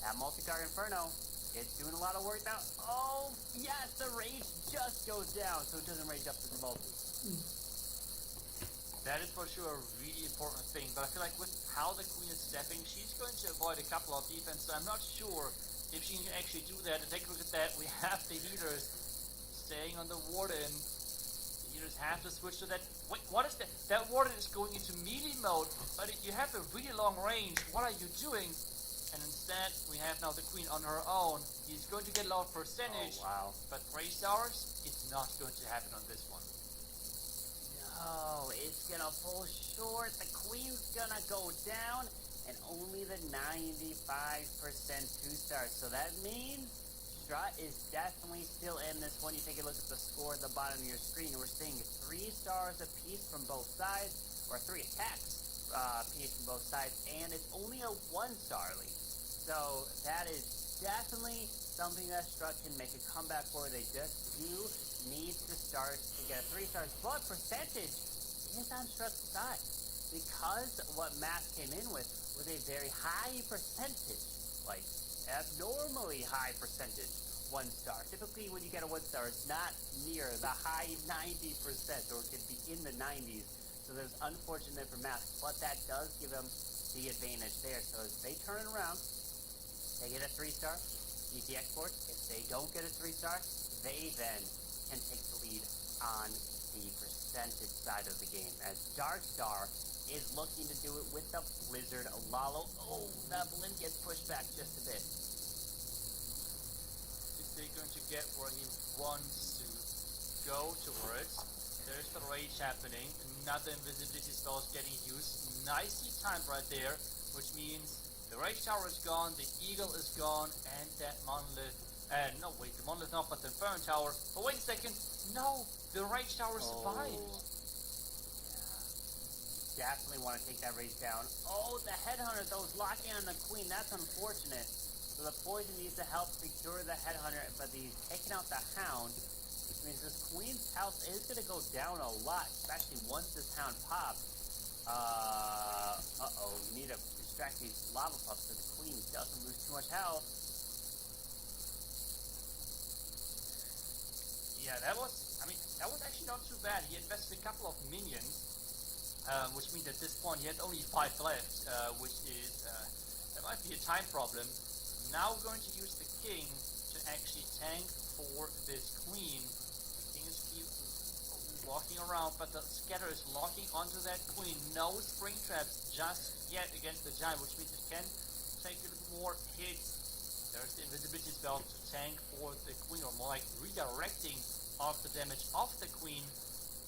that multi-car Inferno, it's doing a lot of work now. Oh, yes, the Rage just goes down, so it doesn't rage up to the multi. That is for sure a really important thing, but I feel like with how the queen is stepping, she's going to avoid a couple of defense, so I'm not sure if she can actually do that. And take a look at that, we have the healers staying on the Warden. The healers have to switch to that. Wait, what is that? That Warden is going into melee mode, but you have a really long range. What are you doing? And instead, we have now the queen on her own. He's going to get a lot of percentage, but 3 stars, it's not going to happen on this one. No, it's gonna fall short. The queen's gonna go down, and only the 95% 2-stars. So that means Strut is definitely still in this one. You take a look at the score at the bottom of your screen, and we're seeing 3 stars apiece from both sides, or 3 attacks apiece from both sides, and it's only a 1-star lead. So that is definitely something that Strut can make a comeback for. They just do need the stars to get 3 stars, but percentage is on Strut's side because what Math came in with was a very high percentage, like abnormally high percentage 1-star. Typically when you get a 1-star, it's not near the high 90%, or it could be in the 90s. So there's unfortunate for Math, but that does give them the advantage there. So as they turn it around, they get a 3-star, EC Exports. If they don't get a 3-star, they then can take the lead on the percentage side of the game, as Darkstar is looking to do it with the Blizzard Lalo. Oh, that Blink gets pushed back just a bit. Is he going to get where he wants to go towards? There's the Rage happening. Another invisibility spell is getting used. Nicely timed right there, which means the Rage Tower is gone, the Eagle is gone, and that Monolith... no, wait, the Monolith not, but the Inferno Tower. But wait a second, no, the Rage Tower survived. Yeah, definitely want to take that Rage down. Oh, the Headhunter, though, is locking on the Queen. That's unfortunate. So the Poison needs to help secure the Headhunter, but he's taking out the Hound, which means this Queen's health is going to go down a lot, especially once this Hound pops. We need to distract these lava puffs so the Queen doesn't lose too much health. Yeah, that was actually not too bad. He invested a couple of minions, which means at this point he has only 5 left, which is, that might be a time problem. Now we're going to use the King to actually tank for this Queen. The King is walking around, but the scatter is locking onto that queen. No spring traps just yet against the giant, which means it can take a little more hits. There's the invisibility spell to tank for the queen, or more like redirecting of the damage of the queen.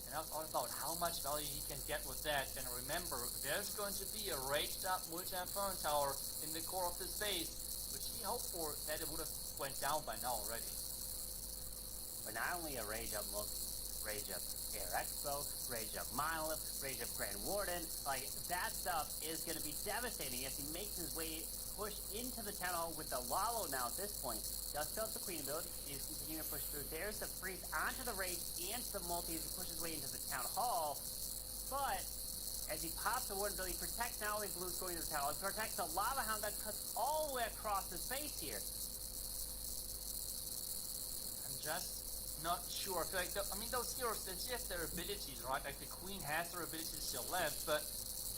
And that's all about how much value he can get with that. And remember, there's going to be a raged up multi-inferno tower in the core of this base, which he hoped for that it would have went down by now already. But not only a rage up Air Expo, rage up Monolith, rage up Grand Warden, like that stuff is going to be devastating as he makes his way push into the town hall with the Lalo now at this point. Just built the queen ability, he's continuing to push through. There's the freeze onto the rage and the multi as he pushes his way into the town hall. But as he pops the warden ability, he protects not only Blue's going to the town hall, he protects the lava hound that cuts all the way across his face here. I'm just not sure. I feel like, those heroes, they have their abilities, right? Like the queen has her abilities still left, but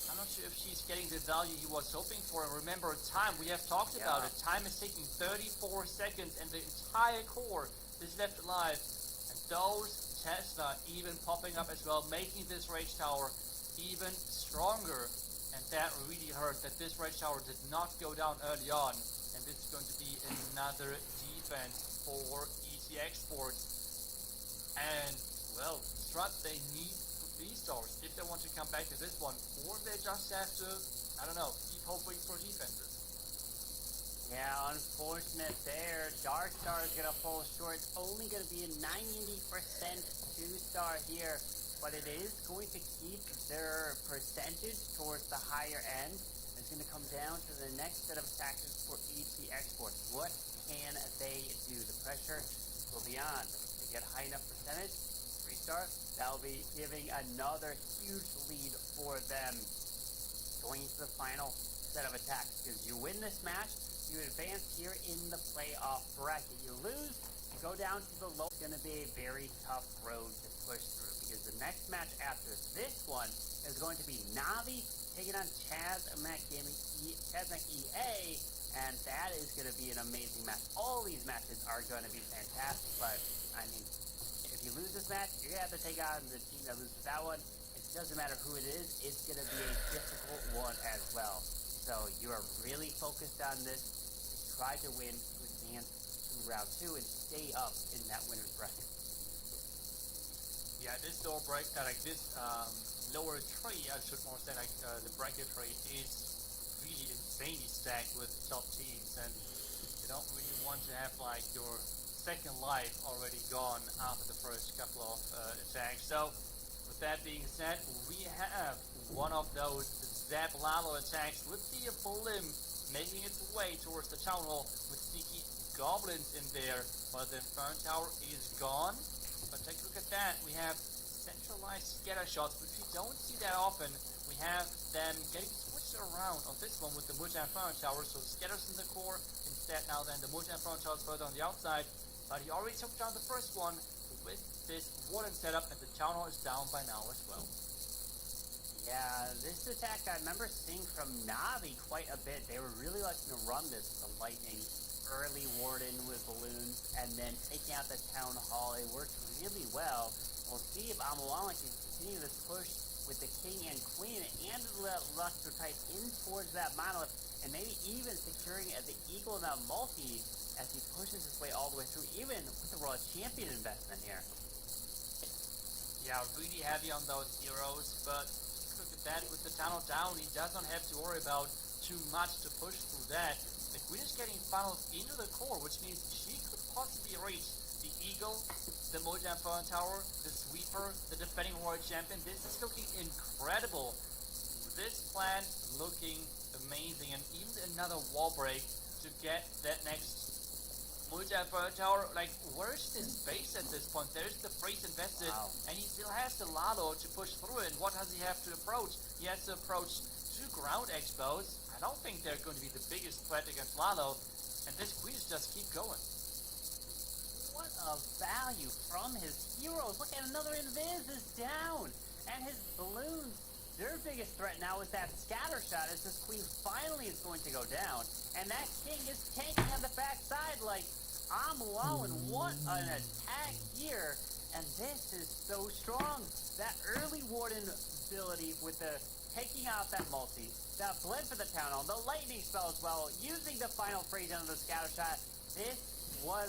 I'm not sure if she's getting the value he was hoping for. And remember, time, we have talked about it. Time is taking 34 seconds, and the entire core is left alive. And those Tesla even popping up as well, making this rage tower even stronger. And that really hurt, that this rage tower did not go down early on. And this is going to be another defense for ET Exports. And, well, Strut, they need these stars if they want to come back to this one, or they just have to, I don't know, keep hoping for defenses. Yeah, unfortunate there. Dark Star is going to fall short. It's only going to be a 90% 2-star here, but it is going to keep their percentage towards the higher end. It's going to come down to the next set of tactics for ET Exports. What can they do? The pressure will be on. Get high enough percentage, 3-star, that'll be giving another huge lead for them going into the final set of attacks. Because you win this match, you advance here in the playoff bracket. You lose, you go down to the low. It's going to be a very tough road to push through, because the next match after this one is going to be Navi taking on Chazmac EA, and that is going to be an amazing match. All these matches are going to be fantastic, but I mean, if you lose this match, you're going to have to take on the team that loses that one. It doesn't matter who it is, it's going to be a difficult one as well. So you are really focused on this to try to win, to advance to round 2 and stay up in that winner's bracket. Yeah, this door break, like this lower tree, I should more say, like the bracket tree is really insanely stacked with top teams, and you don't really want to have like your second life already gone after the first couple of attacks. So with that being said, we have one of those Zap Lalo attacks with the Blim making its way towards the town hall with sneaky goblins in there, but the Inferno Tower is gone. But take a look at that, we have centralized scatter shots, which we don't see that often. We have them getting switched around on this one with the multi-inferno tower, so scatters in the core, instead now then the multi-inferno towers further on the outside. But he already took down the first one with this warden setup, and the town hall is down by now as well. Yeah, this attack I remember seeing from Navi quite a bit. They were really liking to run this with the lightning, early warden with balloons, and then taking out the town hall. It worked really well. We'll see if Amawala can continue this push with the king and queen and the Luster type in towards that monolith, and maybe even securing the eagle and that multi as he pushes his way all the way through, even with the Royal Champion investment here. Yeah, really heavy on those heroes, but look at that, with the tunnel down, he doesn't have to worry about too much to push through that. The queen is getting funneled into the core, which means she could possibly reach the eagle, the multi-inferno tower, the sweeper, the defending Royal Champion. This is looking incredible. This plan looking amazing, and even another wall break to get that next multi-inferno tower. Like, where's this base at this point? There's the freeze invested, and he still has the Lalo to push through it. And what does he have to approach? He has to approach 2 ground expos. I don't think they're going to be the biggest threat against Lalo, and this queen just keep going. What a value from his heroes. Look at another invis is down, and his balloons. Their biggest threat now is that scatter shot, as this queen finally is going to go down. And that king is tanking on the backside like, I'm allowing what an attack here. And this is so strong. That early Warden ability with the taking out that multi, that blend for the Town Hall, the lightning spell as well, using the final phrase under the scatter shot. This was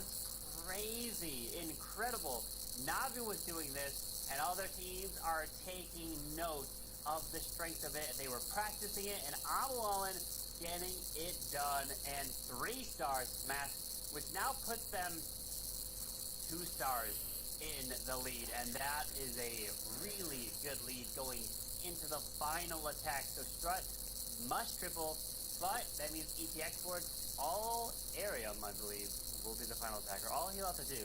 crazy, incredible. Navi was doing this, and other teams are taking note of the strength of it. They were practicing it, and Amuallen getting it done, and 3 stars smash, which now puts them 2 stars in the lead, and that is a really good lead going into the final attack. So Strut must triple, but that means ET exports all Arium, I believe, will be the final attacker. All he'll have to do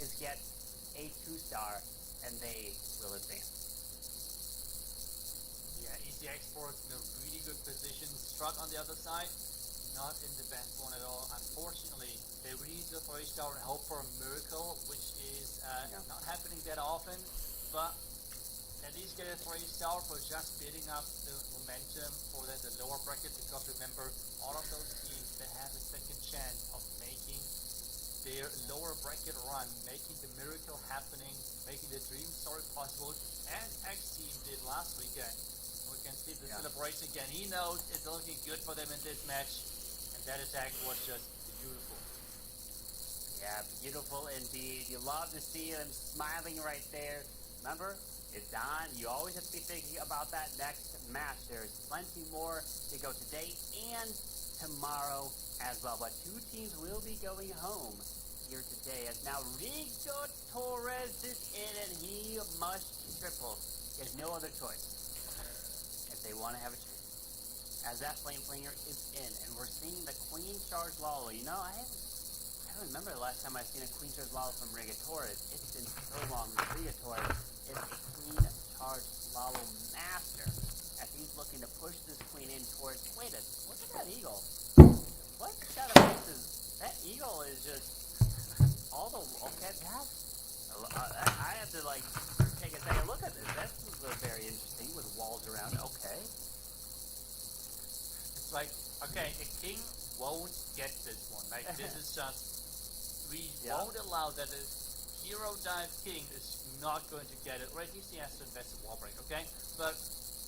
is get a 2-star, and they will advance. Yeah, ET exports in a really good position. Strut on the other side, not in the best one at all. Unfortunately, they really need to 3-star and hope for a miracle, which is not happening that often, but at least get a 3-star for just building up the momentum for the lower bracket, because remember, all of those teams that have a second chance of making their lower bracket run, making the miracle happening, making the dream story possible, as X Team did last weekend. We can see the celebration again. He knows it's looking good for them in this match, and that attack was just beautiful. Yeah, beautiful indeed. You love to see them smiling right there. Remember, it's on. You always have to be thinking about that next match. There's plenty more to go today and tomorrow as well. But 2 teams will be going home here today, as now Rico Torres is in, and he must triple. There's no other choice if they want to have a chance, as that Flame Flinger is in, and we're seeing the Queen Charge Lalo. You know, I don't remember the last time I've seen a Queen Charge Lalo from Rico Torres. It's been so long. Rico Torres is a Queen Charge Lalo master, as he's looking to push this Queen in towards. Wait a, look at that eagle. What Shadow Faces? That eagle is just all the. Okay, that. I have to like take a second look at this. That was very interesting with walls around. Okay. It's like, okay, a king won't get this one. Like, this is just. We won't allow that a hero dive king is not going to get it. Or at least he has to invest in wall break, okay? But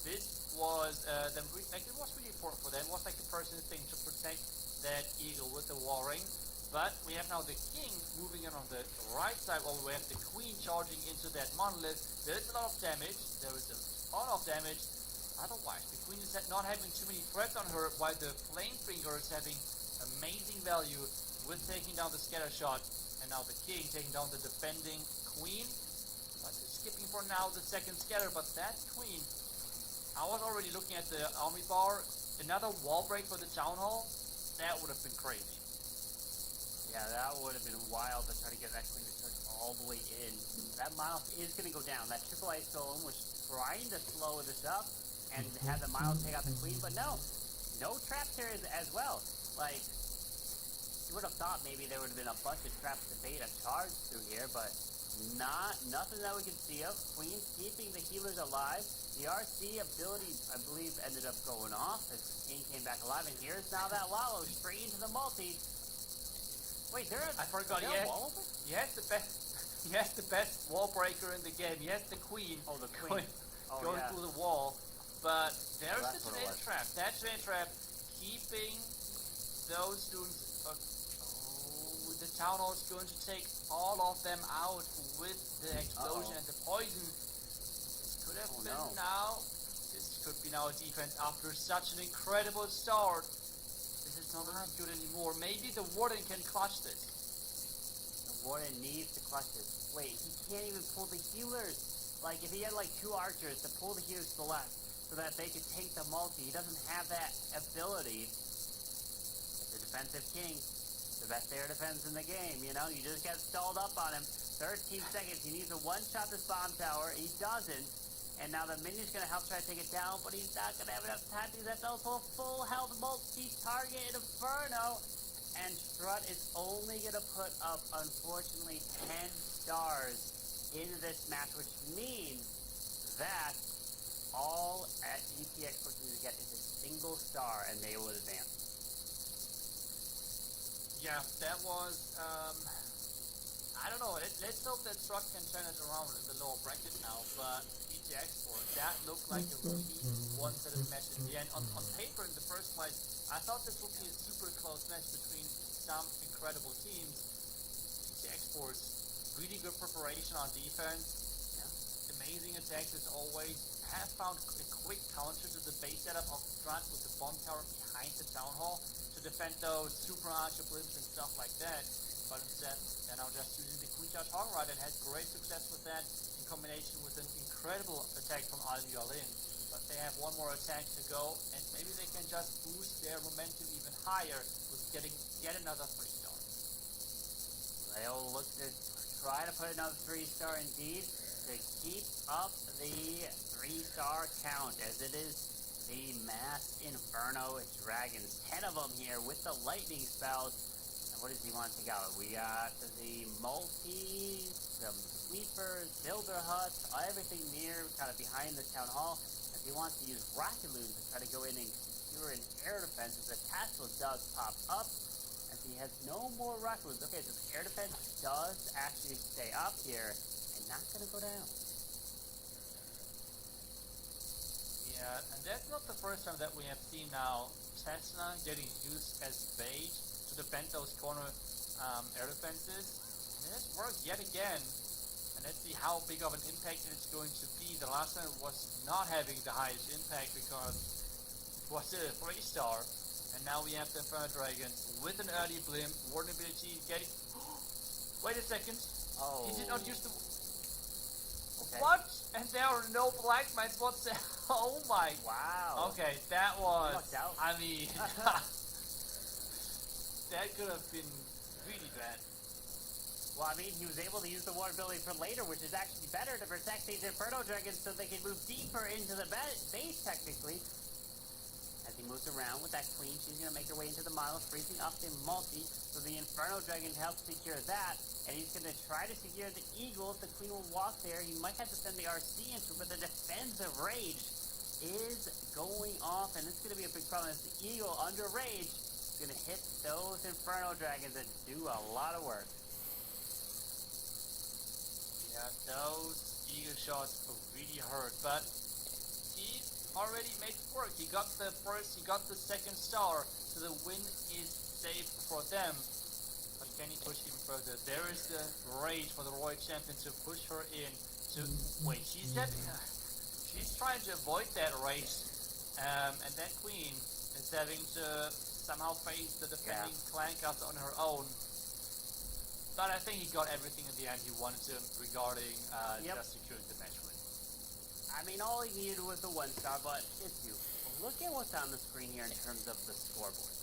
this was it was really important for them. It was like the personal thing to protect that eagle with the wall ring. But we have now the king moving in on the right side, while we have the queen charging into that monolith. There is a lot of damage. There is a lot of damage. Otherwise, the queen is not having too many threats on her, while the flame finger is having amazing value with taking down the scatter shot. And now the king taking down the defending queen. But skipping for now the second scatter, but that queen, I was already looking at the army bar. Another wall break for the town hall, that would have been crazy. Yeah, that would have been wild to try to get that queen to charge all the way in. That Miles is going to go down. That triple ice golem was trying to slow this up and have the Miles take out the queen, but no traps here as well. Like, you would have thought maybe there would have been a bunch of traps to bait a charge through here, but nothing that we can see of. Queen keeping the healers alive. The RC ability, I believe, ended up going off as King came back alive, and here's now that Lalo straight into the multi. Wait, I forgot. He has the best wall breaker in the game. He has the queen. Oh, the queen. Going through the wall. But there's the train trap. That train trap keeping those students. The town hall is going to take all of them out with the explosion and the poison. This could have been now. This could be now a defense after such an incredible start. This is not good anymore. Maybe the warden can clutch this. The warden needs to clutch this. Wait, he can't even pull the healers. Like, if he had like 2 archers to pull the healers to the left so that they could take the multi, he doesn't have that ability. It's a defensive king. The best air defense in the game, you know? You just get stalled up on him. 13 seconds. He needs to one-shot this bomb tower. He doesn't. And now the minion's going to help try to take it down, but he's not going to have enough time to use that also full health multi-target Inferno. And Strut is only going to put up, unfortunately, 10 stars into this match, which means that all at ETX Exports need to get is a single star, and they will advance. Yeah, that was... I I don't know. Let's hope that Strut can turn it around in the lower bracket now. But ET Export, that looked like a really one-sided match in the end. On paper, in the first place, I thought this would be a super close match between some incredible teams. ET Export's really good preparation on defense. Yeah. Amazing attacks as always. Have found a quick counter to the base setup of Strut with the bomb tower behind the town hall to defend those super archer blimps and stuff like that. But instead, they're now just using the Queen Charge Hog Ride and had great success with that in combination with an incredible attack from Aldi All-In. But they have one more attack to go, and maybe they can just boost their momentum even higher with getting yet another 3-star. They'll look to try to put another 3-star indeed to keep up the 3-star count, as it is the Mass Inferno Dragons. 10 of them here with the lightning spells. What does he want to go? We got the multi, some sweepers, builder huts, everything near, kind of behind the town hall. If he wants to use rocket loons to try to go in and secure an air defense, as the tassel does pop up, as he has no more rocket loons. Okay, so the air defense does actually stay up here and not going to go down. Yeah, and that's not the first time that we have seen now Tesla getting used as bait to defend those corner air defenses. And it has worked yet again. And let's see how big of an impact it's going to be. The last time it was not having the highest impact because it was a 3-star. And now we have the Inferno Dragon with an early blimp, warden ability, getting... Wait a second. Oh. He did not use the... Okay. What? And there are no black mines whatsoever. Oh my... Wow. Okay, that was... Lucked out. I mean... that could have been really bad. Well, I mean, he was able to use the water ability for later, which is actually better to protect these Inferno Dragons so they can move deeper into the base, technically. As he moves around with that Queen, she's going to make her way into the model, freezing up the multi, so the Inferno Dragon helps secure that, and he's going to try to secure the Eagle. If the Queen will walk there, he might have to send the RC into it, but the defensive rage is going off, and it's going to be a big problem as the Eagle under rage is going to hit those Inferno Dragons and do a lot of work. Yeah, those Eagle shots really hurt, but he already made it work. He got the first, he got the second star, so the win is safe for them. But can he push even further? There is the rage for the Royal Champion to push her in. To wait, she's trying to avoid that rage, and that Queen is having to somehow face the defending clan caster on her own. But I think he got everything in the end he wanted to regarding just securing the match win. I mean, all he needed was the 1-star, but it's beautiful. Look at what's on the screen here in terms of the scoreboard.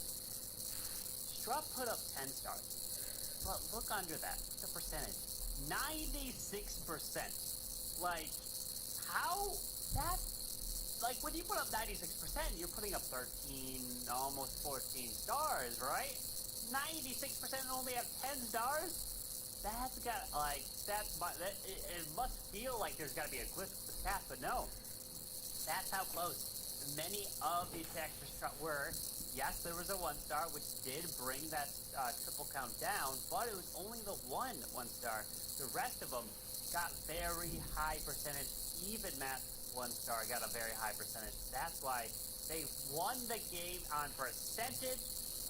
Strut put up 10 stars, but look under that, the percentage, 96%. Like, how that? Like, when you put up 96%, you're putting up 13, almost 14 stars, right? 96% only have 10 stars? That's got, like, it must feel like there's got to be a glitch with the stats, but no. That's how close many of these extra stars were. Yes, there was a 1-star, which did bring that triple count down, but it was only the one 1-star. The rest of them got very high percentage. Even Matt 1-star got a very high percentage. That's why they won the game on percentage.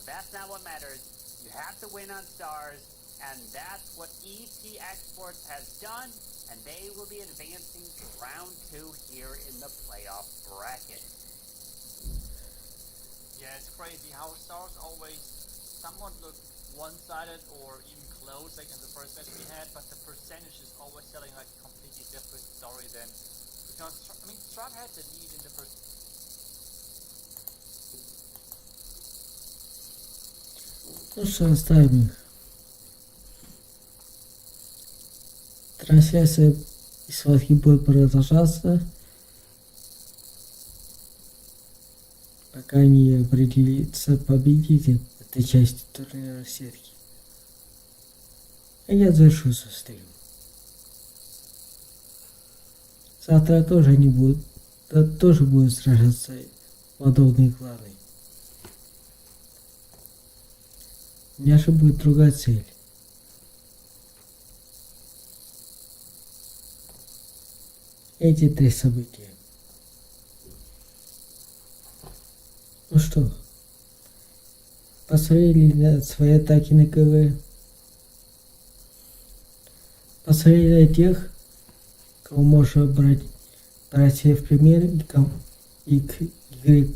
That's not what matters. You have to win on stars, and that's what ET Exports has done, and they will be advancing to round 2 here in the playoff bracket. Yeah, it's crazy how stars always somewhat look one-sided or even close, like in the first match we had, but the percentage is always telling like a completely different story than, because, I mean, Strut had the lead in the first. Ну что, оставим их. Трансляция и схватки будет продолжаться, пока не определится победитель этой части турнира сетки. А я завершу свой стрим. Завтра тоже не будут, тоже будут сражаться подобные кланы. У меня же будет другая цель. эти 3 события. Ну что, посмотрели на свои атаки на КВ, посмотрели на тех, кого можно брать себе в пример и к игре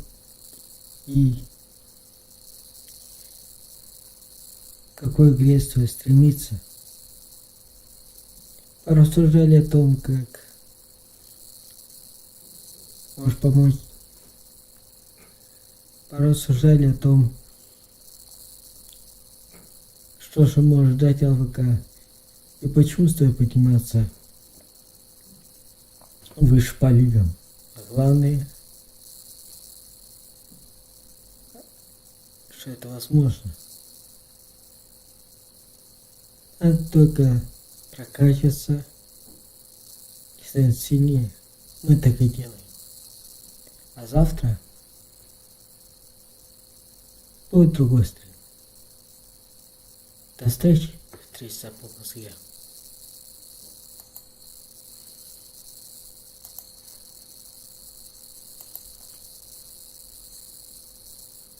и к какой игре стоит стремиться. Порассуждали о том, как может помочь. Порассуждали о том, что же может дать ЛВК и почему стоит подниматься выше по лигам. А главное, что это возможно. Надо только прокачиваться и стать сильнее. Мы так и делаем. А завтра будет другой стрим. До встречи в 3 часа по Москве.